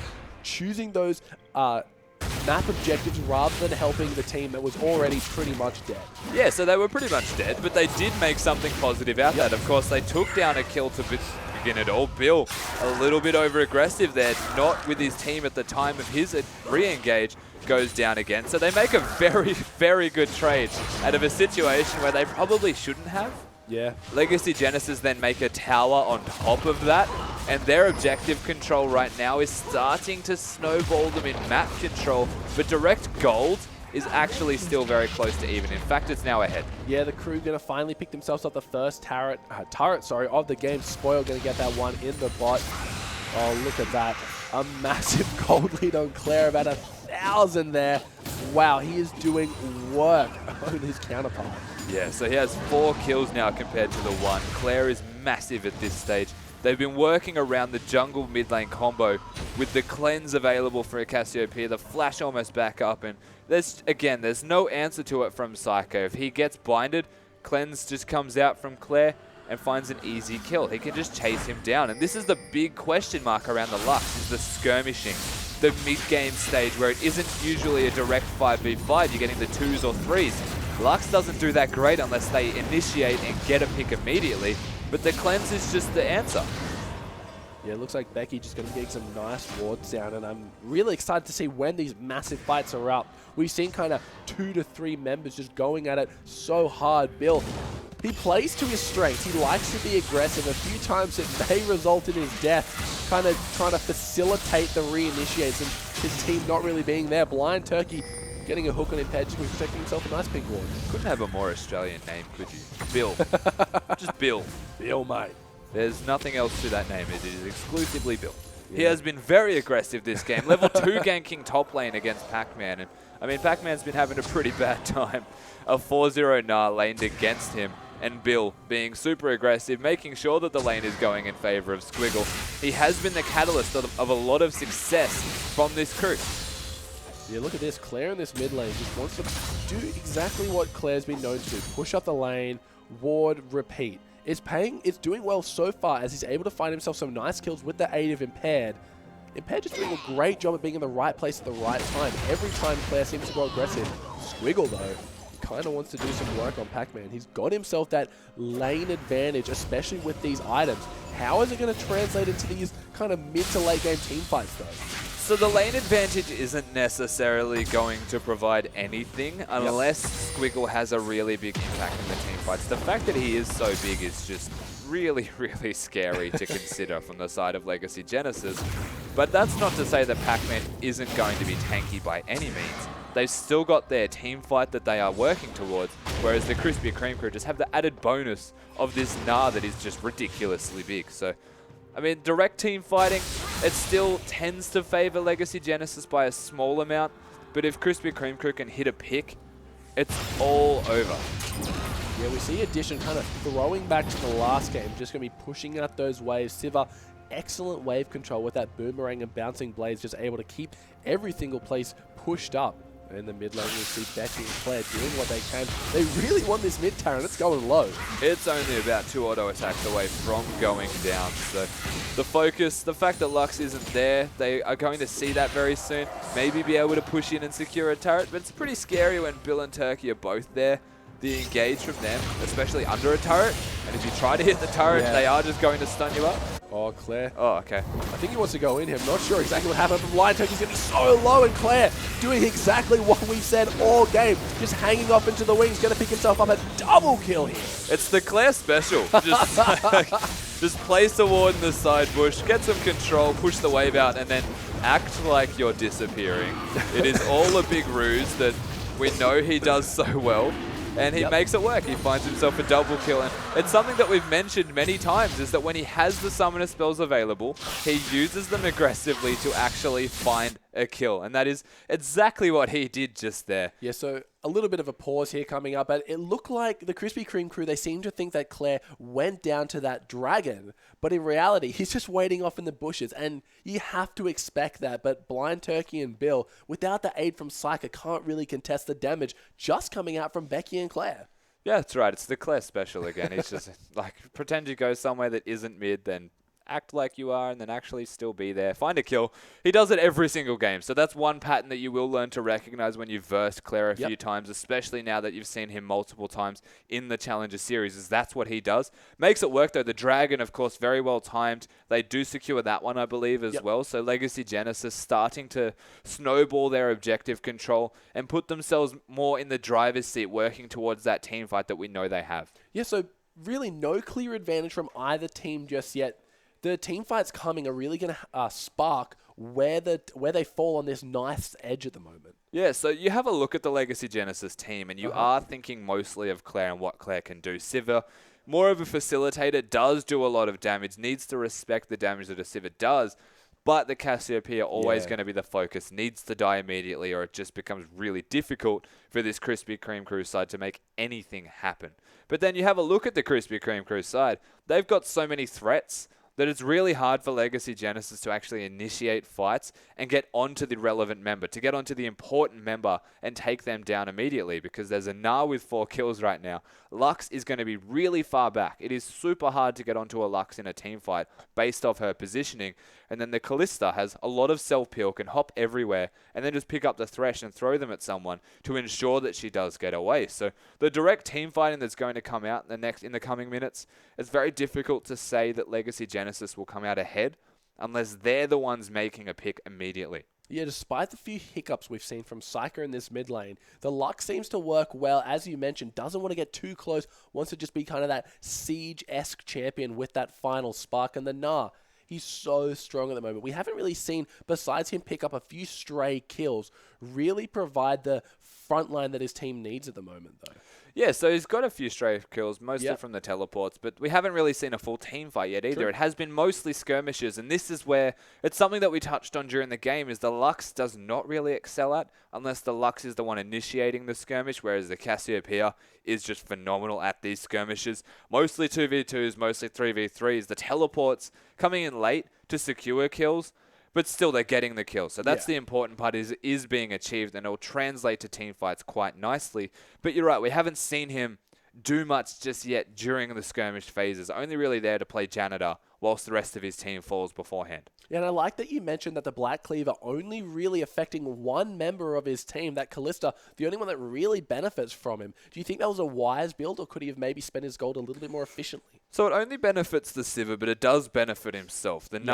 choosing those map objectives rather than helping the team that was already pretty much dead.
Yeah, so they were pretty much dead, but they did make something positive out of that. Of course, they took down a kill to begin it all. Bill, a little bit over-aggressive there, not with his team at the time of his re-engage, goes down again. So they make a very, very good trade out of a situation where they probably shouldn't have.
Yeah.
Legacy Genesis then make a tower on top of that, and their objective control right now is starting to snowball them in map control, but direct gold is actually still very close to even. In fact, it's now ahead.
Yeah, the crew going to finally pick themselves up the first turret of the game. Spoil going to get that one in the bot. Oh, look at that. A massive gold lead on Claire, about 1,000 there. Wow, he is doing work on his counterpart.
Yeah, so he has 4 kills now compared to the 1. Claire is massive at this stage. They've been working around the jungle mid lane combo with the cleanse available for Cassiopeia, the flash almost back up, and there's no answer to it from Psycho. If he gets blinded, cleanse just comes out from Claire and finds an easy kill. He can just chase him down, and this is the big question mark around the Lux, is the skirmishing. The mid-game stage where it isn't usually a direct 5v5, you're getting the 2s or 3s. Lux doesn't do that great unless they initiate and get a pick immediately, but the cleanse is just the answer.
Yeah, it looks like Becky just going to be getting some nice wards down, and I'm really excited to see when these massive fights are up. We've seen kind of 2 to 3 members just going at it so hard. Bill, he plays to his strengths. He likes to be aggressive. A few times it may result in his death, kind of trying to facilitate the reinitiates and his team not really being there. Blind Turkey getting a hook on Imped, just protecting himself a nice pink ward.
Couldn't have a more Australian name, could you? Bill. Just Bill.
Bill, mate.
There's nothing else to that name. It is exclusively Bill.
Yeah.
He has been very aggressive this game. Level 2 ganking top lane against Pac-Man. And I mean, Pac-Man's been having a pretty bad time. A 4-0 Gnar laned against him. And Bill being super aggressive, making sure that the lane is going in favor of Squiggle. He has been the catalyst of a lot of success from this crew.
Yeah, look at this. Claire in this mid lane just wants to do exactly what Claire's been known to do. Push up the lane, ward, repeat. It's doing well so far as he's able to find himself some nice kills with the aid of Impaired. Impaired just doing a great job at being in the right place at the right time. Every time Claire seems to go aggressive. Squiggle, though, kind of wants to do some work on Pac-Man. He's got himself that lane advantage, especially with these items. How is it going to translate into these kind of mid to late game team fights, though?
So the lane advantage isn't necessarily going to provide anything unless Squiggle has a really big impact in the team fights. The fact that he is so big is just really, really scary to consider from the side of Legacy Genesis. But that's not to say that Pac-Man isn't going to be tanky by any means. They've still got their team fight that they are working towards, whereas the Krispy Kreme crew just have the added bonus of this Gnar that is just ridiculously big. So, I mean, direct team fighting, it still tends to favor Legacy Genesis by a small amount, but if Krispy Kreme crew can hit a pick, it's all over.
Yeah, we see Addition kind of throwing back to the last game, just going to be pushing out those waves. Siva, excellent wave control with that boomerang and bouncing blades, just able to keep every single place pushed up. In the mid lane, we see Becky and Claire doing what they can. They really want this mid Terran. It's going low.
It's only about 2 auto attacks away from going down. So the focus, the fact that Lux isn't there, they are going to see that very soon. Maybe be able to push in and secure a turret, but it's pretty scary when Bill and Turkey are both there. The engage from them, especially under a turret, and if you try to hit the turret, they are just going to stun you up.
Oh, Claire.
Oh, okay.
I think he wants to go in here. I'm not sure exactly what happened, but Blind Turkey's going to be so low, and Claire doing exactly what we've said all game. Just hanging off into the wings, going to pick himself up a double kill here.
It's the Claire special. Just place a ward in the side bush, get some control, push the wave out, and then act like you're disappearing. It is all a big ruse that we know he does so well. And he makes it work. He finds himself a double kill. And it's something that we've mentioned many times, is that when he has the summoner spells available, he uses them aggressively to actually find a kill. And that is exactly what he did just there.
Yeah, so a little bit of a pause here coming up. But it looked like the Krispy Kreme crew, they seem to think that Claire went down to that dragon. But in reality, he's just waiting off in the bushes. And you have to expect that. But Blind Turkey and Bill, without the aid from Psyker, can't really contest the damage just coming out from Becky and Claire.
Yeah, that's right. It's the Claire special again. He's just like, pretend you go somewhere that isn't mid, then act like you are, and then actually still be there. Find a kill. He does it every single game. So that's one pattern that you will learn to recognize when you've versed Claire a few times, especially now that you've seen him multiple times in the Challenger Series, is that's what he does. Makes it work, though. The Dragon, of course, very well timed. They do secure that one, I believe, as well. So Legacy Genesis starting to snowball their objective control and put themselves more in the driver's seat, working towards that team fight that we know they have.
Yeah, so really no clear advantage from either team just yet. The team fights coming are really going to spark where they fall on this nice edge at the moment.
Yeah, so you have a look at the Legacy Genesis team, and you are thinking mostly of Claire and what Claire can do. Sivir, more of a facilitator, does do a lot of damage, needs to respect the damage that a Sivir does, but the Cassiopeia always going to be the focus, needs to die immediately, or it just becomes really difficult for this Krispy Kreme crew side to make anything happen. But then you have a look at the Krispy Kreme crew side. They've got so many threats that it's really hard for Legacy Genesis to actually initiate fights and get onto the relevant member, to get onto the important member and take them down immediately, because there's a Gnar with 4 kills right now. Lux is going to be really far back. It is super hard to get onto a Lux in a team fight based off her positioning. And then the Callista has a lot of self-peel, can hop everywhere, and then just pick up the Thresh and throw them at someone to ensure that she does get away. So the direct team fighting that's going to come out in the coming minutes, it's very difficult to say that Legacy Genesis will come out ahead. unless they're the ones making a pick immediately.
Yeah, despite the few hiccups we've seen from Psyker in this mid lane, the luck seems to work well. As you mentioned, doesn't want to get too close, wants to just be kind of that Siege-esque champion with that final spark. And the Nah, he's so strong at the moment. We haven't really seen, besides him pick up a few stray kills, really provide the front line that his team needs at the moment, though.
Yeah, so he's got a few stray kills, mostly from the teleports, but we haven't really seen a full team fight yet either. True. It has been mostly skirmishes, and this is where it's something that we touched on during the game, is the Lux does not really excel at, unless the Lux is the one initiating the skirmish, whereas the Cassiopeia is just phenomenal at these skirmishes. Mostly 2v2s, mostly 3v3s. The teleports coming in late to secure kills, but still they're getting the kill. So that's the important part, is being achieved, and it'll translate to team fights quite nicely. But you're right, we haven't seen him do much just yet during the skirmish phases. Only really there to play janitor whilst the rest of his team falls beforehand.
Yeah, and I like that you mentioned that the Black Cleaver only really affecting one member of his team, that Callista, the only one that really benefits from him. Do you think that was a wise build, or could he have maybe spent his gold a little bit more efficiently?
So it only benefits the Sivir, but it does benefit himself. The the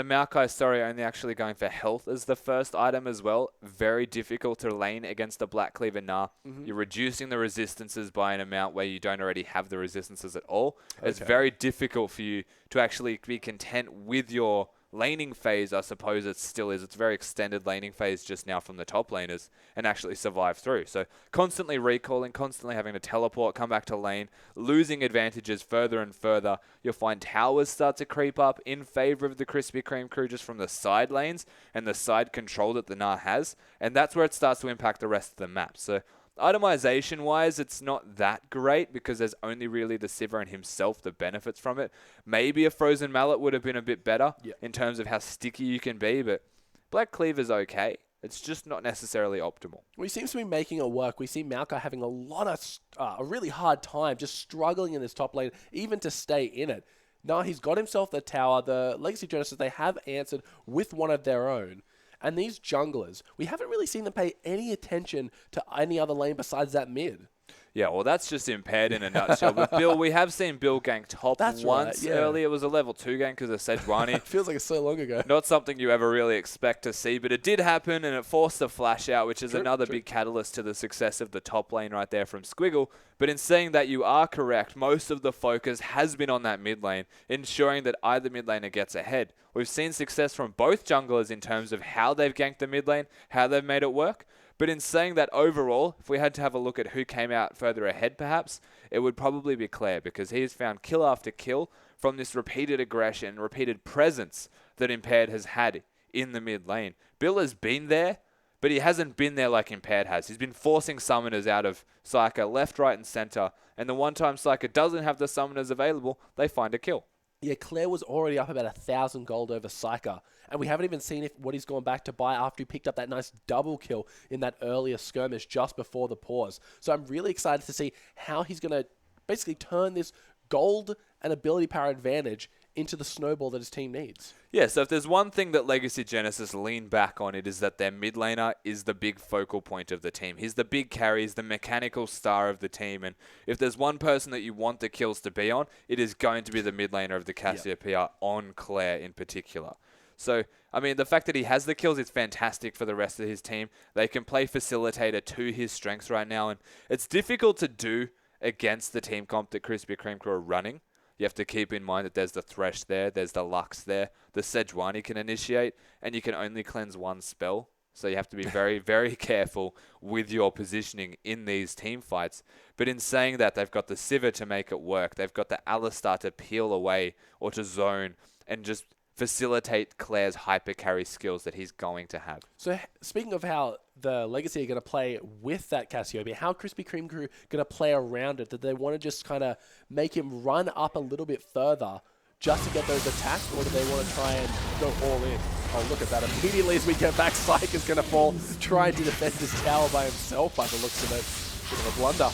Maokai, sorry, only actually going for health as the first item as well. Very difficult to lane against the Black Cleaver Nah. You're reducing the resistances by an amount where you don't already have the resistances at all. Okay. It's very difficult for you to actually be content with your laning phase. I suppose it still is. It's a very extended laning phase just now from the top laners, and actually survive through. So constantly recalling, constantly having to teleport, come back to lane, losing advantages further and further. You'll find towers start to creep up in favor of the Krispy Kreme crew just from the side lanes and the side control that the Nah has, and that's where it starts to impact the rest of the map. So itemization-wise, it's not that great because there's only really the Sivir and himself that benefits from it. Maybe a Frozen Mallet would have been a bit better in terms of how sticky you can be, but Black Cleaver's okay. It's just not necessarily optimal.
Well, he seems to be making it work. We see Maokai having a really hard time, just struggling in this top lane, even to stay in it. Now he's got himself the tower. The Legacy Genesis, they have answered with one of their own. And these junglers, we haven't really seen them pay any attention to any other lane besides that mid.
Yeah, well, that's just Impaired in a nutshell. But Bill, we have seen Bill gank top once earlier. It was a level 2 gank because of Sejuani.
It feels like it's so long ago.
Not something you ever really expect to see, but it did happen, and it forced a flash out, which is another big catalyst to the success of the top lane right there from Squiggle. But in saying that, you are correct. Most of the focus has been on that mid lane, ensuring that either mid laner gets ahead. We've seen success from both junglers in terms of how they've ganked the mid lane, how they've made it work. But in saying that, overall, if we had to have a look at who came out further ahead, perhaps, it would probably be Claire, because he has found kill after kill from this repeated aggression, repeated presence that Impaired has had in the mid lane. Bill has been there, but he hasn't been there like Impaired has. He's been forcing summoners out of Psyker left, right, and center, and the one time Psyker doesn't have the summoners available, they find a kill.
Yeah, Claire was already up about 1,000 gold over Psyker, and we haven't even seen what he's gone back to buy after he picked up that nice double kill in that earlier skirmish just before the pause. So I'm really excited to see how he's going to basically turn this gold and ability power advantage into the snowball that his team needs.
Yeah, so if there's one thing that Legacy Genesis lean back on, it is that their mid laner is the big focal point of the team. He's the big carry, he's the mechanical star of the team, and if there's one person that you want the kills to be on, it is going to be the mid laner of the Cassiopeia on Claire in particular. So, I mean, the fact that he has the kills is fantastic for the rest of his team. They can play facilitator to his strengths right now, and it's difficult to do against the team comp that Krispy Kreme crew are running. You have to keep in mind that there's the Thresh there, there's the Lux there, the Sejuani can initiate, and you can only cleanse one spell. So you have to be very, very careful with your positioning in these team fights. But in saying that, they've got the Sivir to make it work. They've got the Alistar to peel away or to zone and just facilitate Claire's hyper carry skills that he's going to have.
So speaking of how the Legacy are going to play with that Cassiopeia, how Krispy Kreme crew going to play around it? Did they want to just kind of make him run up a little bit further just to get those attacks, or do they want to try and go all in? Oh, look at that. Immediately as we get back, Psyche is going to fall, trying to defend his tower by himself by the looks of it. Bit of a blunder.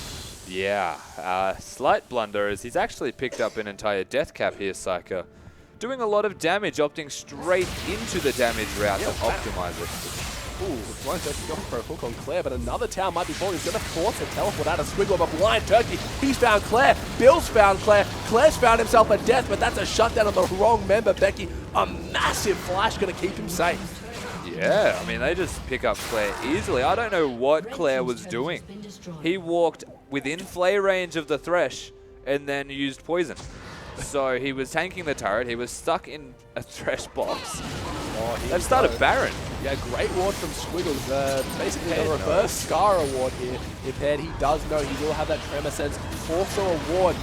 Yeah, slight blunder as he's actually picked up an entire death cap here, Psyche. Doing a lot of damage, opting straight into the damage route to optimize it.
Ooh, Blind Turkey going for a hook on Claire, but another tower might be falling. He's going to force a teleport out of Squiggle, but Blind Turkey, he's found Claire. Bill's found Claire. Claire's found himself a death, but that's a shutdown on the wrong member, Becky. A massive flash going to keep him safe.
Yeah, I mean, they just pick up Claire easily. I don't know what Claire was doing. He walked within flare range of the Thresh and then used poison. So he was tanking the turret. He was stuck in a Thresh box. They've started Baron.
Yeah, great ward from Squiggles. Basically a reverse Scar award here. Impaired, he does know he will have that Tremor Sense. Also a ward.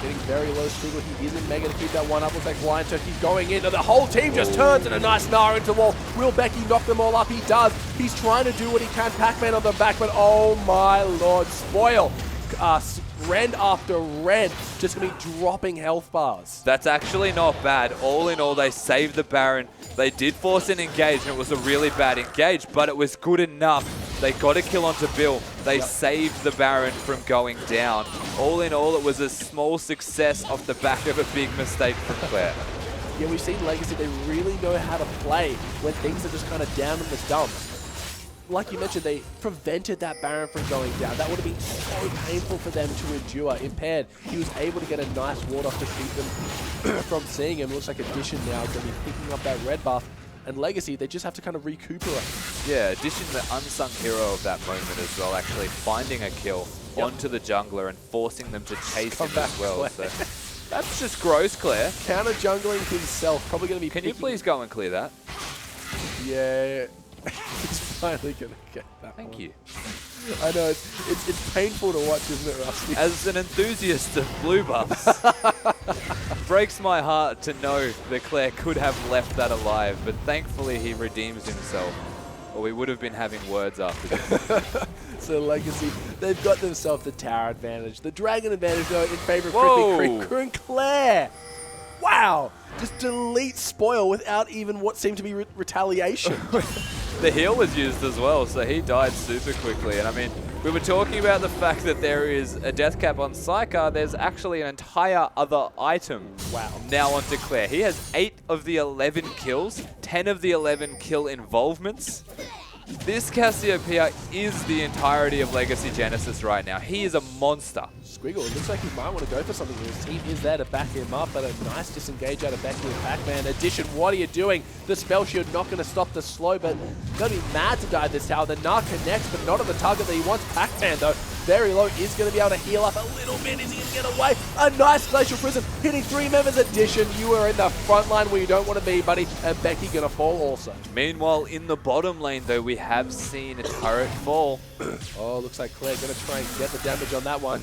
Getting very low Squiggle. He isn't mega to keep that one up. Looks like Blind Turkey's going in. The whole team just turns and a nice Nara into the wall. Will Becky knock them all up? He does. He's trying to do what he can. Pac-Man on the back, but oh my lord. Spoil. Rend after Rend, just going to be dropping health bars.
That's actually not bad. All in all, they saved the Baron. They did force an engage, and it was a really bad engage, but it was good enough. They got a kill onto Bill. They saved the Baron from going down. All in all, it was a small success off the back of a big mistake from Claire.
Yeah, we've seen Legacy, they really know how to play when things are just kind of down in the dumps. Like you mentioned, they prevented that Baron from going down. That would have been so painful for them to endure. Impaired, he was able to get a nice ward off to keep them from seeing him. Looks like Addition now going to be picking up that red buff. And Legacy, they just have to kind of recuperate.
Yeah, Addition, the unsung hero of that moment as well, actually finding a kill onto the jungler and forcing them to chase him as well. So that's just gross, Claire.
Counter jungling himself, probably going to be
Can you please go and clear that?
Yeah. He's finally going to get that
Thank
one.
you.
I know, it's painful to watch, isn't it, Rusty?
As an enthusiast of blue buffs, breaks my heart to know that Claire could have left that alive, but thankfully he redeems himself, or we would have been having words after this.
So Legacy, they've got themselves the tower advantage. The dragon advantage, though, in favor of Crippy Creeper and Claire. Wow! Just delete Spoil without even what seemed to be retaliation.
The heal was used as well, so he died super quickly. And I mean, we were talking about the fact that there is a death cap on Psyker. There's actually an entire other item now onto Claire. He has 8 of the 11 kills, 10 of the 11 kill involvements. This Cassiopeia is the entirety of Legacy Genesis right now. He is a monster.
Squiggle, it looks like he might want to go for something. His team is there to back him up, but a nice disengage out of Becky and Pac-Man. Addition, what are you doing? The spell shield not going to stop the slow, but going to be mad to dive this tower. The Narc connects, but not on the target that he wants. Pac-Man, though, very low, is going to be able to heal up a little bit. Is he going to get away? A nice Glacial Prison, hitting 3 members. Addition, you are in the front line where you don't want to be, buddy, and Becky going to fall also.
Meanwhile, in the bottom lane, though, we have seen a turret fall.
Oh, looks like Claire going to try and get the damage on that one.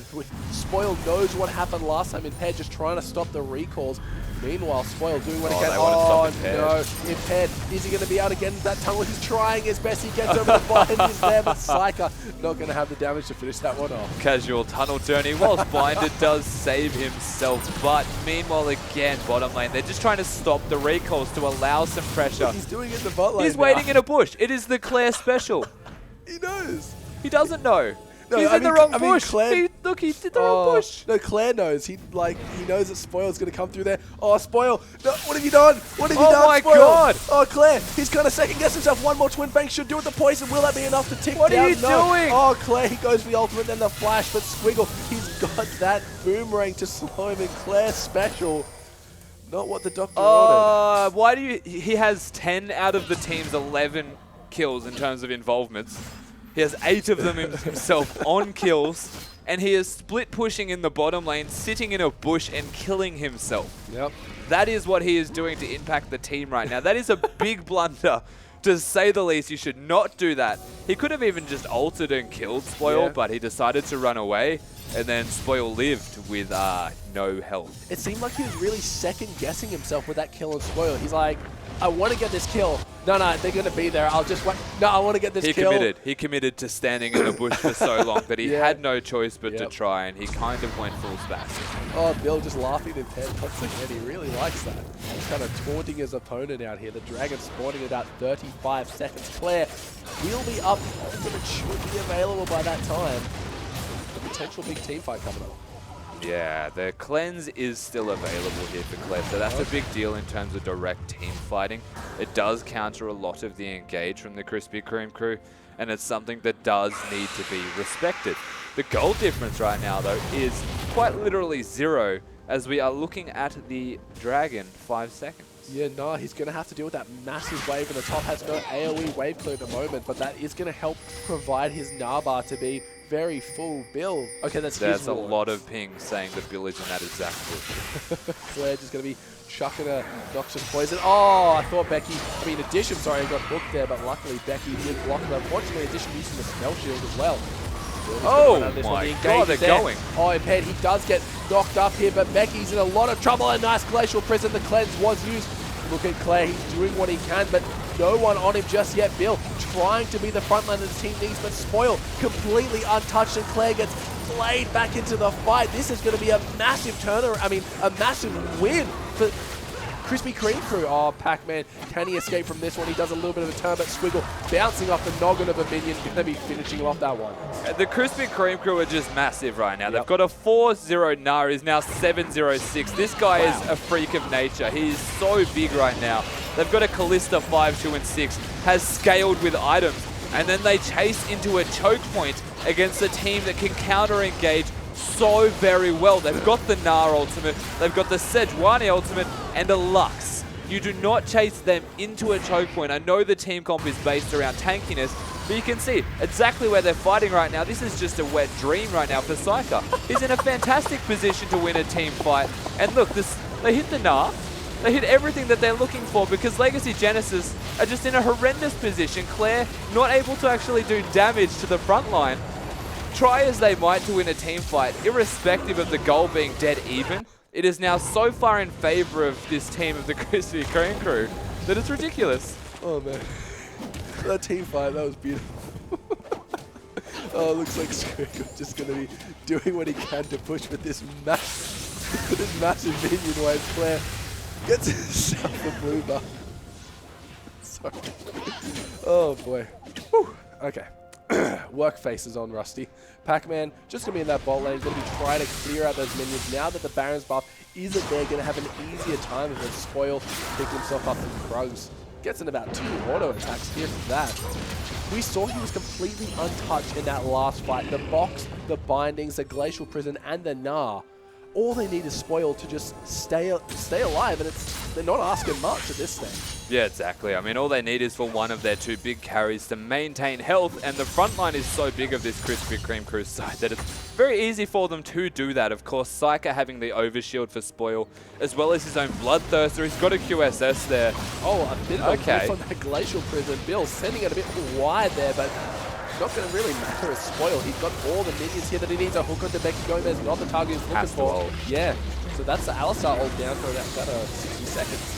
Spoil knows what happened last time. Impaired just trying to stop the recalls. Meanwhile, Spoil doing what he can. Oh, no. Impaired. Is he going to be able to get into that tunnel? He's trying his best. He gets over the bind. He's there, but Psyker not going to have the damage to finish that one off.
Casual tunnel journey, whilst Blinded does save himself. But meanwhile, again, bottom lane, they're just trying to stop the recalls to allow some pressure.
He's doing it in the bot lane.
He's waiting in a bush. It is the Claire special.
He knows.
He doesn't know.
No,
He's in the wrong bush.
Claire,
Look, he did the wrong bush.
No, Claire knows. He knows that Spoil's going to come through there. Oh, Spoil. No, what have you done? What have you done,
Oh my
Spoil?
god.
Oh, Claire. He's going to second guess himself. One more Twin Fang should do it. The poison. Will that be enough to tick down?
What are you doing?
Oh, Claire. He goes for the ultimate, then the flash. But Squiggle, he's got that boomerang to slow him in. Claire special. Not what the doctor ordered.
Why do you... He has 10 out of the team's 11 kills in terms of involvements. He has 8 of them himself on kills, and he is split pushing in the bottom lane, sitting in a bush and killing himself.
Yep.
That is what he is doing to impact the team right now. That is a big blunder, to say the least. You should not do that. He could have even just ulted and killed Spoil, but he decided to run away, and then Spoil lived with no health.
It seemed like he was really second guessing himself with that kill on Spoil. He's like, I want to get this kill. No, they're going to be there. I'll just wait. No, I want to get this kill.
He committed to standing in a bush for so long that he had no choice but to try, and he kind of went full spaz.
Oh, Bill just laughing in Ted once again. He really likes that. He's kind of taunting his opponent out here. The Dragon spawning about 35 seconds. Claire will be up. Ultimate should be available by that time. A potential big team fight coming up.
Yeah, the cleanse is still available here for Claire, so that's a big deal in terms of direct team fighting. It does counter a lot of the engage from the Krispy Kreme crew, and it's something that does need to be respected. The goal difference right now, though, is quite literally 0, as we are looking at the Dragon 5 seconds.
Yeah, no, he's going to have to deal with that massive wave, and the top has no AoE wave clear at the moment, but that is going to help provide his Naba to be very full build. Okay, that's his
There's a
ward.
lot of pings saying the bill is in that exact bush.
Claire just going to be chucking a noxious poison. Oh, I thought Addition, sorry, got hooked there, but luckily Becky did block him. Unfortunately, Addition using the spell shield as well.
Oh my god, they're going.
Oh, Imped, he does get knocked up here, but Becky's in a lot of trouble. A nice Glacial Prison. The cleanse was used. Look at Claire, he's doing what he can, but no one on him just yet. Bill trying to be the front line that the team needs, but Spoil completely untouched, and Claire gets played back into the fight. This is going to be a massive a massive win for Krispy Kreme crew. Oh, Pac-Man, can he escape from this one? He does a little bit of a turn, but Squiggle bouncing off the noggin of a minion, going to be finishing off that one.
The Krispy Kreme crew are just massive right now. They've got a 4-0 Nara, he's now 7-0-6. This guy is a freak of nature. He is so big right now. They've got a Callista 5-2 and 6, has scaled with items, and then they chase into a choke point against a team that can counter-engage so very well. They've got the Nara ultimate, they've got the Sejuani ultimate, and a Lux. You do not chase them into a choke point. I know the team comp is based around tankiness, but you can see exactly where they're fighting right now. This is just a wet dream right now for Psyker. He's in a fantastic position to win a team fight. And look, they hit the Gnar. They hit everything that they're looking for, because Legacy Genesis are just in a horrendous position. Claire not able to actually do damage to the front line. Try as they might to win a team fight, irrespective of the goal being dead even, it is now so far in favor of this team of the Krispy Kreme crew that it's ridiculous.
Oh man, that team fight, that was beautiful. Oh, it looks like Squiggle just going to be doing what he can to push with this massive minion wave. Claire gets himself a blue bar. Sorry. Oh boy. Whew. Okay. Work faces on Rusty. Pac-Man just going to be in that bot lane, going to be trying to clear out those minions. Now that the Baron's buff isn't there, going to have an easier time of it. Spoil, pick himself up from Krugs. Gets in about 2 auto attacks here for that. We saw he was completely untouched in that last fight. The box, the bindings, the Glacial Prison, and the Gnar. All they need is Spoil to just stay alive, and they're not asking much at this stage.
Yeah, exactly. I mean, all they need is for one of their 2 big carries to maintain health, and the front line is so big of this Krispy Kreme crew side that it's very easy for them to do that. Of course, Psyker having the overshield for Spoil, as well as his own Bloodthirster. He's got a QSS there.
Oh, a bit of a whiff on that Glacial Prison. Bill sending it a bit wide there, but not going to really matter as Spoil. He's got all the minions here that he needs. A hook onto Becky Gomez, not the target he's looking for. Yeah, so that's the Alistar ult down for about 60 seconds.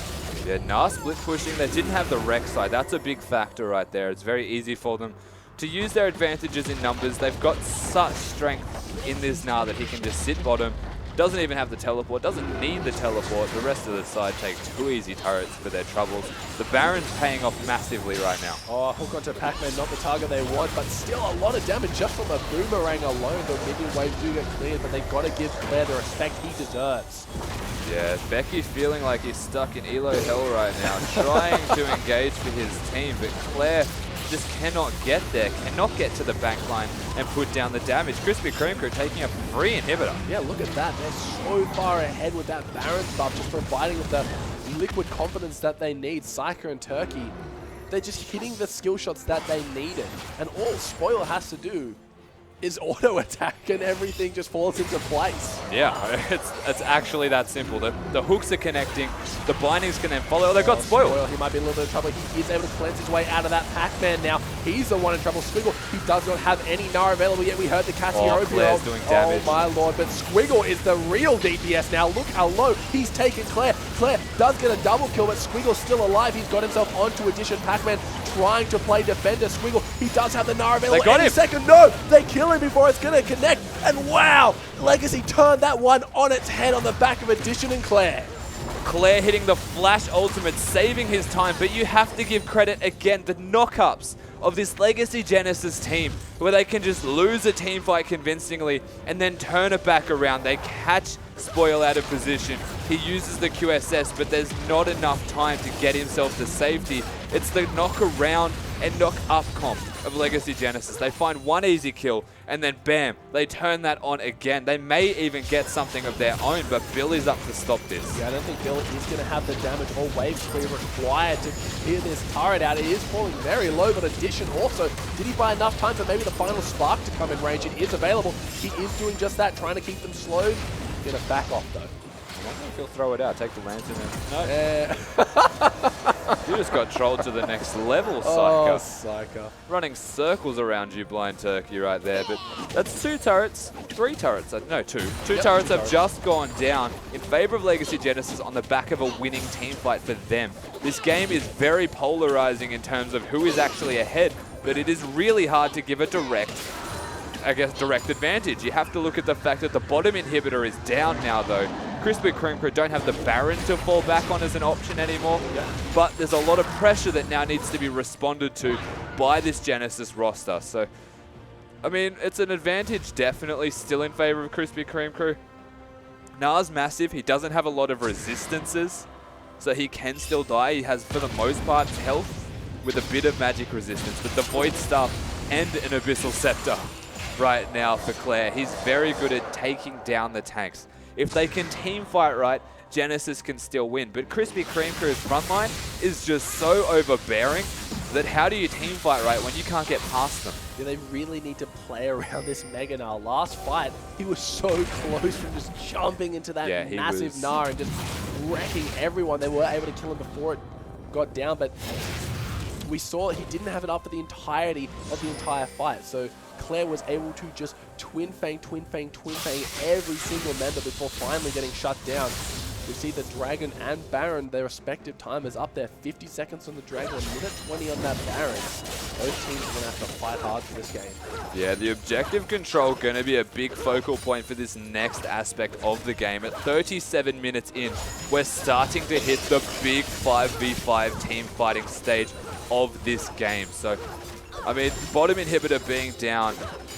Yeah, Gnar split pushing. They didn't have the Rex side. That's a big factor right there. It's very easy for them to use their advantages in numbers. They've got such strength in this Gnar that he can just sit bottom. Doesn't even have the teleport, doesn't need the teleport. The rest of the side take 2 easy turrets for their troubles. The Baron's paying off massively right now.
Oh, hook onto Pac-Man, not the target they want, but still a lot of damage just from a boomerang alone. The minion waves do get cleared, but they've got to give Claire the respect he deserves.
Yeah, Becky feeling like he's stuck in Elo hell right now, trying to engage for his team, but Claire just cannot get there, cannot get to the back line and put down the damage. Krispy Kreme crew taking a free inhibitor.
Yeah, look at that. They're so far ahead with that Baron's buff, just providing with the liquid confidence that they need. Psyker and Turkey, they're just hitting the skill shots that they needed. And all Spoil has to do is auto attack and everything just falls into place.
Yeah, it's actually that simple. The hooks are connecting, the bindings can then follow. They've got Spoil.
He might be a little bit of trouble. He is able to cleanse his way out of that Pac-Man now. He's the one in trouble. Squiggle, he does not have any Gnar available yet. We heard the Cassiopeia.
Claire's doing damage.
Oh my lord, but Squiggle is the real DPS now. Look how low he's taken Claire. Claire does get a double kill, but Squiggle's still alive. He's got himself onto Addition. Pac-Man trying to play defender. Squiggle, he does have the Gnar available.
They got him.
Second, no, they kill him before it's going to connect. And wow, Legacy turned that one on its head on the back of Addition and Claire.
Claire hitting the flash ultimate, saving his time, but you have to give credit again. The knock-ups of this Legacy Genesis team where they can just lose a team fight convincingly and then turn it back around. They catch Spoil out of position. He uses the QSS, but there's not enough time to get himself to safety. It's the knock around and knock up comp of Legacy Genesis. They find one easy kill, and then bam, they turn that on again. They may even get something of their own, but Bill is up to stop this.
Yeah, I don't think Bill is going to have the damage or wave speed required to clear this turret out. It is falling very low, but Addition also, did he buy enough time for maybe the final spark to come in range? It is available. He is doing just that, trying to keep them slowed. Going to back off, though.
I wonder if he'll throw it out, take the lantern and...
No.
You just got trolled to the next level, Psycho.
Oh, Psycho.
Running circles around you, Blind Turkey, right there. But that's 2 turrets, 3 turrets. No, 2. 2
Yep,
turrets
2
have just gone down in favor of Legacy Genesis on the back of a winning team fight for them. This game is very polarizing in terms of who is actually ahead, but it is really hard to give a direct advantage. You have to look at the fact that the bottom inhibitor is down now, though. Krispy Kreme Crew don't have the Baron to fall back on as an option anymore, but there's a lot of pressure that now needs to be responded to by this Genesis roster. So, I mean, it's an advantage definitely still in favor of Krispy Kreme Crew. Na's massive. He doesn't have a lot of resistances, so he can still die. He has, for the most part, health with a bit of magic resistance, but the Void Staff and an Abyssal Scepter right now for Claire. He's very good at taking down the tanks. If they can team fight right, Genesis can still win. But Krispy Kreme Crew's frontline is just so overbearing that how do you team fight right when you can't get past them?
Yeah, they really need to play around this Mega Gnar. Last fight, he was so close from just jumping into that massive Gnar and just wrecking everyone. They were able to kill him before it got down, but we saw he didn't have it up for the entirety of the entire fight. So Claire was able to just twin fang every single member before finally getting shut down. We see the Dragon and Baron, their respective timers up there. 50 seconds on the Dragon, a minute 20 on that Baron. Both teams are going to have to fight hard for this game.
Yeah, the objective control going to be a big focal point for this next aspect of the game. At 37 minutes in, we're starting to hit the big 5v5 team fighting stage of this game. So, I mean, bottom inhibitor being down,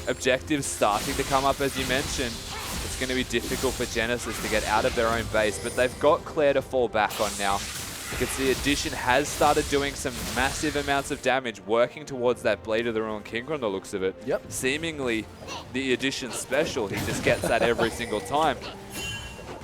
objectives starting to come up, as you mentioned. It's going to be difficult for Genesis to get out of their own base, but they've got Claire to fall back on now. You can see Addition has started doing some massive amounts of damage, working towards that Blade of the Ruined King on the looks of it. Yep. Seemingly the Addition special, he just gets that every single time.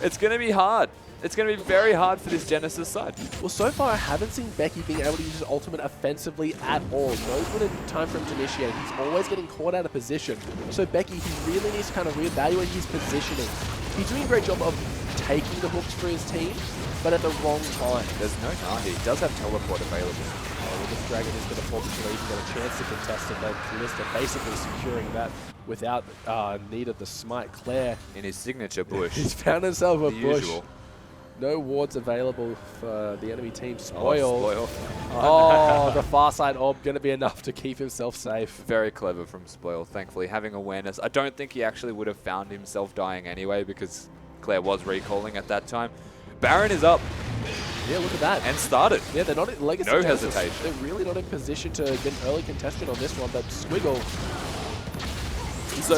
It's going to be hard. It's going to be very hard for this Genesis side.
Well, so far I haven't seen Becky being able to use his ultimate offensively at all. No good time for him to initiate. He's always getting caught out of position. So Becky, he really needs to kind of reevaluate his positioning. He's doing a great job of taking the hooks for his team, but at the wrong time.
There's no Nahi. He does have teleport available.
Well, this Dragon is going to fall before he even get a chance to contest it. But Kalista basically securing that without need of the smite. Claire,
in his signature bush.
He's found himself a bush.
Usual.
No wards available for the enemy team. Spoil.
Oh,
the far side orb going to be enough to keep himself safe.
Very clever from Spoil, thankfully, having awareness. I don't think he actually would have found himself dying anyway because Claire was recalling at that time. Baron is up.
Yeah, look at that.
And started.
Yeah, they're not in Legacy.
No hesitation.
They're really not in position to get an early contestant on this one, but Squiggle.
So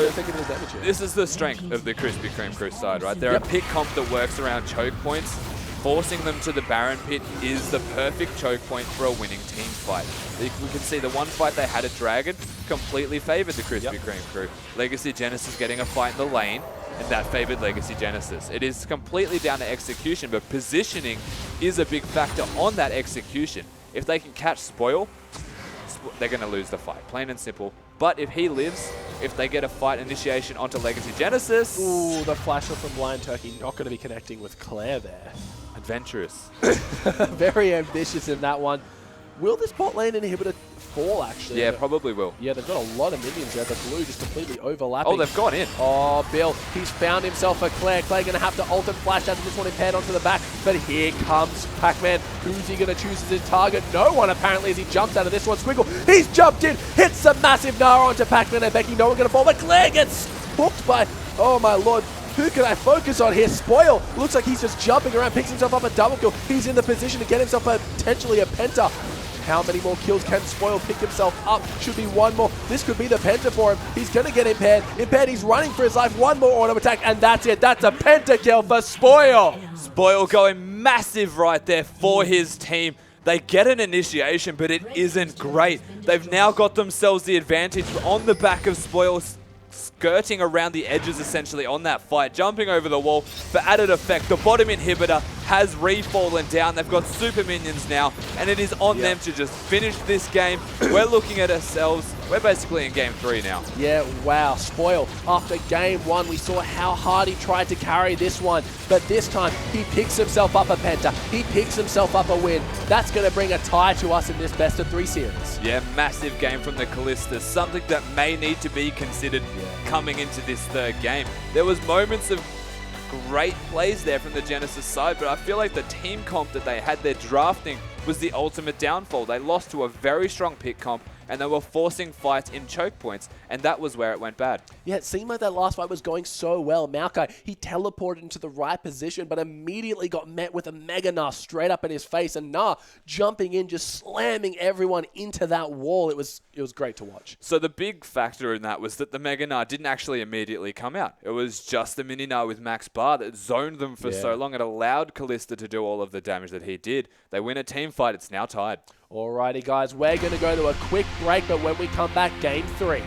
this is the strength of the Krispy Kreme Crew side, right? They're a pick comp that works around choke points. Forcing them to the Baron pit is the perfect choke point for a winning team fight. We can see the one fight they had at Dragon completely favored the Krispy Kreme Crew. Legacy Genesis getting a fight in the lane, and that favored Legacy Genesis. It is completely down to execution, but positioning is a big factor on that execution. If they can catch Spoil, they're going to lose the fight, plain and simple. But if he lives, if they get a fight initiation onto Legacy Genesis...
Ooh, the flasher from Blind Turkey not going to be connecting with Claire there.
Adventurous.
Very ambitious in that one. Will this bot lane inhibitor fall, actually?
Yeah, probably will.
Yeah, they've got a lot of minions there. The blue just completely overlapping.
Oh, they've gone in.
Oh, Bill, he's found himself a Claire. Claire going to have to ult and flash out of this one impaired onto the back. But here comes Pac-Man. Who's he going to choose as his target? No one, apparently, as he jumps out of this one. Squiggle, he's jumped in, hits a massive Gnar onto Pac-Man and Becky. No one going to fall, but Claire gets hooked by, oh my lord. Who can I focus on here? Spoil. Looks like he's just jumping around, picks himself up a double kill. He's in the position to get himself potentially a penta. How many more kills can Spoil pick himself up? Should be one more. This could be the penta for him. He's going to get impaired. Impaired, he's running for his life. One more auto attack, and that's it. That's a penta kill for Spoil.
Spoil going massive right there for his team. They get an initiation, but it isn't great. They've now got themselves the advantage on the back of Spoil, skirting around the edges essentially on that fight, jumping over the wall for added effect. The bottom inhibitor has re-fallen down. They've got super minions now, and it is on them to just finish this game. We're looking at ourselves. We're basically in game 3 now.
Yeah, wow. Spoil, after game 1, we saw how hard he tried to carry this one, but this time he picks himself up a penta. He picks himself up a win. That's going to bring a tie to us in this best of 3 series.
Yeah, massive game from the Callistas, something that may need to be considered coming into this third game. There was moments of great plays there from the Genesis side, but I feel like the team comp that they had, their drafting, was the ultimate downfall. They lost to a very strong pick comp, and they were forcing fights in choke points, and that was where it went bad.
Yeah, it seemed like that last fight was going so well. Maokai, he teleported into the right position, but immediately got met with a Mega Gnar straight up in his face, and Gnar jumping in, just slamming everyone into that wall. It was great to watch.
So the big factor in that was that the Mega Gnar didn't actually immediately come out. It was just the Mini Gnar with Max Bar that zoned them for so long. It allowed Callista to do all of the damage that he did. They win a team fight. It's now tied.
Alrighty, guys, we're going to go to a quick break, but when we come back, game 3.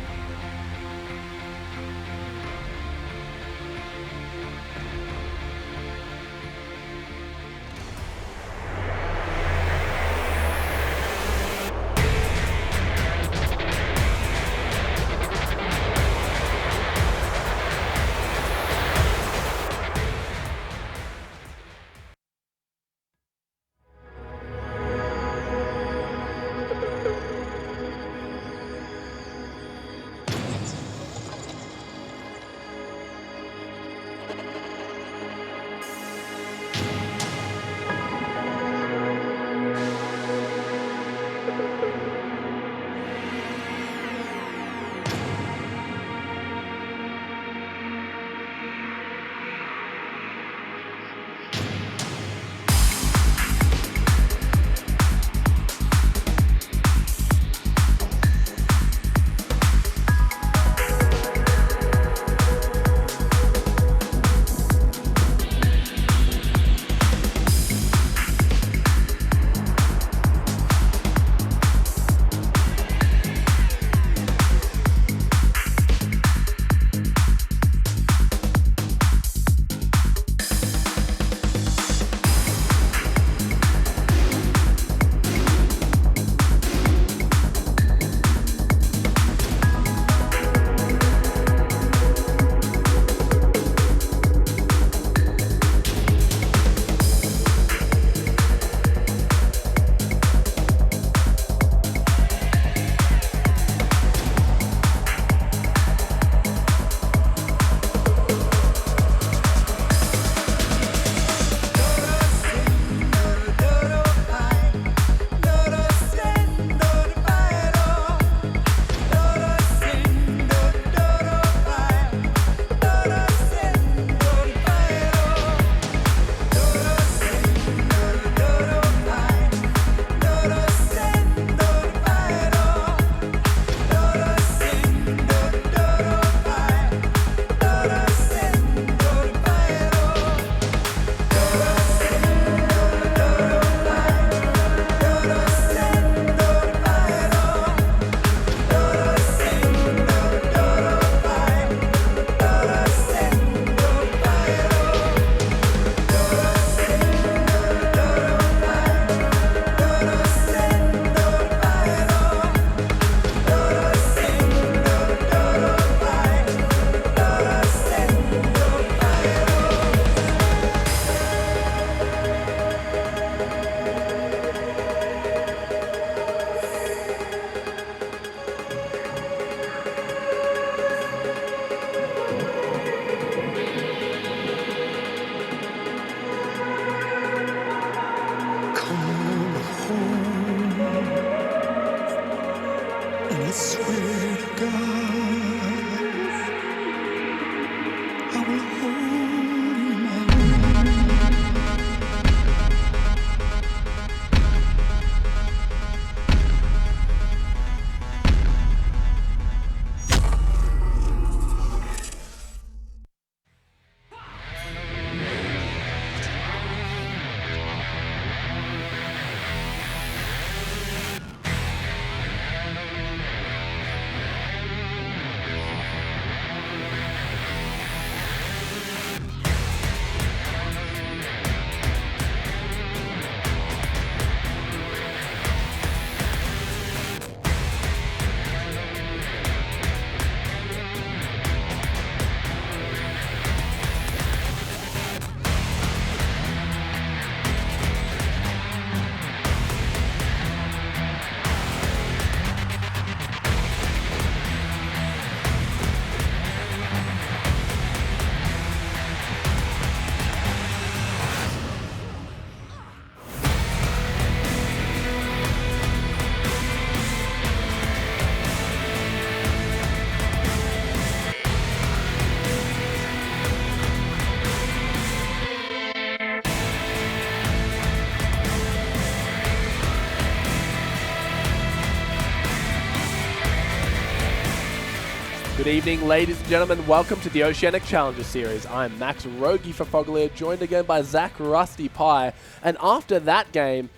Good evening, ladies and gentlemen. Welcome to the Oceanic Challenger Series. I'm Max Rogi for Foglia, joined again by Zach Rusty Pie. And after that game,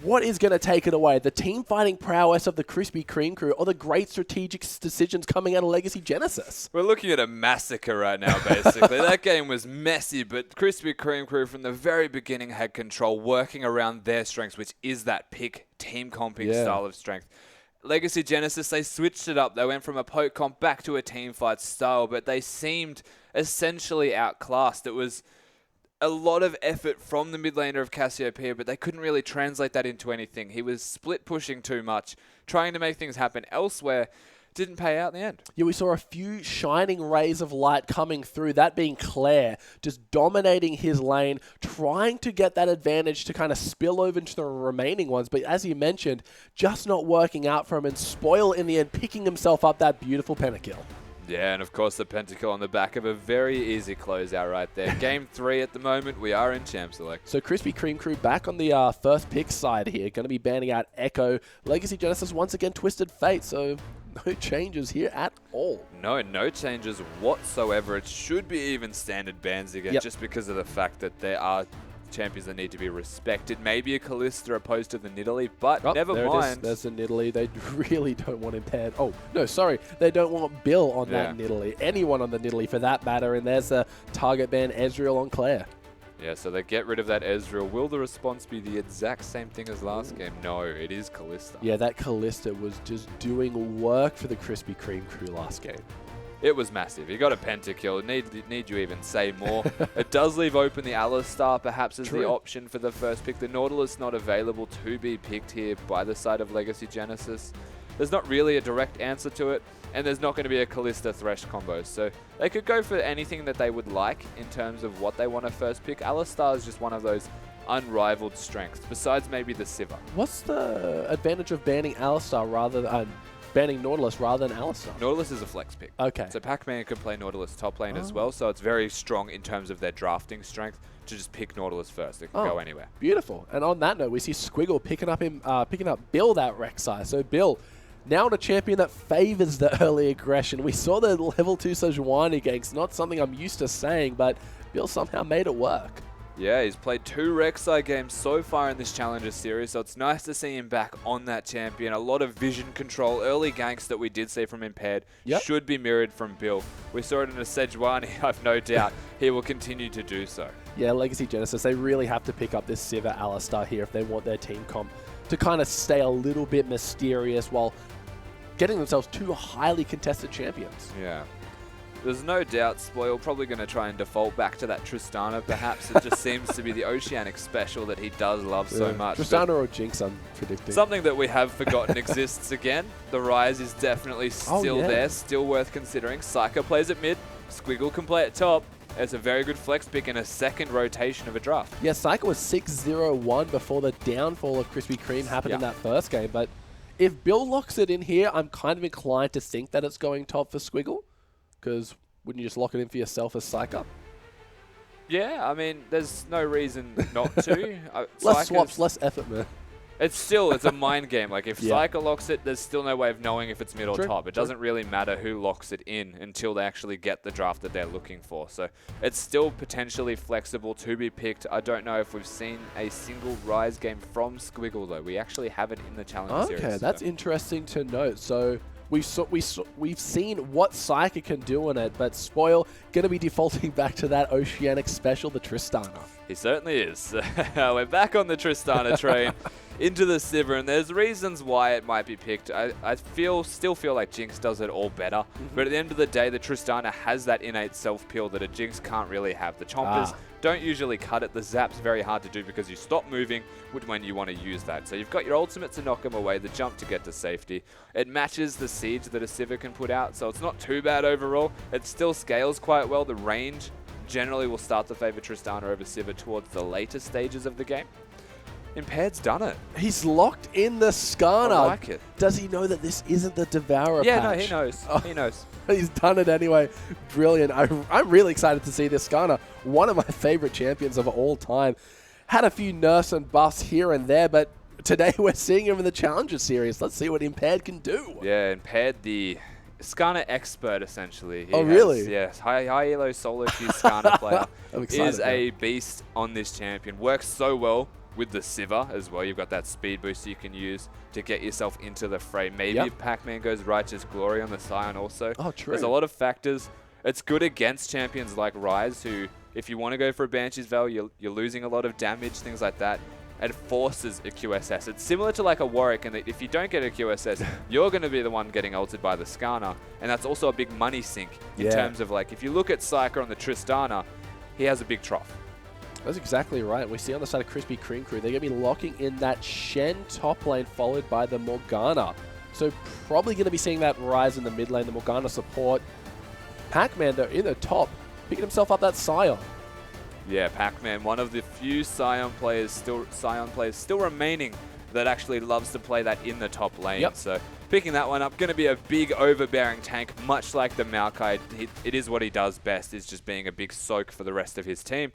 what is going to take it away? The team fighting prowess of the Krispy Kreme crew or the great strategic decisions coming out of Legacy Genesis?
We're looking at a massacre right now, basically. That game was messy, but Krispy Kreme crew from the very beginning had control, working around their strengths, which is that pick team comping style of strength. Legacy Genesis, they switched it up. They went from a poke comp back to a team fight style, but they seemed essentially outclassed. It was a lot of effort from the mid laner of Cassiopeia, but they couldn't really translate that into anything. He was split pushing too much, trying to make things happen elsewhere. Didn't pay out in the end.
Yeah, we saw a few shining rays of light coming through, that being Claire, just dominating his lane, trying to get that advantage to kind of spill over into the remaining ones. But as you mentioned, just not working out for him, and Spoil in the end picking himself up that beautiful pentakill.
Yeah, and of course the pentakill on the back of a very easy closeout right there. Game 3 at the moment. We are in Champ Select.
So Krispy Kreme crew back on the first pick side here. Going to be banning out Echo. Legacy Genesis once again Twisted Fate, so no changes here at all.
No changes whatsoever. It should be even standard bans again, just because of the fact that there are champions that need to be respected. Maybe a Callista opposed to the Nidalee, but never mind.
There's the Nidalee. They really don't want Impaired. Oh, no, sorry. They don't want Bill on that Nidalee. Anyone on the Nidalee for that matter. And there's a target ban Ezreal on Claire.
Yeah, so they get rid of that Ezreal. Will the response be the exact same thing as last game? No, it is Callista.
Yeah, that Callista was just doing work for the Krispy Kreme crew last game.
It was massive. He got a pentakill. Need you even say more? It does leave open the Alistar perhaps as the option for the first pick. The Nautilus not available to be picked here by the side of Legacy Genesis. There's not really a direct answer to it, and there's not going to be a Callista Thresh combo. So they could go for anything that they would like in terms of what they want to first pick. Alistar is just one of those unrivaled strengths, besides maybe the Sivir.
What's the advantage of banning Alistar rather than... banning Nautilus rather than Alistar?
Nautilus is a flex pick.
Okay.
So Pac-Man can play Nautilus top lane as well, so it's very strong in terms of their drafting strength to just pick Nautilus first. It can go anywhere.
Beautiful. And on that note, we see Squiggle picking up Bill that Rek'Sai. So Bill, now a champion that favors the early aggression. We saw the level 2 Sejuani ganks, not something I'm used to saying, but Bill somehow made it work.
Yeah, he's played 2 Rek'Sai games so far in this Challenger Series, so it's nice to see him back on that champion. A lot of vision control, early ganks that we did see from Impaired should be mirrored from Bill. We saw it in a Sejuani, I've no doubt he will continue to do so.
Yeah, Legacy Genesis, they really have to pick up this Sivir Alistar here if they want their team comp to kind of stay a little bit mysterious while getting themselves 2 highly contested champions.
Yeah. There's no doubt Spoil probably going to try and default back to that Tristana, perhaps. It just seems to be the Oceanic special that he does love so much.
Tristana or Jinx, I'm predicting.
Something that we have forgotten exists again. The Rise is definitely still there, still worth considering. Psycho plays at mid. Squiggle can play at top. It's a very good flex pick in a second rotation of a draft.
Yeah, Psycho was 6-0-1 before the downfall of Krispy Kreme happened in that first game. But if Bill locks it in here, I'm kind of inclined to think that it's going top for Squiggle. Because wouldn't you just lock it in for yourself as Psycho?
Yeah, I mean, there's no reason not to.
Less swaps, less effort, man.
It's a mind game. Like, if Psycho locks it, there's still no way of knowing if it's mid or top. It doesn't really matter who locks it in until they actually get the draft that they're looking for. So it's still potentially flexible to be picked. I don't know if we've seen a single Rise game from Squiggle, though. We actually have it in the Challenger Series.
Okay, that's interesting to note. So we've seen what Psycho can do in it, but Spoil going to be defaulting back to that Oceanic special, the Tristana.
He certainly is. We're back on the Tristana train. Into the Sivir, and there's reasons why it might be picked. I still feel like Jinx does it all better, but at the end of the day, the Tristana has that innate self-peel that a Jinx can't really have. The Chompers don't usually cut it. The Zap's very hard to do because you stop moving when you want to use that. So you've got your ultimate to knock him away, the jump to get to safety. It matches the siege that a Sivir can put out, so it's not too bad overall. It still scales quite well. The range generally will start to favor Tristana over Sivir towards the later stages of the game. Impaired's done it.
He's locked in the Skarner.
I like it.
Does he know that this isn't the Devourer
patch?
No,
he knows. He knows.
He's done it anyway. Brilliant. I'm really excited to see this Skarner. One of my favorite champions of all time. Had a few nerfs and buffs here and there, but today we're seeing him in the Challenger Series. Let's see what Impaired can do.
Yeah, Impaired, the Skarner expert, essentially.
Really?
Yes. High elo solo queue Skarner player
I'm excited
is a beast on this champion. Works so well with the Sivir as well. You've got that speed boost you can use to get yourself into the fray. Maybe if Pac-Man goes Righteous Glory on the Scion also.
Oh, true.
There's a lot of factors. It's good against champions like Ryze, who, if you want to go for a Banshee's Veil, you're losing a lot of damage, things like that. It forces a QSS. It's similar to like a Warwick, and if you don't get a QSS, you're going to be the one getting ulted by the Skarner. And that's also a big money sink in terms of, like, if you look at Psyker on the Tristana, he has a big trough.
That's exactly right. We see on the side of Krispy Kreme crew, they're going to be locking in that Shen top lane followed by the Morgana. So probably going to be seeing that Rise in the mid lane, the Morgana support. Pac-Man, though, in the top, picking himself up that Scion.
Yeah, Pac-Man, one of the few Scion players still remaining that actually loves to play that in the top lane.
Yep.
So picking that one up, going to be a big overbearing tank, much like the Maokai. It is what he does best, is just being a big soak for the rest of his team.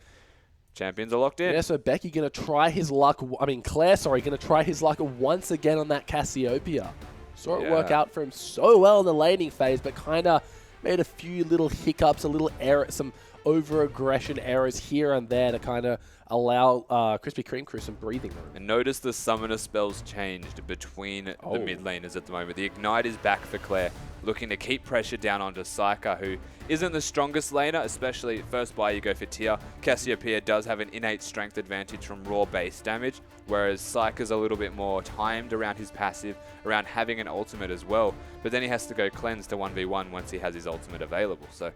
Champions are locked in.
Yeah, so Becky going to try his luck, Claire, going to try his luck once again on that Cassiopeia. Saw it work out for him so well in the laning phase, but kind of made a few little hiccups, a little error, some over-aggression errors here and there to kind of allow Krispy Kreme crew some breathing room.
And notice the summoner spells changed between the mid laners at the moment. The Ignite is back for Claire, looking to keep pressure down onto Psyker, who isn't the strongest laner, especially first buy you go for tier. Cassiopeia does have an innate strength advantage from raw base damage, whereas Psyker's a little bit more timed around his passive, around having an ultimate as well. But then he has to go cleanse to 1v1 once he has his ultimate available. So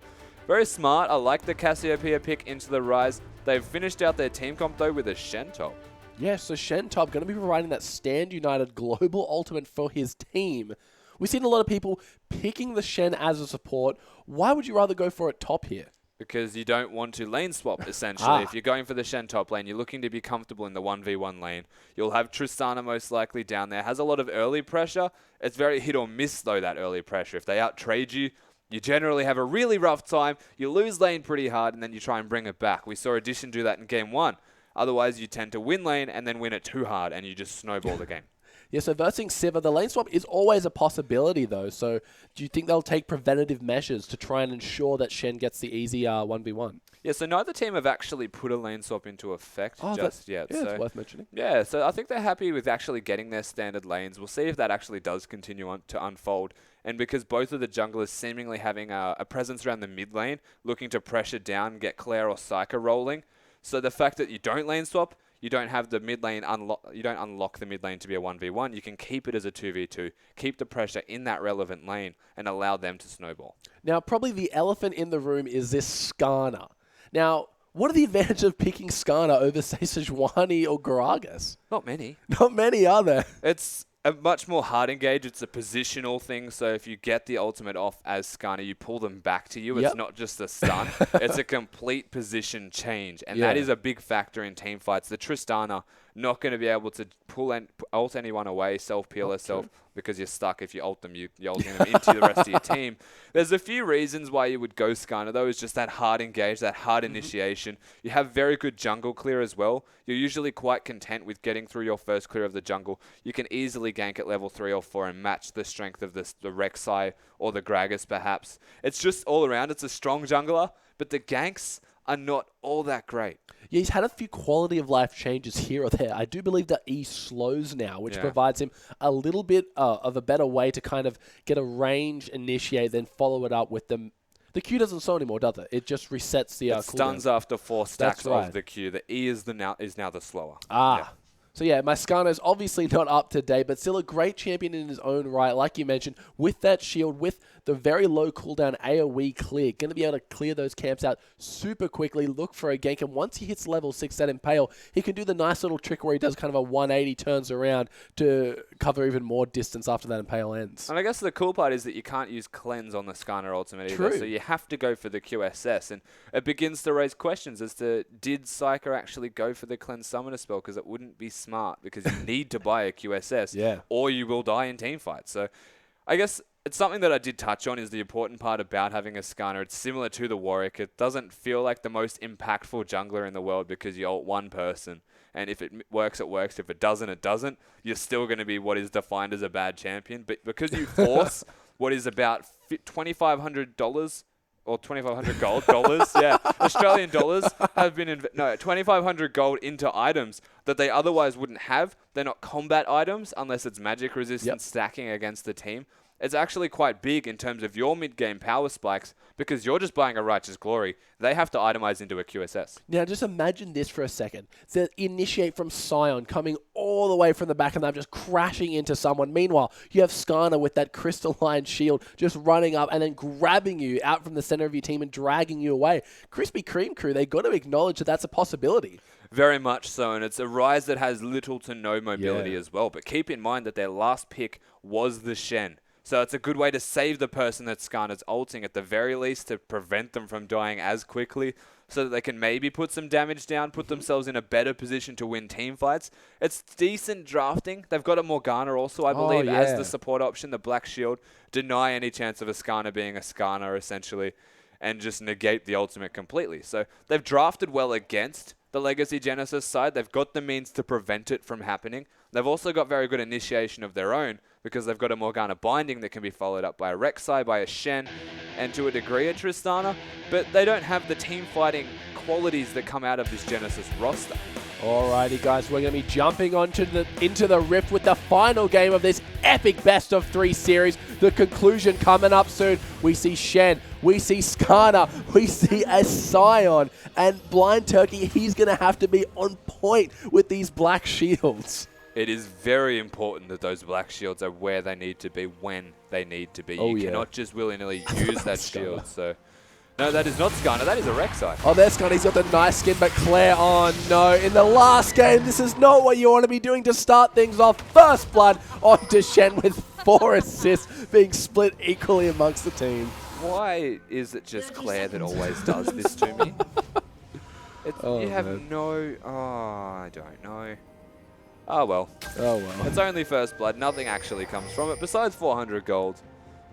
very smart. I like the Cassiopeia pick into the Rise. They've finished out their team comp though with a Shen top.
Yeah, so Shen top going to be providing that Stand United global ultimate for his team. We've seen a lot of people picking the Shen as a support. Why would you rather go for it top here?
Because you don't want to lane swap, essentially. If you're going for the Shen top lane, you're looking to be comfortable in the 1v1 lane. You'll have Tristana most likely down there. Has a lot of early pressure. It's very hit or miss, though, that early pressure. If they out-trade you, you generally have a really rough time. You lose lane pretty hard, and then you try and bring it back. We saw Addition do that in Game 1. Otherwise, you tend to win lane and then win it too hard, and you just snowball the game.
Yeah, so versing Sivir, the lane swap is always a possibility, though. So do you think they'll take preventative measures to try and ensure that Shen gets the easy 1v1?
Yeah, so neither team have actually put a lane swap into effect just yet.
Yeah,
so
it's worth mentioning.
Yeah, so I think they're happy with actually getting their standard lanes. We'll see if that actually does continue on to unfold. And because both of the junglers seemingly having a presence around the mid lane, looking to pressure down, get Claire or Psyker rolling. So the fact that you don't lane swap, you don't have the mid lane you don't unlock the mid lane to be a 1v1. You can keep it as a 2v2, keep the pressure in that relevant lane, and allow them to snowball.
Now, probably the elephant in the room is this Skarner. Now, what are the advantages of picking Skarner over, say, Sejuani or Gragas?
Not many.
Not many, are there?
It's a much more hard engage. It's a positional thing. So if you get the ultimate off as Skarner, you pull them back to you. It's not just a stun. It's a complete position change. And that is a big factor in team fights. The Tristana, not going to be able to ult anyone away, self-peel herself, because you're stuck. If you ult them, you're ulting them into the rest of your team. There's a few reasons why you would go Skarner, though, is just that hard engage, that hard initiation. You have very good jungle clear as well. You're usually quite content with getting through your first clear of the jungle. You can easily gank at level 3 or 4 and match the strength of the Rek'Sai or the Gragas, perhaps. It's just all around. It's a strong jungler, but the ganks are not all that great.
Yeah, he's had a few quality of life changes here or there. I do believe that E slows now, which provides him a little bit of a better way to kind of get a range initiate, then follow it up with the Q doesn't slow anymore, does it? It just resets the
it stuns after 4 stacks of the Q. The E is now the slower.
So yeah, my Skarner is obviously not up to date, but still a great champion in his own right. Like you mentioned, with that shield, with the very low cooldown AoE clear, going to be able to clear those camps out super quickly, look for a gank, and once he hits level 6 at Impale, he can do the nice little trick where he does kind of a 180, turns around to cover even more distance after that Impale ends.
And I guess the cool part is that you can't use Cleanse on the Skarner ultimate either, so you have to go for the QSS, and it begins to raise questions as to, did Psyker actually go for the Cleanse Summoner spell, because it wouldn't be smart, because you need to buy a QSS, or you will die in team fights. So I guess it's something that I did touch on, is the important part about having a Skarner. It's similar to the Warwick. It doesn't feel like the most impactful jungler in the world because you ult one person. And if it works, it works. If it doesn't, it doesn't. You're still going to be what is defined as a bad champion. But because you force what is about $2,500 or 2,500 dollars, yeah, Australian dollars have been, 2,500 gold into items that they otherwise wouldn't have. They're not combat items unless it's magic resistance stacking against the team. It's actually quite big in terms of your mid-game power spikes because you're just buying a Righteous Glory. They have to itemize into a QSS.
Now, just imagine this for a second. The initiate from Scion coming all the way from the back of them, just crashing into someone. Meanwhile, you have Skarner with that crystalline shield just running up and then grabbing you out from the center of your team and dragging you away. Krispy Kreme crew, they got to acknowledge that that's a possibility.
Very much so, and it's a Rise that has little to no mobility as well. But keep in mind that their last pick was the Shen. So it's a good way to save the person that Skarner's ulting at the very least to prevent them from dying as quickly so that they can maybe put some damage down, put themselves in a better position to win team fights. It's decent drafting. They've got a Morgana also, I believe, as the support option, the Black Shield. Deny any chance of a Skarner being a Skarner, essentially, and just negate the ultimate completely. So they've drafted well against the Legacy Genesis side. They've got the means to prevent it from happening. They've also got very good initiation of their own because they've got a Morgana binding that can be followed up by a Rek'Sai, by a Shen, and to a degree a Tristana, but they don't have the team fighting qualities that come out of this Genesis roster.
Alrighty guys, we're going to be jumping into the Rift with the final game of this epic best of 3 series. The conclusion coming up soon. We see Shen, we see Skarner, we see a Scion, and Blind Turkey, he's going to have to be on point with these black shields.
It is very important that those black shields are where they need to be when they need to be. You cannot just willy-nilly use that shield. So, no, that is not Skarner. That is a Rek'Sai.
Oh, there's Skarner. He's got the nice skin, but Claire, oh no. In the last game, this is not what you want to be doing to start things off. First blood onto Shen with 4 assists being split equally amongst the team.
Why is it just Claire that always does this to me? You have no... Oh, I don't know. Oh well.
Oh well.
It's only first blood. Nothing actually comes from it besides 400 gold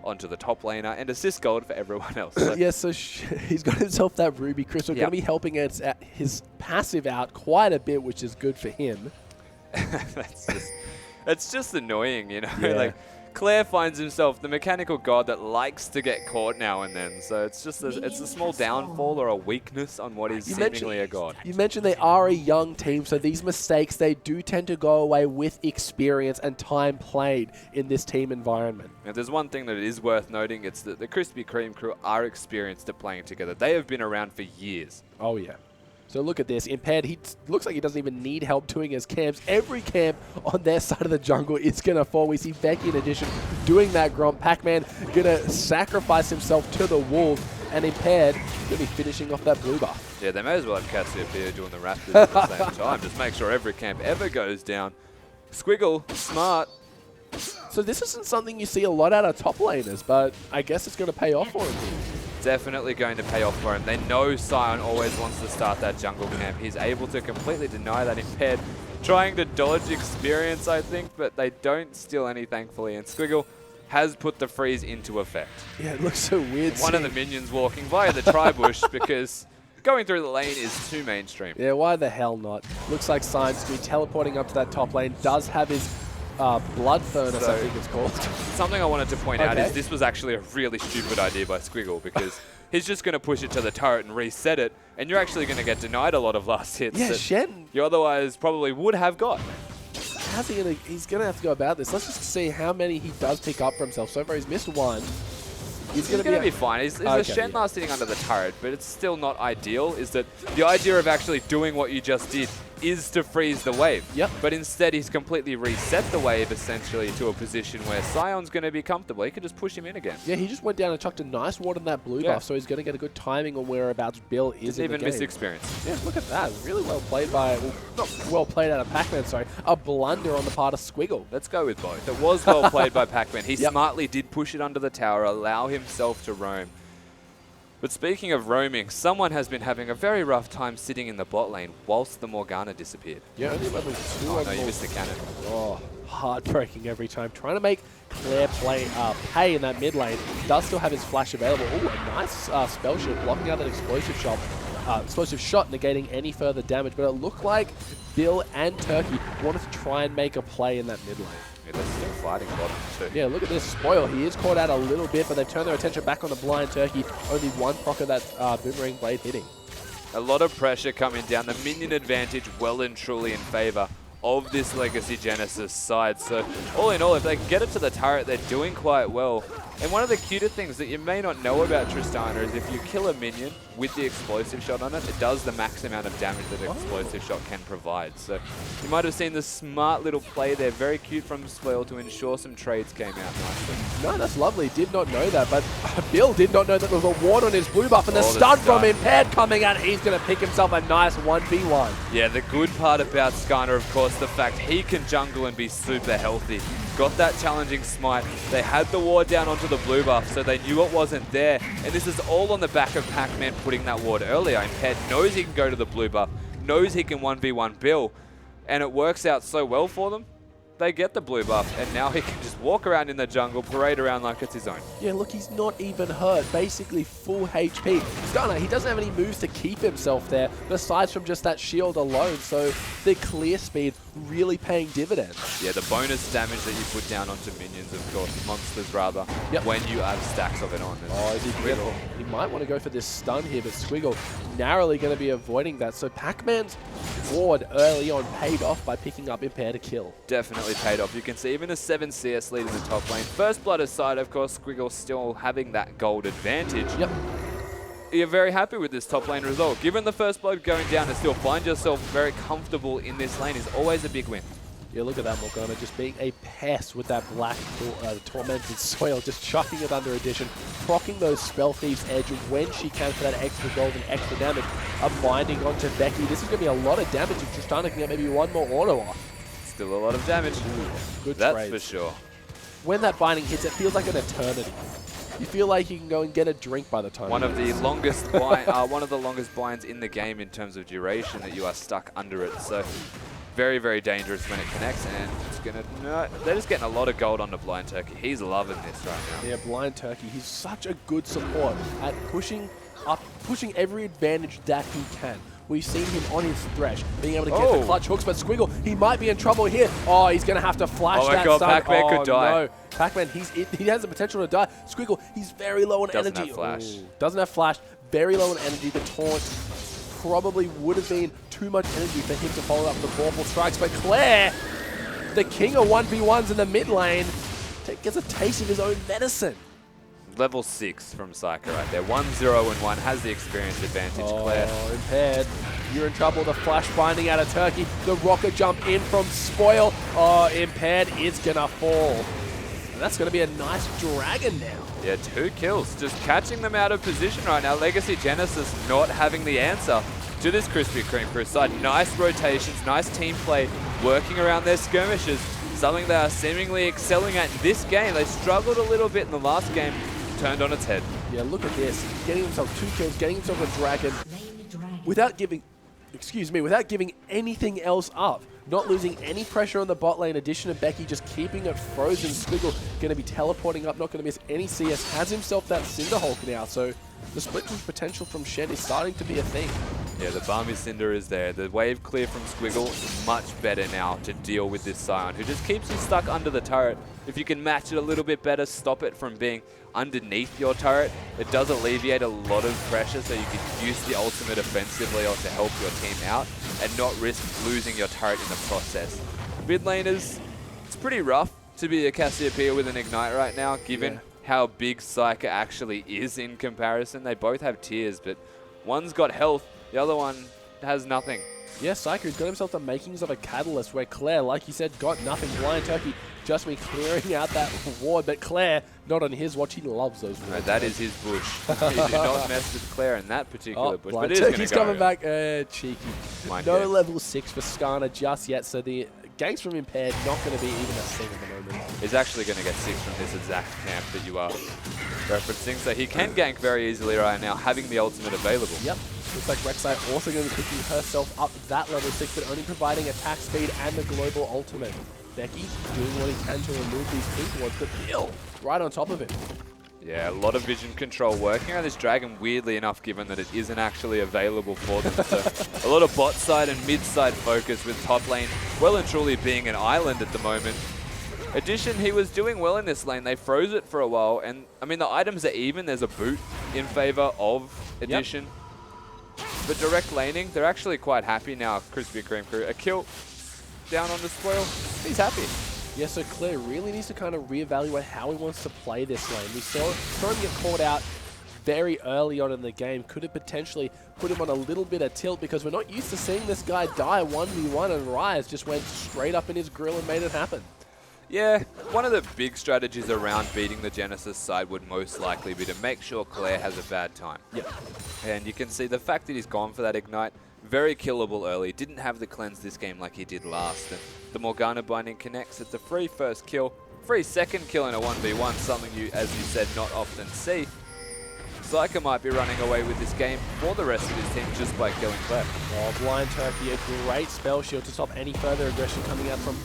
onto the top laner and assist gold for everyone else. So
so he's got himself that Ruby Crystal. Going to be helping his passive out quite a bit, which is good for him.
It's just annoying, you know. Like Claire finds himself the mechanical god that likes to get caught now and then. So it's just it's a small downfall or a weakness on what is seemingly a god.
You mentioned they are a young team, so these mistakes, they do tend to go away with experience and time played in this team environment.
Now, there's one thing that is worth noting. It's that the Krispy Kreme crew are experienced at playing together. They have been around for years.
Oh, yeah. So look at this. Impaired, he looks like he doesn't even need help doing his camps. Every camp on their side of the jungle is going to fall. We see Becky, in addition, doing that Gromp. Pac-Man going to sacrifice himself to the wolf. And Impaired going to be finishing off that blue buff.
Yeah, they may as well have Cassiopeia doing the Raptors at the same time. Just make sure every camp ever goes down. Squiggle, smart.
So this isn't something you see a lot out of top laners, but I guess it's going to pay off for him.
Definitely going to pay off for him. They know Scion always wants to start that jungle camp. He's able to completely deny that. Impaired, trying to dodge experience, I think, but they don't steal any, thankfully. And Squiggle has put the freeze into effect.
Yeah, it looks so weird.
One of the minions walking via the tri-bush because going through the lane is too mainstream.
Yeah, why the hell not? Looks like Science to be teleporting up to that top lane. Does have his blood furnace, I think it's called.
Something I wanted to point out is this was actually a really stupid idea by Squiggle because he's just going to push it to the turret and reset it, and you're actually going to get denied a lot of last hits
that
Shen you otherwise probably would have got.
How's he going to... He's going to have to go about this. Let's just see how many he does pick up for himself. So far, he's missed 1. He's going to
be fine. He's a Shen last sitting under the turret, but it's still not ideal. Is that the idea of actually doing what you just did is to freeze the wave.
Yep.
But instead, he's completely reset the wave, essentially, to a position where Scion's going to be comfortable. He can just push him in again.
Yeah, he just went down and chucked a nice ward on that blue buff, so he's going to get a good timing on whereabouts Bill is in the game.
Didn't even miss experience.
Yeah, look at that. Really well played by... Well, not well played out of Pac-Man, sorry. A blunder on the part of Squiggle.
Let's go with both. It was well played by Pac-Man. He smartly did push it under the tower, allow himself to roam. But speaking of roaming, someone has been having a very rough time sitting in the bot lane whilst the Morgana disappeared.
Yeah, only level 2.
Oh, no, you missed the cannon.
Oh, heartbreaking every time. Trying to make Claire pay in that mid lane. Does still have his flash available. Ooh, a nice spell shield blocking out that explosive shot, negating any further damage. But it looked like Bill and Turkey wanted to try and make a play in that mid lane.
Yeah, they're still fighting bottom too.
Yeah, look at this spoil. He is caught out a little bit, but they've turned their attention back on the blind turkey. Only one proc of that boomerang blade hitting.
A lot of pressure coming down. The minion advantage well and truly in favor of this Legacy Genesis side. So all in all, if they can get it to the turret, they're doing quite well. And one of the cuter things that you may not know about Tristana is if you kill a minion with the explosive shot on it, it does the max amount of damage that an explosive shot can provide. So you might have seen the smart little play there, very cute from Spoil to ensure some trades came out nicely.
No, that's lovely. Did not know that, but Bill did not know that there was a ward on his blue buff, and the stun from Impaired coming out. He's going to pick himself a nice 1v1.
Yeah, the good part about Skarner, of course, the fact he can jungle and be super healthy. Got that challenging smite. They had the ward down onto the blue buff, so they knew it wasn't there. And this is all on the back of Pac-Man putting that ward earlier. Impaired knows he can go to the blue buff, knows he can 1v1 Bill, and it works out so well for them. They get the blue buff, and now he can just walk around in the jungle, parade around like it's his own.
Yeah, look, he's not even hurt. Basically full HP. Skarner, he doesn't have any moves to keep himself there, besides from just that shield alone. So the clear speed really paying dividends.
Yeah, the bonus damage that you put down onto minions, of course, monsters rather, when you have stacks of it on.
Oh, is he careful? He might want to go for this stun here, but Squiggle narrowly going to be avoiding that. So Pac-Man's ward early on paid off by picking up Impair to kill.
Definitely paid off. You can see even a 7 CS lead in the top lane. First blood aside, of course, Squiggle still having that gold advantage.
Yep.
You're very happy with this top lane result. Given the first blood going down and still find yourself very comfortable in this lane is always a big win.
Yeah, look at that Morgana just being a pest with that black tormented soil, just chucking it under addition, proccing those Spell Thief's edge when she can for that extra gold and extra damage. A binding onto Becky. This is going to be a lot of damage if Tristana can get maybe one more auto off.
Still a lot of damage.
Good
That's
trades.
for sure.
When that binding hits, it feels like an eternity. You feel like you can go and get a drink by the time.
One of the longest binds in the game in terms of duration that you are stuck under it. So very, very dangerous when it connects, and it's gonna. No, they're just getting a lot of gold on the blind turkey. He's loving this right now.
Yeah, blind turkey. He's such a good support at pushing every advantage that he can. We've seen him on his thresh, being able to get the clutch hooks, but Squiggle, he might be in trouble here. Oh, he's going to have to flash that stun.
Pac-Man could die.
No. Pac-Man, he has the potential to die. Squiggle, he's very low on energy.
Doesn't have flash.
Ooh, doesn't have flash. Very low on energy. The taunt probably would have been too much energy for him to follow up the Vorpal Strikes, but Claire, the king of 1v1s in the mid lane, gets a taste of his own medicine.
Level 6 from Psycho right there. 1-0-1 has the experience advantage, Claire.
Oh, Impaired. You're in trouble. The flash binding out of Turkey. The rocket jump in from Spoil. Oh, Impaired is going to fall. And that's going to be a nice dragon now.
Yeah, 2 kills. Just catching them out of position right now. Legacy Genesis not having the answer to this Krispy Kreme crew side. Nice rotations, nice team play, working around their skirmishes. Something they are seemingly excelling at in this game. They struggled a little bit in the last game. Turned on its head.
Yeah, look at this. Getting himself 2 kills, getting himself a dragon without giving anything else up. Not losing any pressure on the bot lane. Addition of Becky just keeping it frozen. Squiggle going to be teleporting up, not going to miss any CS. Has himself that Cinderhulk now, so the split push potential from Shen is starting to be a thing.
Yeah, the Balmy Cinder is there. The wave clear from Squiggle is much better now to deal with this Scion, who just keeps you stuck under the turret. If you can match it a little bit better, stop it from being underneath your turret, it does alleviate a lot of pressure, so you can use the ultimate offensively or to help your team out and not risk losing your turret in the process. Mid laners, it's pretty rough to be a Cassiopeia with an Ignite right now, given how big Psyker actually is in comparison. They both have tiers, but one's got health, the other one has nothing.
Yeah, Psyker's got himself the makings of a catalyst, where Claire, like you said, got nothing. Blind Turkey just me clearing out that ward, but Claire, not on his watch, he loves those wards.
No, that is his bush. You do not mess with Claire in that particular bush, but it is going to go.
He's coming back, cheeky. No
guess.
level 6 for Skarner just yet, so the ganks from Impaired not going to be even a thing at the moment.
He's actually going to get 6 from this exact camp that you are referencing, so he can gank very easily right now, having the ultimate available.
Yep. Looks like Rek'Sai also going to be picking herself up that level 6, but only providing attack speed and the global ultimate. Becky doing what he can to remove these pink wards, but Bill right on top of it.
Yeah, a lot of vision control working on this dragon, weirdly enough, given that it isn't actually available for them. So a lot of bot side and mid side focus, with top lane well and truly being an island at the moment. Addition, he was doing well in this lane. They froze it for a while, and I mean the items are even. There's a boot in favor of Addition. Yep. But direct laning, they're actually quite happy now. Krispy Kreme crew, a kill down on the spoil. He's happy.
Yeah, so Claire really needs to kind of reevaluate how he wants to play this lane. We saw him get caught out very early on in the game. Could have potentially put him on a little bit of tilt because we're not used to seeing this guy die 1v1, and Rise just went straight up in his grill and made it happen.
Yeah, one of the big strategies around beating the Genesis side would most likely be to make sure Claire has a bad time.
Yep.
And you can see the fact that he's gone for that Ignite, very killable early, didn't have the cleanse this game like he did last. And the Morgana binding connects, it's a free first kill, free second kill in a 1v1, something you, as you said, not often see. Psyker might be running away with this game for the rest of his team just by killing Claire. Oh,
Blind Turkey, a great spell shield to stop any further aggression coming out from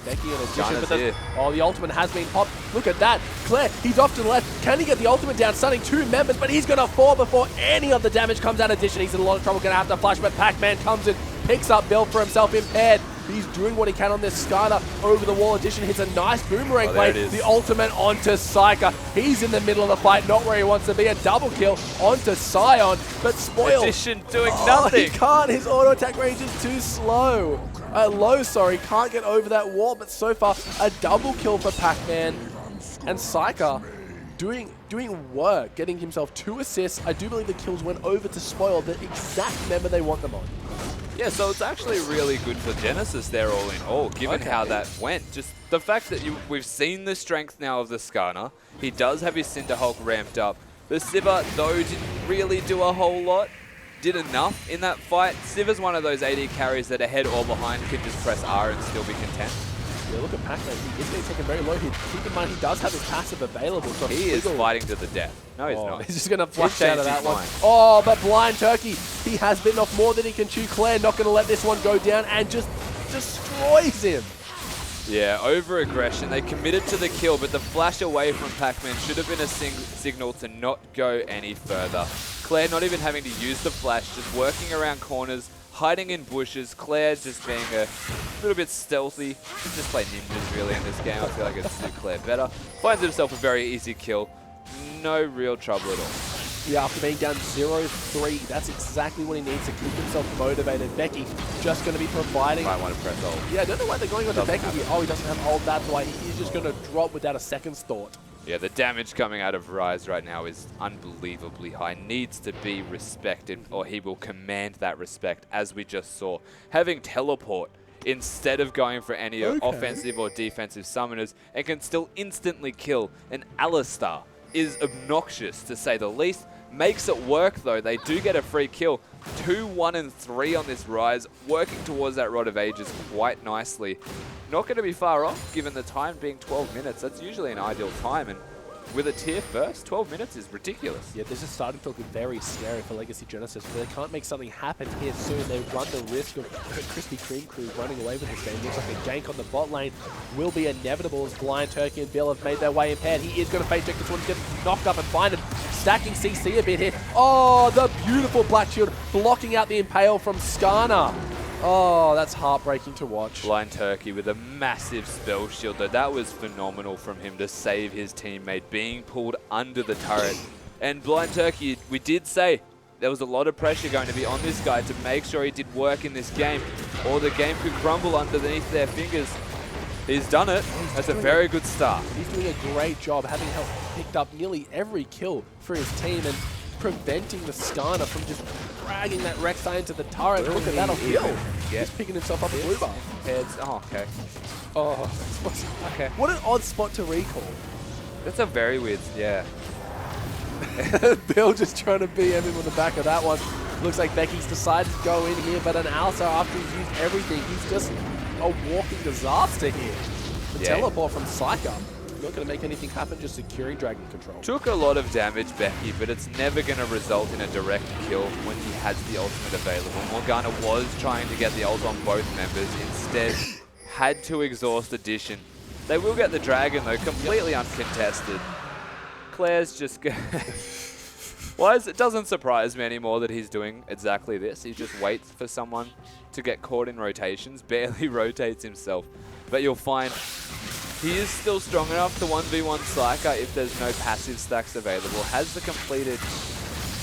Becky and Addition. But the ultimate has been popped. Look at that. Claire, he's off to the left. Can he get the ultimate down, stunning 2 members, but he's going to fall before any of the damage comes out. Addition, he's in a lot of trouble, going to have to flash, but Pac-Man comes in, picks up Bill for himself, impaired. He's doing what he can on this Skylar. Over the wall, Addition hits a nice boomerang play. The ultimate onto Psyker. He's in the middle of the fight, not where he wants to be. A double kill onto Sion, but spoiled.
Addition doing nothing.
He can't. His auto attack range is too slow. Low, sorry. Can't get over that wall, but so far, a double kill for Pac-Man. And Psyker doing work, getting himself 2 assists. I do believe the kills went over to spoil the exact member they want them on.
Yeah, so it's actually really good for Genesis there all in all, given how that went. Just the fact that we've seen the strength now of the Skarner. He does have his Cinderhulk ramped up. The Sivir, though, didn't really do a whole lot. Did enough in that fight. Sivir's one of those AD carries that ahead or behind can just press R and still be content.
Yeah, look at Pac-Man. He is being taken very low. Keep in mind, he does have his passive available. So
he is fighting to the death. No, he's not.
He's just going to flush out of that one. Oh, but Blind Turkey, he has bitten off more than he can chew. Claire not going to let this one go down and just destroys him.
Yeah, over-aggression. They committed to the kill, but the flash away from Pac-Man should have been a signal to not go any further. Claire not even having to use the flash, just working around corners, hiding in bushes. Claire just being a little bit stealthy. Just play ninjas really in this game. I feel like it's suit Claire better. Finds himself a very easy kill. No real trouble at all.
Yeah, after being down 0-3, that's exactly what he needs to keep himself motivated. Becky just going to be providing.
Might want to press ult.
Yeah, I don't know why they're going on to Becky here. Oh, he doesn't have ult, that's why he's just going to drop without a second's thought.
Yeah, the damage coming out of Rise right now is unbelievably high. Needs to be respected, or he will command that respect, as we just saw. Having teleport instead of going for any offensive or defensive summoners and can still instantly kill an Alistar is obnoxious, to say the least. Makes it work, though. They do get a free kill. 2, 1, and 3 on this Rise, working towards that Rod of Ages quite nicely. Not going to be far off, given the time being 12 minutes. That's usually an ideal time, and with a tier first, 12 minutes is ridiculous.
Yeah, this is starting to look very scary for Legacy Genesis. If they can't make something happen here soon, they run the risk of Krispy Kreme crew running away with this game. Looks like a gank on the bot lane will be inevitable as Blind Turkey and Bill have made their way impaired. He is going to face check this one, get knocked up and find it. Stacking CC a bit here. Oh, the beautiful Black Shield blocking out the Impale from Skarner. Oh, that's heartbreaking to watch.
Blind Turkey with a massive spell shield, though. That was phenomenal from him to save his teammate being pulled under the turret. And Blind Turkey, we did say there was a lot of pressure going to be on this guy to make sure he did work in this game, or the game could crumble underneath their fingers. He's done it. That's a very good start.
He's doing a great job, having picked up nearly every kill for his team and preventing the Skarner from just dragging that Rek'Sai into the turret. Look at that on kill. He's picking himself up a blue bar.
Heads. Oh, okay.
Oh, okay. What an odd spot to recall.
That's a very weird, yeah.
Bill just trying to BM him on the back of that one. Looks like Becky's decided to go in here, but an Alsa, after he's used everything, he's just a walking disaster here. The teleport from Psyker. Not going to make anything happen, just securing Dragon Control.
Took a lot of damage, Becky, but it's never going to result in a direct kill when he has the ultimate available. Morgana was trying to get the ult on both members, instead had to exhaust Addition. They will get the Dragon, though, completely uncontested. Claire's just... It doesn't surprise me anymore that he's doing exactly this. He just waits for someone to get caught in rotations, barely rotates himself. But you'll find He is still strong enough to 1v1 Psyker if there's no passive stacks available. Has the completed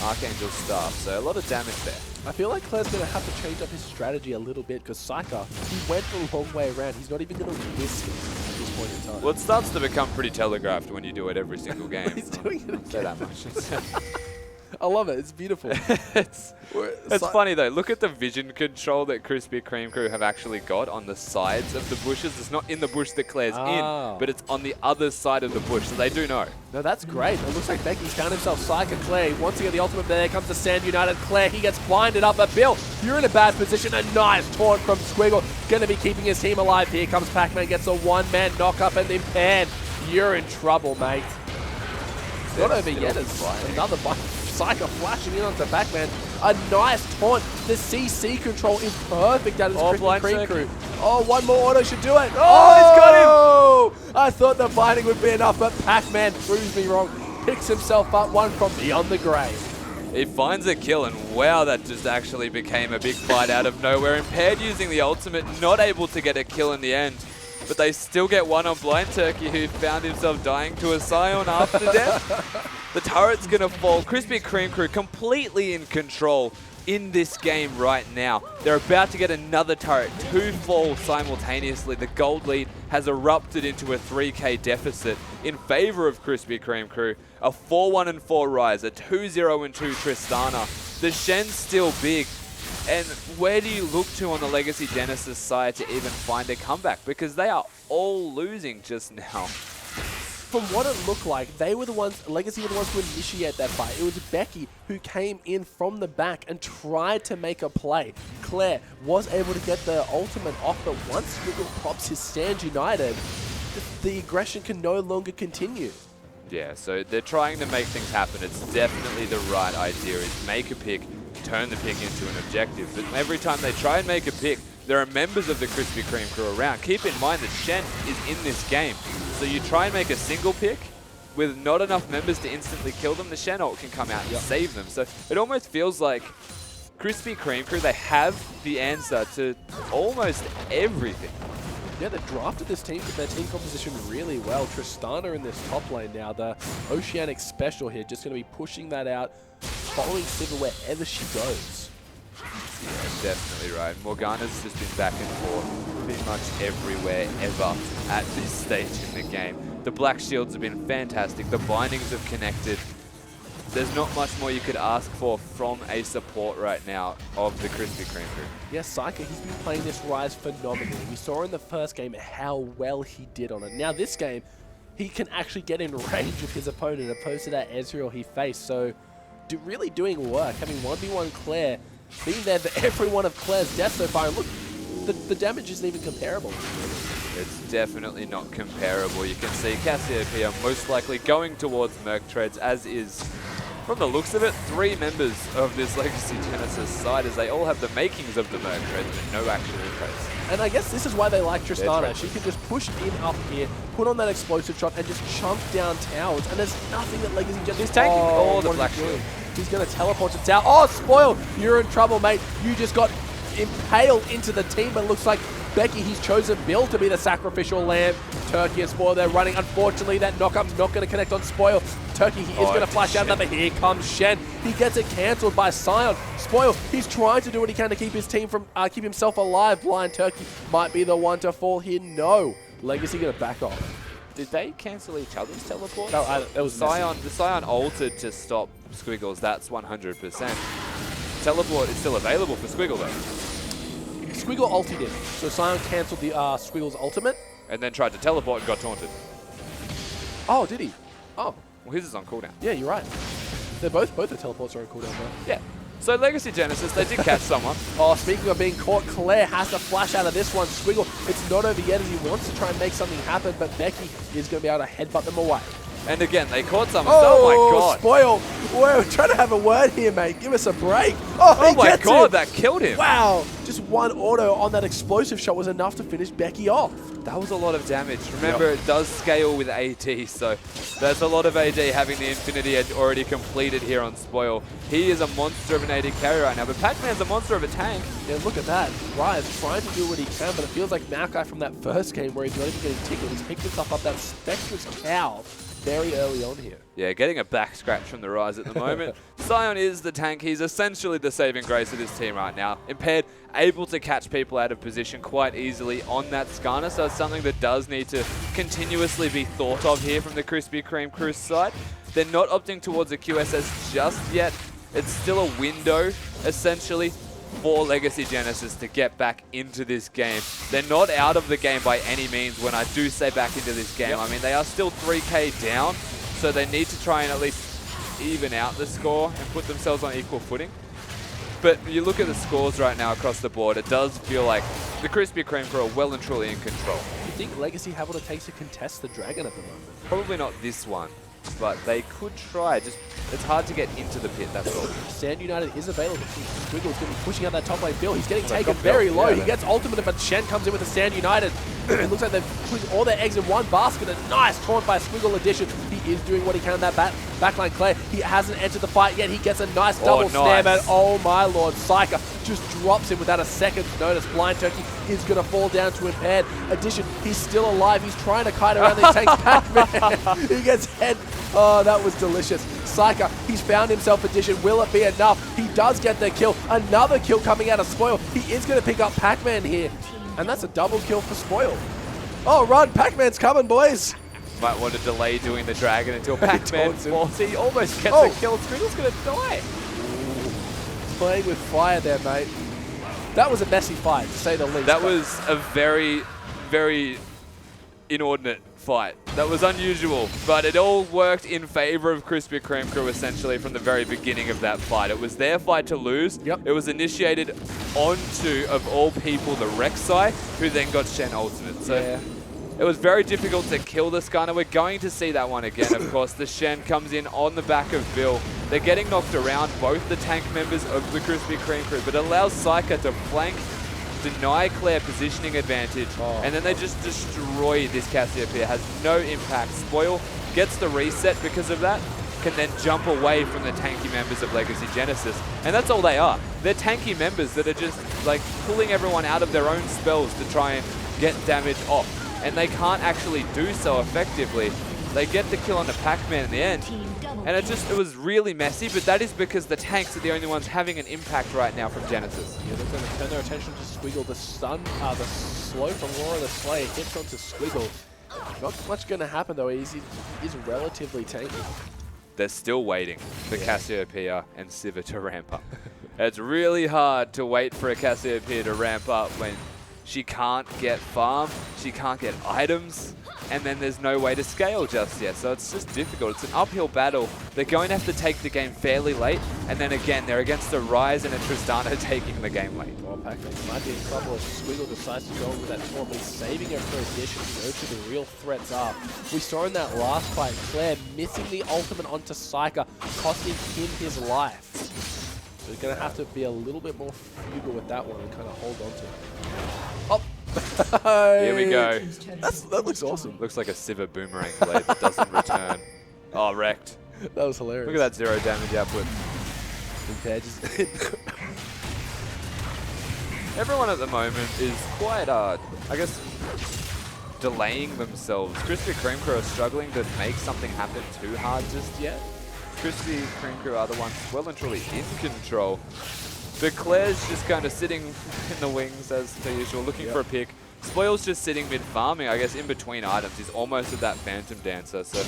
Archangel Staff, so a lot of damage there.
I feel like Claire's going to have to change up his strategy a little bit because Psyker, he went the long way around. He's not even going to risk it at this point in time.
Well, it starts to become pretty telegraphed when you do it every single game.
He's doing it again.
Say that much.
I love it. It's beautiful.
It's funny though. Look at the vision control that Krispy Kreme crew have actually got on the sides of the bushes. It's not in the bush that Claire's in, but it's on the other side of the bush, so they do know.
No, that's great. It looks like Becky's found himself Psyker. Claire wants to get the ultimate, but there comes the Sand United. Claire, he gets blinded up. But Bill, you're in a bad position. A nice taunt from Squiggle. Going to be keeping his team alive. Here comes Pac-Man, gets a one-man knock-up, and then Pan, you're in trouble, mate. Not over yet. Another Psyker flashing in onto Pac-Man. A nice taunt. The CC control is perfect out of this Krispy Kreme crew. Oh, one more auto should do it. Oh, he's got him. I thought the binding would be enough, but Pac-Man proves me wrong. Picks himself up one from beyond the grave.
He finds a kill, and wow, that just actually became a big fight out of nowhere. Impaired using the ultimate, not able to get a kill in the end. But they still get one on Blind Turkey, who found himself dying to a Scion after death. The turret's going to fall. Krispy Kreme crew completely in control in this game right now. They're about to get another turret. 2 fall simultaneously. The gold lead has erupted into a 3k deficit in favor of Krispy Kreme crew. A 4-1-4 rise, a 2-0-2 Tristana. The Shen's still big. And where do you look to on the Legacy Genesis side to even find a comeback? Because they are all losing just now.
From what it looked like, they were the ones, Legacy were the ones who initiate that fight. It was Becky who came in from the back and tried to make a play. Claire was able to get the ultimate off, but once Squiggle pops his Stand United, the aggression can no longer continue.
Yeah, so they're trying to make things happen. It's definitely the right idea, is make a pick, turn the pick into an objective. But every time they try and make a pick, there are members of the Krispy Kreme crew around. Keep in mind that Shen is in this game. So you try and make a single pick with not enough members to instantly kill them, the Shen ult can come out and save them. So it almost feels like Krispy Kreme crew, they have the answer to almost everything.
Yeah, they drafted this team, their team composition really well. Tristana in this top lane now, the Oceanic Special here, just going to be pushing that out, following Sivir wherever she goes.
Yeah, definitely right. Morgana's just been back and forth pretty much everywhere ever at this stage in the game. The Black Shields have been fantastic. The bindings have connected. There's not much more you could ask for from a support right now of the Krispy Kreme crew.
Yes, Psyker, he's been playing this Rise phenomenally. We saw in the first game how well he did on it. Now this game, he can actually get in range of his opponent opposed to that Ezreal he faced. So really doing work, having 1v1 Claire, being there for every one of Claire's deaths so far. And look, the damage isn't even comparable.
It's definitely not comparable. You can see Cassiopeia most likely going towards Merc Treads, as is, from the looks of it, 3 members of this Legacy Genesis side, as they all have the makings of the Merc Treads, but no actual traits.
And I guess this is why they like Tristana. She can just push in up here, put on that explosive shot, and just chunk down towers. And there's nothing that Legacy Genesis...
He's taking all the Black Shield.
He's going to teleport to tower. Oh, Spoil! You're in trouble, mate. You just got impaled into the team, but it looks like Becky, he's chosen Bill to be the sacrificial lamb. Turkey and Spoil, they're running. Unfortunately, that knock-up's not going to connect on Spoil. Turkey, he is going to flash out another. Here comes Shen. He gets it cancelled by Scion. Spoil, he's trying to do what he can to keep his team from, keep himself alive. Blind Turkey might be the one to fall here. No. Legacy going to back off.
Did they cancel each other's teleports?
No, it was
Scion. The Scion altered to stop Squiggles. That's 100%. Teleport is still available for Squiggle though.
Squiggle ulted in, so Scion cancelled the Squiggle's ultimate.
And then tried to teleport and got taunted.
Oh, did he? Oh.
Well, his is on cooldown.
Yeah, you're right. They're both the teleports are on cooldown though.
Yeah. So Legacy Genesis, they did catch someone.
Oh, speaking of being caught, Claire has to flash out of this one. Squiggle, it's not over yet as he wants to try and make something happen, but Becky is going to be able to headbutt them away.
And again, they caught someone. Oh my god.
Spoil. We're trying to have a word here, mate. Give us a break. Oh
my god, that killed him.
Wow. Just one auto on that explosive shot was enough to finish Becky off.
That was a lot of damage. Remember, it does scale with AD, so that's a lot of AD having the Infinity Edge already completed here on Spoil. He is a monster of an AD carry right now, but Pac-Man's a monster of a tank.
Yeah, look at that. Rise trying to do what he can, but it feels like Maokai from that first game where he's not even getting tickled. He's picked himself up that Spectrous Cow very early on here.
Yeah, getting a back scratch from the Rise at the moment. Sion is the tank. He's essentially the saving grace of this team right now. Impaired, able to catch people out of position quite easily on that Skarner, so it's something that does need to continuously be thought of here from the Krispy Kreme crew side. They're not opting towards a QSS just yet. It's still a window, essentially, for Legacy Genesis to get back into this game. They're not out of the game by any means when I do say back into this game. Yep. I mean, they are still 3K down, so they need to try and at least even out the score and put themselves on equal footing. But you look at the scores right now across the board, it does feel like the Krispy Kreme crew are well and truly in control.
You think Legacy have what it takes to contest the Dragon at the moment?
Probably not this one, but they could try. Just it's hard to get into the pit, that's all.
Sand United is available. Squiggle's going to be pushing out that top lane Bill. He's getting taken very low. He gets ultimate, but Shen comes in with the Sand United. It looks like they've put all their eggs in one basket. A nice taunt by Squiggle Edition. He is doing what he can in that backline Claire. He hasn't entered the fight yet. He gets a nice double snare, man. Oh my lord. Psyker just drops him without a second's notice. Blind Turkey is going to fall down to Impaired. Edition, he's still alive. He's trying to kite around these tanks. Pac-Man. He gets head. Oh, that was delicious. Psyker, he's found himself Edition. Will it be enough? He does get the kill. Another kill coming out of Spoil. He is going to pick up Pac-Man here. And that's a double kill for Spoil. Oh, run. Pac-Man's coming, boys.
Might want to delay doing the Dragon until Pac-Man falls. He almost gets a kill. Squiggle's going to die.
Playing with fire there, mate. That was a messy fight, to say the least.
That was a very, very inordinate fight. That was unusual, but it all worked in favor of Krispy Kreme crew essentially from the very beginning of that fight. It was their fight to lose.
Yep.
It was initiated onto, of all people, the Rek'Sai, who then got Shen ultimate. So yeah. It was very difficult to kill the Skarner. We're going to see that one again, of course. The Shen comes in on the back of Bill. They're getting knocked around, both the tank members of the Krispy Kreme crew, but it allows Psyker to flank, deny Claire positioning advantage, and then they just destroy this Cassiopeia. Has no impact. Spoil gets the reset because of that, can then jump away from the tanky members of Legacy Genesis. And that's all they are. They're tanky members that are just like pulling everyone out of their own spells to try and get damage off. And they can't actually do so effectively. They get the kill on the Pac-Man in the end. And it was really messy, but that is because the tanks are the only ones having an impact right now from Genesis.
Yeah, they're going to turn their attention to Squiggle. The slow from Laura the Slayer hits onto Squiggle. Not much going to happen though. He's relatively tanky.
They're still waiting for Cassiopeia and Sivir to ramp up. It's really hard to wait for a Cassiopeia to ramp up when she can't get farm, she can't get items, and then there's no way to scale just yet. So it's just difficult. It's an uphill battle. They're going to have to take the game fairly late, and then again, they're against a Rise and a Tristana taking the game late.
Well, Pac-Man might be in trouble if Squiggle decides to go with that taunt, but he's saving it for Edition to go to the real threats are. We saw in that last fight, Claire missing the ultimate onto Psyker, costing him his life. So he's going to have to be a little bit more frugal with that one and kind of hold on to it. Oh!
Here we go.
That looks awesome.
Looks like a Sivir boomerang blade that doesn't return. Oh, wrecked.
That was hilarious.
Look at that 0 damage output. Everyone at the moment is quite, I guess, delaying themselves. Krispy Kreme crew are struggling to make something happen too hard just yet. Krispy Kreme crew are the ones well and truly in control. But Claire's just kind of sitting in the wings as per usual, looking for a pick. Spoil's just sitting mid-farming, I guess, in between items. He's almost at that Phantom Dancer, so...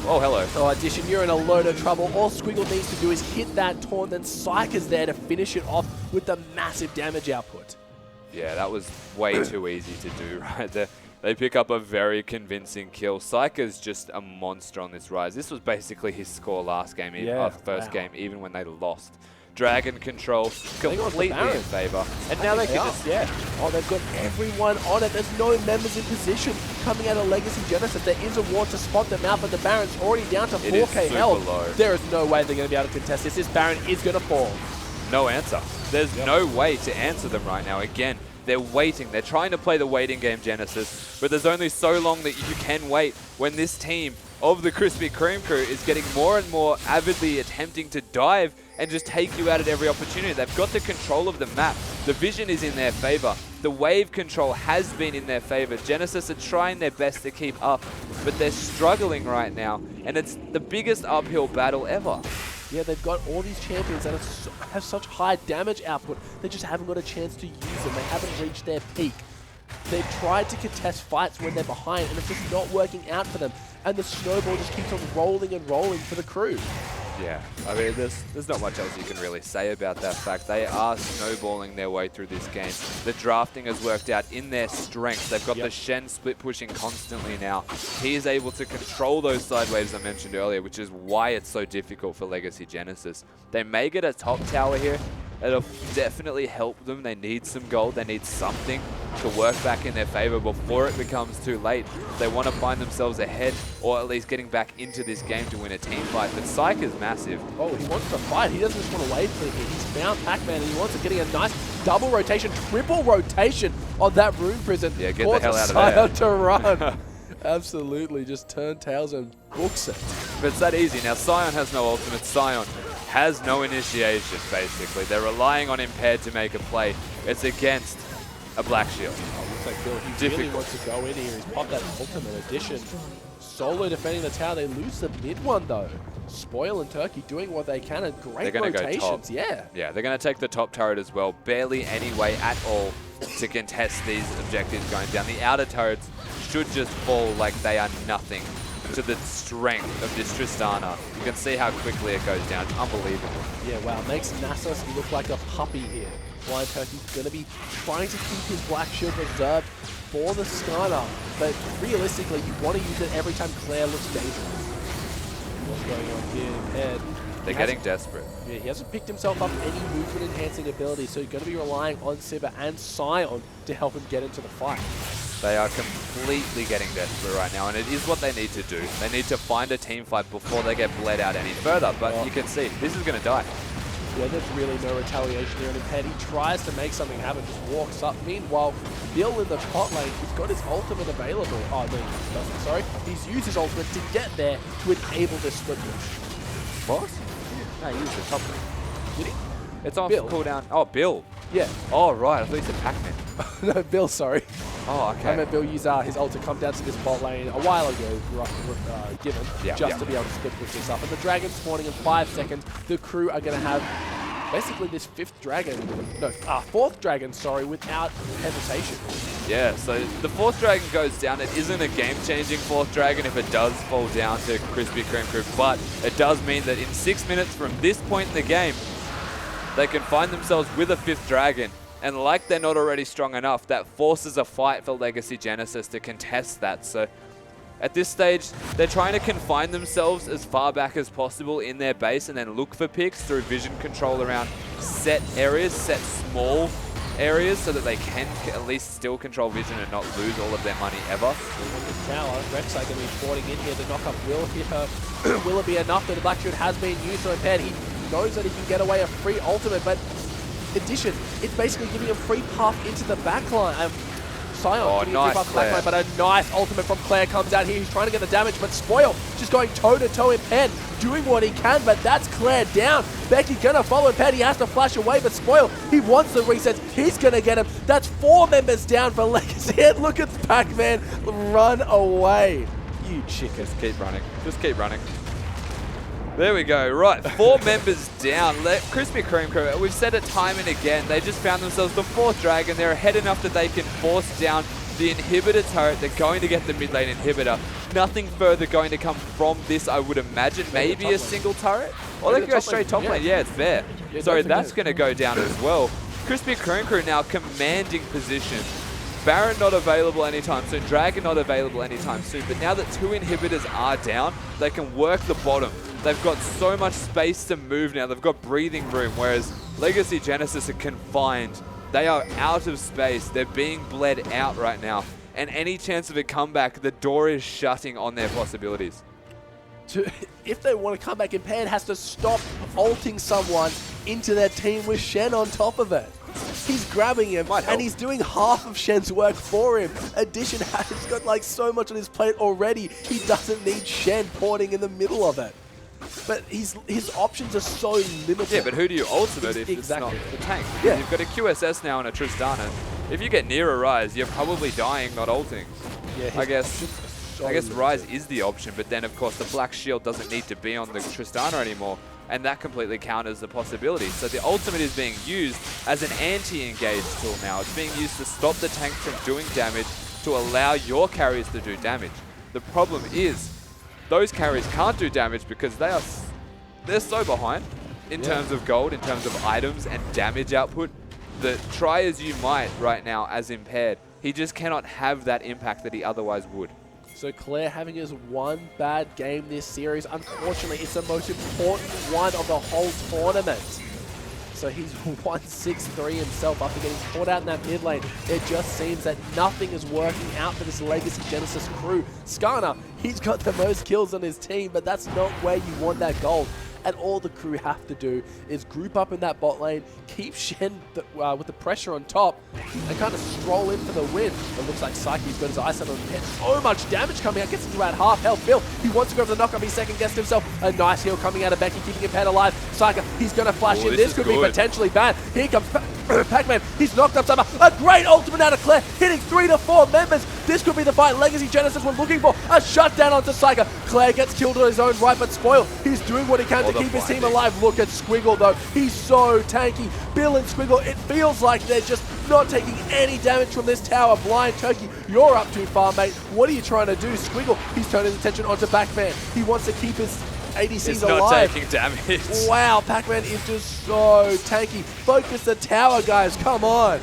Oh, hello.
Oh, Edition, you're in a load of trouble. All Squiggle needs to do is hit that taunt, then Psyker's there to finish it off with the massive damage output.
Yeah, that was way too easy to do right there. They pick up a very convincing kill. Psyker's just a monster on this Rise. This was basically his score last game, first game, even when they lost. Dragon control completely in favor. And now they can just...
Oh, they've got everyone on it. There's no members in position coming out of Legacy Genesis. There is a ward to spot them out, but the Baron's already down to 4k health. There is no way they're going to be able to contest this. This Baron is going to fall.
no answer. There's no way to answer them right now. Again, they're waiting. They're trying to play the waiting game, Genesis, but there's only so long that you can wait when this team of the Krispy Kreme crew is getting more and more avidly attempting to dive and just take you out at every opportunity. They've got the control of the map. The vision is in their favor. The wave control has been in their favor. Genesis are trying their best to keep up, but they're struggling right now, and it's the biggest uphill battle ever.
Yeah, they've got all these champions that have such high damage output. They just haven't got a chance to use them. They haven't reached their peak. They've tried to contest fights when they're behind, and it's just not working out for them. And the snowball just keeps on rolling and rolling for the crew.
Yeah, I mean, there's not much else you can really say about that fact. They are snowballing their way through this game. The drafting has worked out in their strength. They've got the Shen split pushing constantly now. He is able to control those side waves I mentioned earlier, which is why it's so difficult for Legacy Genesis. They may get a top tower here. It'll definitely help them. They need some gold. They need something to work back in their favor before it becomes too late. They want to find themselves ahead, or at least getting back into this game to win a team fight. But Psych is massive.
Oh, he wants to fight. He doesn't just want to wait for it. He's found Pac-Man and he wants it, getting a nice double rotation, triple rotation on that Rune Prison.
Yeah, get the hell out of there.
To run. Absolutely, just turn tails and books it.
But it's that easy. Now, Sion has no ultimate. Sion has no initiation, basically. They're relying on Impaired to make a play. It's against a Black Shield.
Oh, looks like Bill, he really wants to go in here. He's popped that ultimate addition. Solo defending the tower. They lose the mid one, though. Spoil and Turkey doing what they can, and great rotations. Go top. Yeah,
they're going to take the top turret as well. Barely any way at all to contest these objectives going down. The outer turrets should just fall like they are nothing to the strength of this Tristana. You can see how quickly it goes down. It's unbelievable.
Yeah, wow. Makes Nasus look like a puppy here. Blind Turkey's going to be trying to keep his Black Shield reserved for the Skarner, but realistically, you want to use it every time Claire looks dangerous. What's going on here? Impaired.
They're getting desperate.
Yeah, he hasn't picked himself up any movement-enhancing ability, so he's going to be relying on Sivir and Sion to help him get into the fight.
They are completely getting desperate right now, and it is what they need to do. They need to find a team fight before they get bled out any further, but you can see, this is going to die.
Yeah, there's really no retaliation here, and Impaired, he tries to make something happen, just walks up. Meanwhile, Bill in the top lane, he's got his ultimate available. Oh, no, he doesn't, sorry. He's used his ultimate to get there to enable this split push.
What? No, he used the top lane.
Did he?
It's off
Bill.
cooldown. Oh, Bill.
Yeah.
Oh, right. I thought you said Pac-Man.
No, Bill, sorry.
Oh, okay.
I meant Bill used his ult to come down to this bot lane a while ago, given, just to be able to split push this up. And the dragon spawning in 5 seconds, the crew are going to have basically this fourth dragon, sorry, without hesitation.
Yeah, so the fourth dragon goes down. It isn't a game-changing fourth dragon if it does fall down to Krispy Kreme crew, but it does mean that in 6 minutes from this point in the game, they can find themselves with a fifth dragon. And like they're not already strong enough, that forces a fight for Legacy Genesis to contest that. So at this stage, they're trying to confine themselves as far back as possible in their base and then look for picks through vision control around set areas, set small areas, so that they can at least still control vision and not lose all of their money ever.
The tower, Rek'Sai going to be spawning in here. The knock-up will hit her. Will it be enough? That the Black Shield has been used so Impaired. He knows that he can get away a free ultimate, but addition, it's basically giving him free path into the backline. Sion
nice,
free path backline, but a nice ultimate from Claire comes out here. He's trying to get the damage, but Spoil just going toe-to-toe Impaired, doing what he can, but that's Claire down. Becky gonna follow Impaired. He has to flash away, but Spoil, he wants the resets. He's gonna get him. That's 4 members down for Legacy. And look at Pac-Man run away. You chicken.
Just keep running. Just keep running. There we go. Right, 4 members down. Krispy Kreme crew, we've said it time and again, they just found themselves the 4th dragon. They're ahead enough that they can force down the inhibitor turret. They're going to get the mid lane inhibitor. Nothing further going to come from this, I would imagine. Maybe a single turret? Or they could go straight top lane. Yeah, it's there.
Yeah,
sorry, that's going to go down as well. Krispy Kreme crew now commanding position. Baron not available anytime soon. Dragon not available anytime soon. But now that 2 inhibitors are down, they can work the bottom. They've got so much space to move now. They've got breathing room, whereas Legacy Genesis are confined. They are out of space. They're being bled out right now. And any chance of a comeback, the door is shutting on their possibilities.
If they want to come back, Impaired has to stop ulting someone into their team with Shen on top of it. He's grabbing him, and he's doing half of Shen's work for him. Addition has got like so much on his plate already, he doesn't need Shen porting in the middle of it. But his options are so limited.
Yeah, but who do you ultimate if it's not the tank?
Yeah.
You've got a QSS now and a Tristana. If you get near a Rise, you're probably dying, not ulting.
Yeah,
I guess Rise is the option, but then of course the Black Shield doesn't need to be on the Tristana anymore, and that completely counters the possibility. So the ultimate is being used as an anti-engage tool now. It's being used to stop the tank from doing damage, to allow your carries to do damage. The problem is, those carries can't do damage because they're so behind in terms of gold, in terms of items and damage output, that try as you might right now as impaired, he just cannot have that impact that he otherwise would.
So Claire having his one bad game this series. Unfortunately, it's the most important one of the whole tournament. So he's 1-6-3 himself after getting caught out in that mid lane. It just seems that nothing is working out for this Legacy Genesis crew. Skarner, he's got the most kills on his team, but that's not where you want that gold. And all the crew have to do is group up in that bot lane, keep Shen with the pressure on top, and kind of stroll in for the win. It looks like Psyche's got his eyes set on him. So much damage coming out, gets into about half health. Bill, he wants to go for the knock-up, he second-guessed himself. A nice heal coming out of Becky, keeping him pet alive. Psyche, he's going to flash in. This could be potentially bad. Here comes Pac-Man, he's knocked up somehow. A great ultimate out of Claire, hitting 3 to 4 members. This could be the fight Legacy Genesis were looking for. A shutdown onto Psyche. Claire gets killed on his own right, but Spoil, he's doing what he can to keep his team alive. Look at Squiggle though, he's so tanky. Bill and Squiggle, it feels like they're just not taking any damage from this tower. Blind Turkey, you're up too far, mate. What are you trying to do? Squiggle, he's turning his attention onto Pac-Man. He wants to keep his ADC's alive.
Not taking damage.
Wow, Pac-Man is just so tanky. Focus the tower, guys, come on.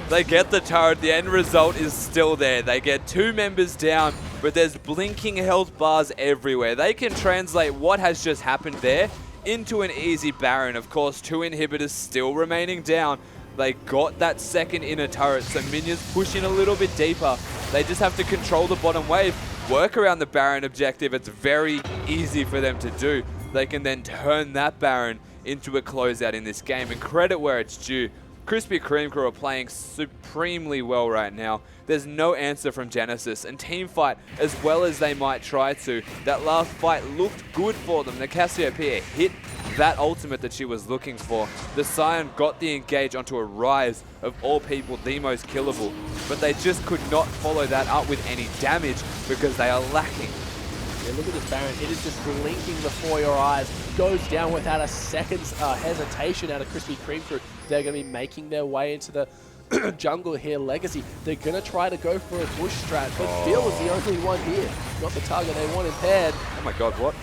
They get the turret, the end result is still there. They get 2 members down, but there's blinking health bars everywhere. They can translate what has just happened there into an easy Baron. Of course, 2 inhibitors still remaining down. They got that second inner turret, so minions push in a little bit deeper. They just have to control the bottom wave, work around the Baron objective. It's very easy for them to do. They can then turn that Baron into a closeout in this game, and credit where it's due. Krispy Kreme crew are playing supremely well right now. There's no answer from Genesis, and Teamfight, as well as they might try to, that last fight looked good for them. The Cassiopeia hit that ultimate that she was looking for. The Scion got the engage onto a Rise, of all people the most killable, but they just could not follow that up with any damage because they are lacking.
Yeah, look at this Baron, it is just blinking before your eyes. Goes down without a second's hesitation out of Krispy Kreme crew. They're going to be making their way into the jungle here, Legacy. They're going to try to go for a bush strat, but Bill is the only one here. Not the target they want impaired.
Oh my god, what?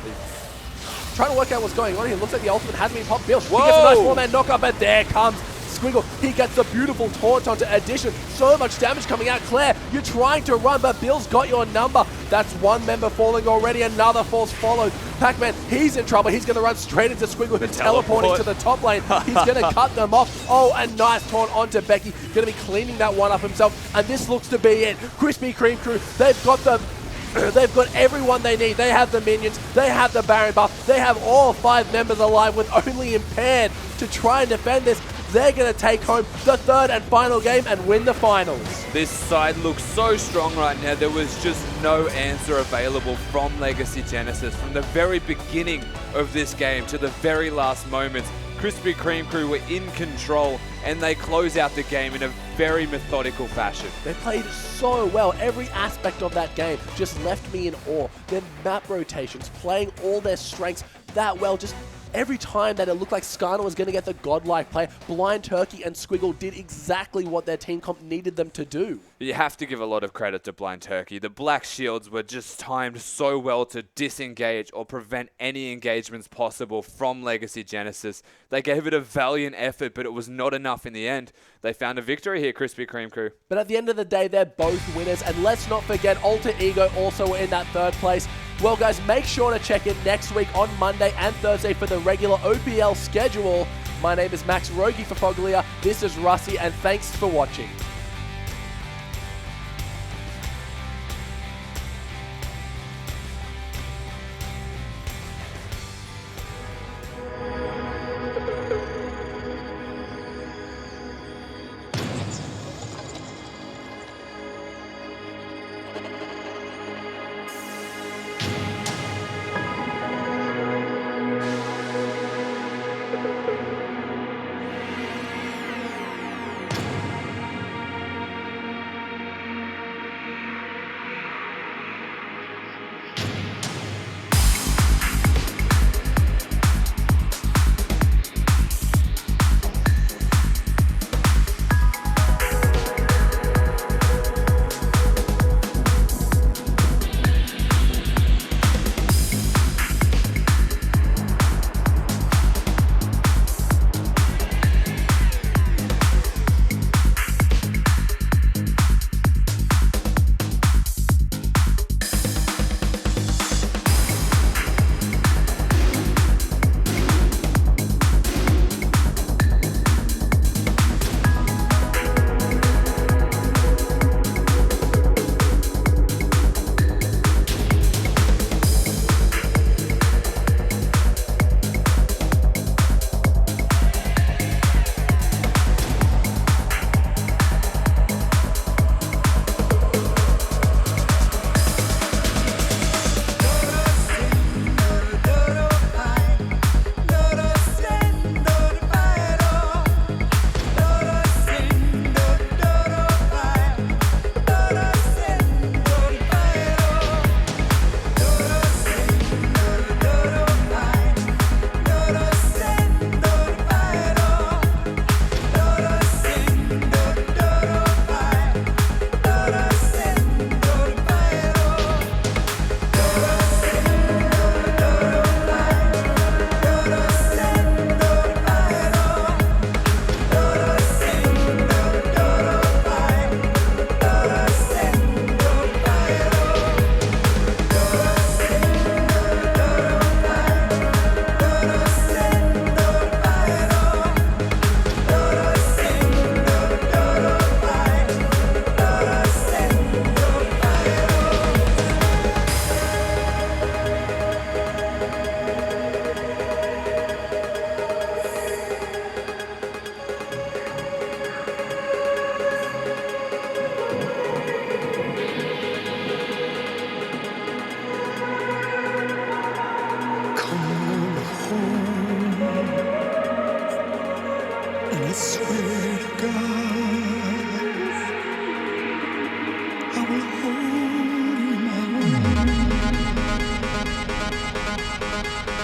Trying to work out what's going on here. Looks like the ultimate hasn't been popped. Bill,
Whoa!
He gets a nice 4-man knockup, and there comes Squiggle. He gets the beautiful taunt onto Addition. So much damage coming out. Claire, you're trying to run, but Bill's got your number. That's 1 member falling already. Another falls followed. Pac-Man, he's in trouble. He's going to run straight into Squiggle, who's teleporting to the top lane. He's going to cut them off. Oh, a nice taunt onto Becky. Going to be cleaning that one up himself. And this looks to be it. Krispy Kreme crew, they've got everyone they need. They have the minions, they have the Baron buff, they have all 5 members alive with only impaired to try and defend this. They're going to take home the 3rd and final game and win the finals.
This side looks so strong right now. There was just no answer available from Legacy Genesis. From the very beginning of this game to the very last moments, Krispy Kreme crew were in control, and they close out the game in a very methodical fashion.
They played so well. Every aspect of that game just left me in awe. Their map rotations, playing all their strengths that well, just every time that it looked like Skarner was going to get the godlike play, Blind Turkey and Squiggle did exactly what their team comp needed them to do.
You have to give a lot of credit to Blind Turkey. The Black Shields were just timed so well to disengage or prevent any engagements possible from Legacy Genesis. They gave it a valiant effort, but it was not enough in the end. They found a victory here, Krispy Kreme crew.
But at the end of the day, they're both winners. And let's not forget, Alter Ego also were in that 3rd place. Well, guys, make sure to check in next week on Monday and Thursday for the regular OPL schedule. My name is Max Rogi for Foglia. This is Rusty, and thanks for watching.
Bye.